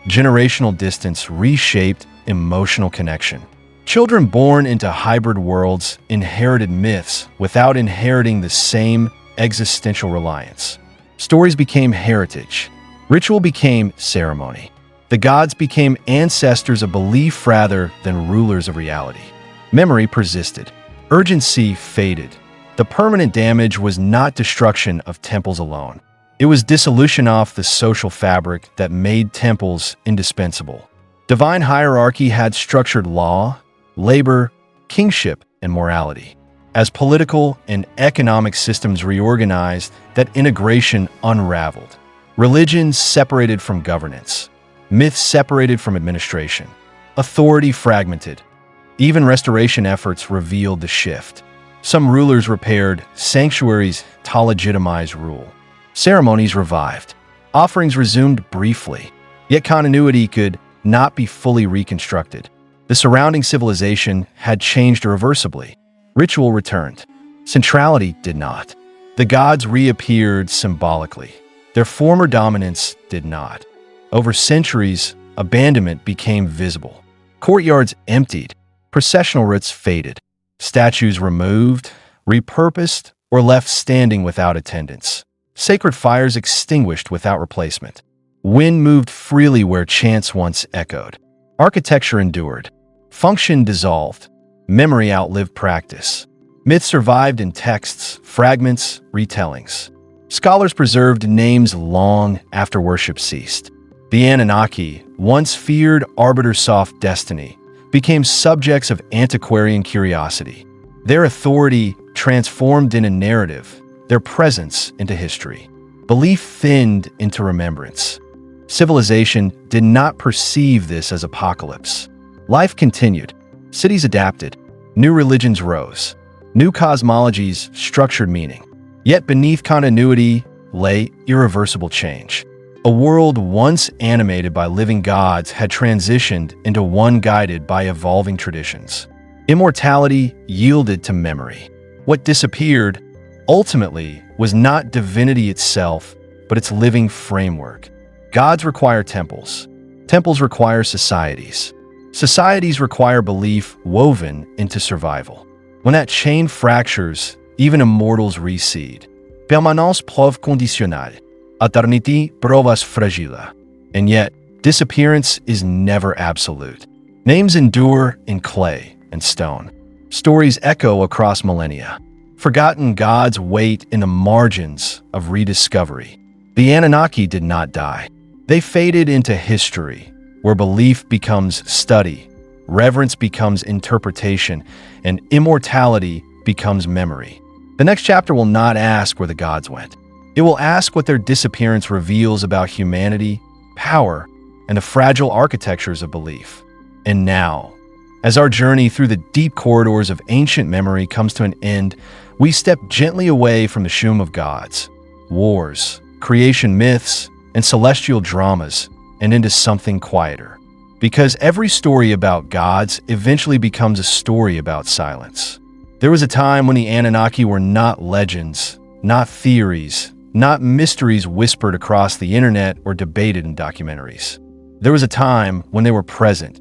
Generational distance reshaped emotional connection. Children born into hybrid worlds inherited myths without inheriting the same existential reliance. Stories became heritage. Ritual became ceremony. The gods became ancestors of belief rather than rulers of reality. Memory persisted. Urgency faded. The permanent damage was not destruction of temples alone. It was dissolution of the social fabric that made temples indispensable. Divine hierarchy had structured law, labor, kingship, and morality. As political and economic systems reorganized, that integration unraveled. Religion separated from governance. Myths separated from administration. Authority fragmented. Even restoration efforts revealed the shift. Some rulers repaired sanctuaries to legitimize rule. Ceremonies revived. Offerings resumed briefly. Yet continuity could not be fully reconstructed. The surrounding civilization had changed irreversibly. Ritual returned. Centrality did not. The gods reappeared symbolically. Their former dominance did not. Over centuries, abandonment became visible. Courtyards emptied. Processional rites faded. Statues removed, repurposed, or left standing without attendance. Sacred fires extinguished without replacement. Wind moved freely where chants once echoed. Architecture endured. Function dissolved. Memory outlived practice. Myth survived in texts, fragments, retellings. Scholars preserved names long after worship ceased. The Anunnaki, once feared arbiters of destiny, became subjects of antiquarian curiosity. Their authority transformed into narrative, their presence into history. Belief thinned into remembrance. Civilization did not perceive this as apocalypse. Life continued. Cities adapted. New religions rose. New cosmologies structured meaning. Yet beneath continuity lay irreversible change. A world once animated by living gods had transitioned into one guided by evolving traditions. Immortality yielded to memory. What disappeared, ultimately, was not divinity itself, but its living framework. Gods require temples. Temples require societies. Societies require belief woven into survival. When that chain fractures, even immortals reseed. Permanence preuve conditionnelle. Eternité provas fragile. And yet, disappearance is never absolute. Names endure in clay and stone. Stories echo across millennia. Forgotten gods wait in the margins of rediscovery. The Anunnaki did not die. They faded into history, where belief becomes study, reverence becomes interpretation, and immortality becomes memory. The next chapter will not ask where the gods went. It will ask what their disappearance reveals about humanity, power, and the fragile architectures of belief. And now, as our journey through the deep corridors of ancient memory comes to an end, we step gently away from the shum of gods, wars, creation myths, and celestial dramas, and into something quieter. Because every story about gods eventually becomes a story about silence. There was a time when the Anunnaki were not legends, not theories, not mysteries whispered across the internet or debated in documentaries. There was a time when they were present,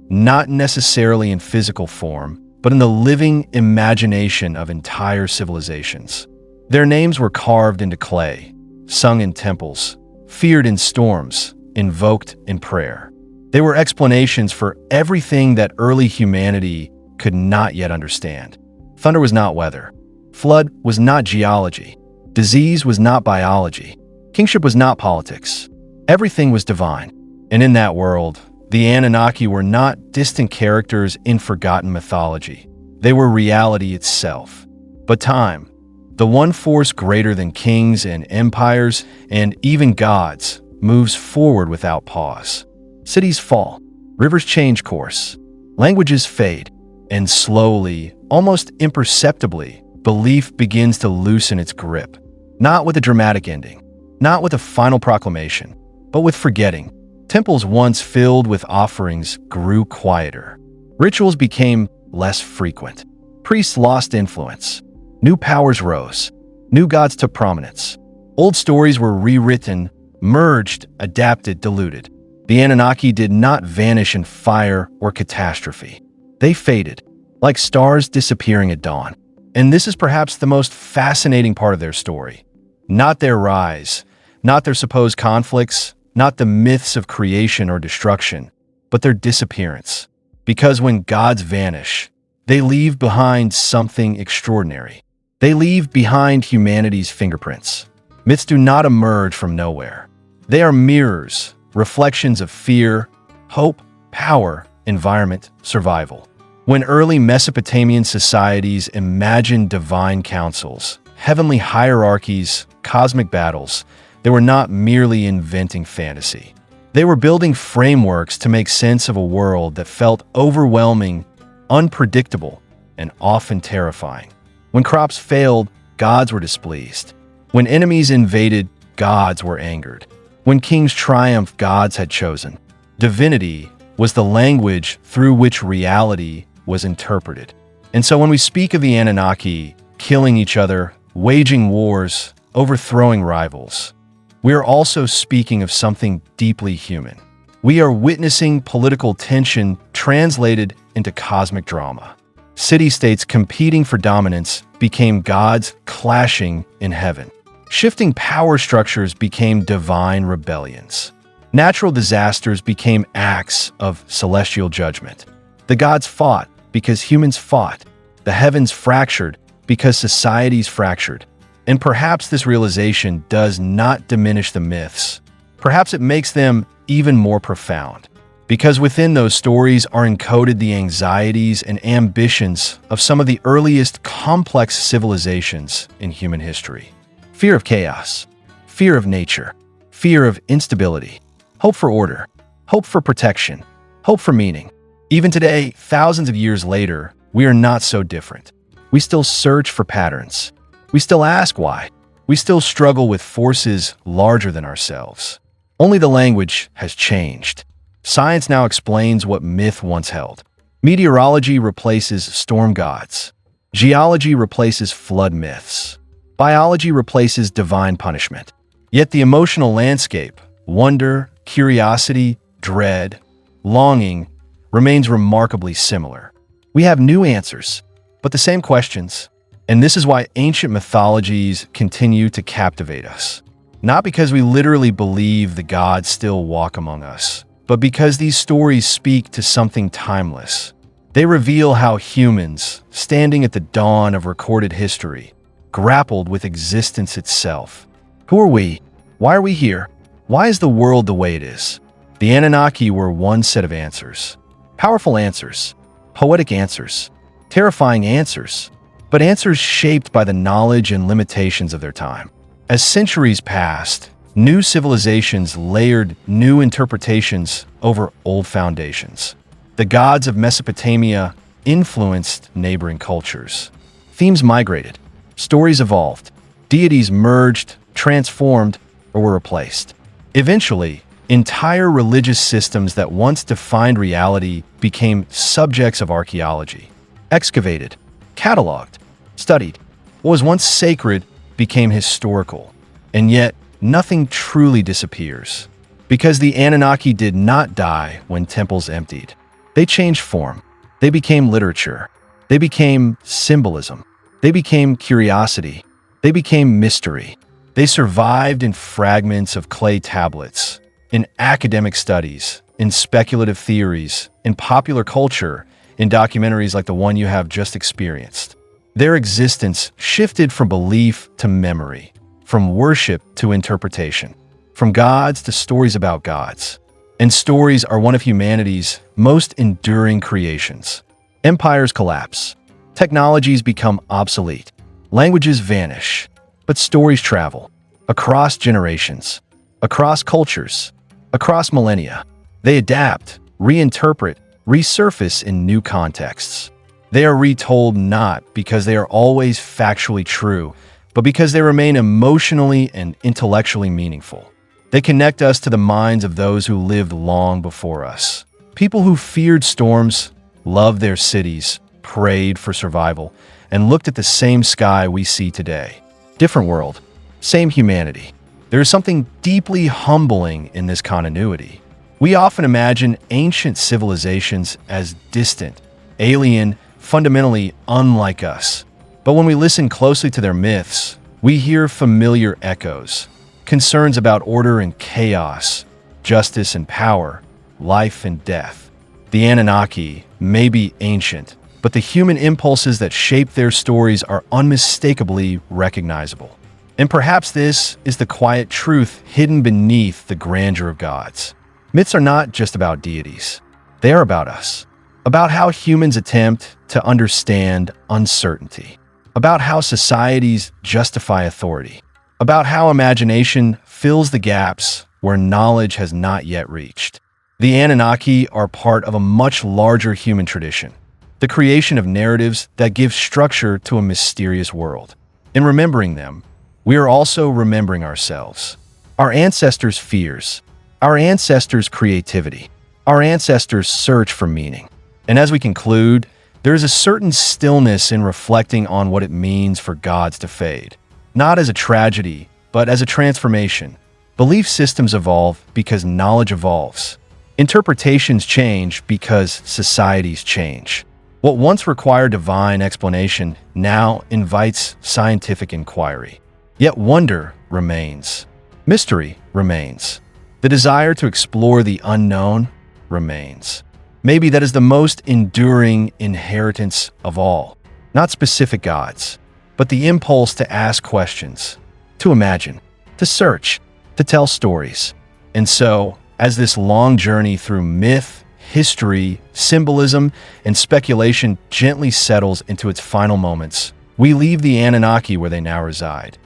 not necessarily in physical form, but in the living imagination of entire civilizations. Their names were carved into clay, sung in temples, feared in storms, invoked in prayer. They were explanations for everything that early humanity could not yet understand. Thunder was not weather. Flood was not geology. Disease was not biology. Kingship was not politics. Everything was divine. And in that world, the Anunnaki were not distant characters in forgotten mythology. They were reality itself. But time, the one force greater than kings and empires and even gods, moves forward without pause. Cities fall, rivers change course, languages fade, and slowly, almost imperceptibly, belief begins to loosen its grip. Not with a dramatic ending, not with a final proclamation, but with forgetting. Temples once filled with offerings grew quieter. Rituals became less frequent. Priests lost influence. New powers rose. New gods took prominence. Old stories were rewritten, merged, adapted, diluted. The Anunnaki did not vanish in fire or catastrophe. They faded, like stars disappearing at dawn. And this is perhaps the most fascinating part of their story. Not their rise, not their supposed conflicts, not the myths of creation or destruction, but their disappearance. Because when gods vanish, they leave behind something extraordinary. They leave behind humanity's fingerprints. Myths do not emerge from nowhere. They are mirrors, reflections of fear, hope, power, environment, survival. When early Mesopotamian societies imagined divine councils, heavenly hierarchies, cosmic battles, they were not merely inventing fantasy. They were building frameworks to make sense of a world that felt overwhelming, unpredictable, and often terrifying. When crops failed, gods were displeased. When enemies invaded, gods were angered. When kings triumphed, gods had chosen. Divinity was the language through which reality was interpreted. And so when we speak of the Anunnaki killing each other, waging wars, overthrowing rivals, we are also speaking of something deeply human. We are witnessing political tension translated into cosmic drama. City-states competing for dominance became gods clashing in heaven. Shifting power structures became divine rebellions. Natural disasters became acts of celestial judgment. The gods fought because humans fought. The heavens fractured because societies fractured. And perhaps this realization does not diminish the myths. Perhaps it makes them even more profound. Because within those stories are encoded the anxieties and ambitions of some of the earliest complex civilizations in human history. Fear of chaos, fear of nature, fear of instability, hope for order, hope for protection, hope for meaning. Even today, thousands of years later, we are not so different. We still search for patterns. We still ask why. We still struggle with forces larger than ourselves. Only the language has changed. Science now explains what myth once held. Meteorology replaces storm gods. Geology replaces flood myths. Biology replaces divine punishment. Yet the emotional landscape, wonder, curiosity, dread, longing, remains remarkably similar. We have new answers, but the same questions. And this is why ancient mythologies continue to captivate us. Not because we literally believe the gods still walk among us, but because these stories speak to something timeless. They reveal how humans, standing at the dawn of recorded history, grappled with existence itself. Who are we? Why are we here? Why is the world the way it is? The Anunnaki were one set of answers. Powerful answers, poetic answers, terrifying answers, but answers shaped by the knowledge and limitations of their time. As centuries passed, new civilizations layered new interpretations over old foundations. The gods of Mesopotamia influenced neighboring cultures. Themes migrated, stories evolved, deities merged, transformed, or were replaced. Eventually, entire religious systems that once defined reality became subjects of archaeology, excavated, cataloged, studied. What was once sacred became historical, and yet nothing truly disappears. Because the Anunnaki did not die when temples emptied. They changed form. They became literature. They became symbolism. They became curiosity. They became mystery. They survived in fragments of clay tablets, in academic studies, in speculative theories, in popular culture, in documentaries like the one you have just experienced. Their existence shifted from belief to memory, from worship to interpretation, from gods to stories about gods. And stories are one of humanity's most enduring creations. Empires collapse. Technologies become obsolete. Languages vanish. But stories travel across generations, across cultures, across millennia. They adapt, reinterpret, resurface in new contexts. They are retold not because they are always factually true, but because they remain emotionally and intellectually meaningful. They connect us to the minds of those who lived long before us. People who feared storms, loved their cities, prayed for survival, and looked at the same sky we see today. Different world, same humanity. There is something deeply humbling in this continuity. We often imagine ancient civilizations as distant, alien, fundamentally unlike us. But when we listen closely to their myths, we hear familiar echoes, concerns about order and chaos, justice and power, life and death. The Anunnaki may be ancient, but the human impulses that shape their stories are unmistakably recognizable. And perhaps this is the quiet truth hidden beneath the grandeur of gods. Myths are not just about deities. They are about us. About how humans attempt to understand uncertainty. About how societies justify authority. About how imagination fills the gaps where knowledge has not yet reached. The Anunnaki are part of a much larger human tradition. The creation of narratives that give structure to a mysterious world. In remembering them, we are also remembering ourselves. Our ancestors' fears. Our ancestors' creativity. Our ancestors' search for meaning. And as we conclude, there is a certain stillness in reflecting on what it means for gods to fade. Not as a tragedy, but as a transformation. Belief systems evolve because knowledge evolves. Interpretations change because societies change. What once required divine explanation now invites scientific inquiry. Yet wonder remains. Mystery remains. The desire to explore the unknown remains. Maybe that is the most enduring inheritance of all. Not specific gods, but the impulse to ask questions, to imagine, to search, to tell stories. And so, as this long journey through myth, history, symbolism, and speculation gently settles into its final moments, we leave the Anunnaki where they now reside.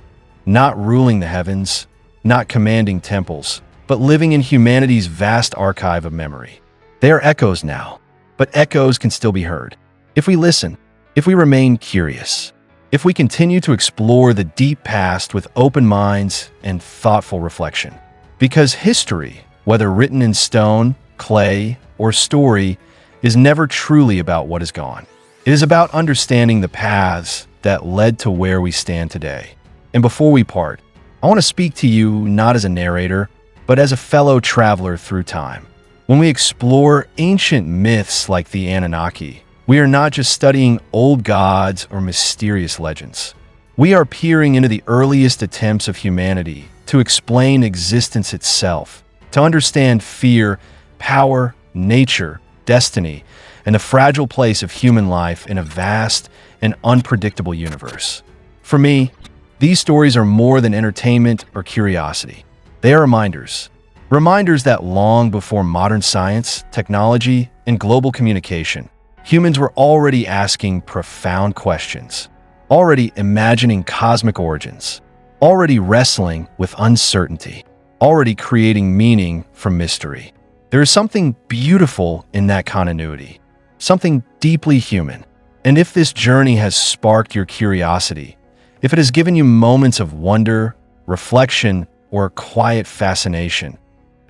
Not ruling the heavens, not commanding temples, but living in humanity's vast archive of memory. They are echoes now, but echoes can still be heard. If we listen, if we remain curious, if we continue to explore the deep past with open minds and thoughtful reflection. Because history, whether written in stone, clay, or story, is never truly about what is gone. It is about understanding the paths that led to where we stand today. And before we part, I want to speak to you not as a narrator, but as a fellow traveler through time. When we explore ancient myths like the Anunnaki, We are not just studying old gods or mysterious legends. We are peering into the earliest attempts of humanity to explain existence itself, to understand fear, power, nature, destiny, and the fragile place of human life in a vast and unpredictable universe. For me, these stories are more than entertainment or curiosity. They are reminders. Reminders that long before modern science, technology, and global communication, humans were already asking profound questions, already imagining cosmic origins, already wrestling with uncertainty, already creating meaning from mystery. There is something beautiful in that continuity, something deeply human. And if this journey has sparked your curiosity, if it has given you moments of wonder, reflection, or quiet fascination,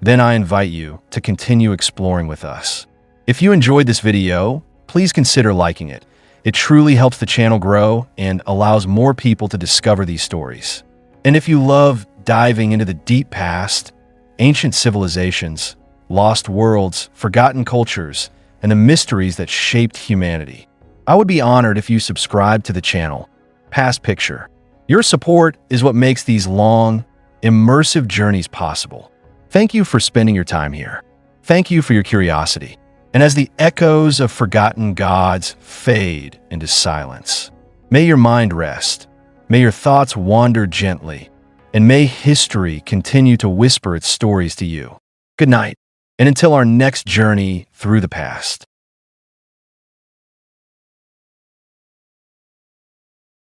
then I invite you to continue exploring with us. If you enjoyed this video, please consider liking it. It truly helps the channel grow and allows more people to discover these stories. And if you love diving into the deep past, ancient civilizations, lost worlds, forgotten cultures, and the mysteries that shaped humanity, I would be honored if you subscribe to the channel. Past Picture. Your support is what makes these long, immersive journeys possible. Thank you for spending your time here. Thank you for your curiosity. And as the echoes of forgotten gods fade into silence, may your mind rest, may your thoughts wander gently, and may history continue to whisper its stories to you. Good night, and until our next journey through the past.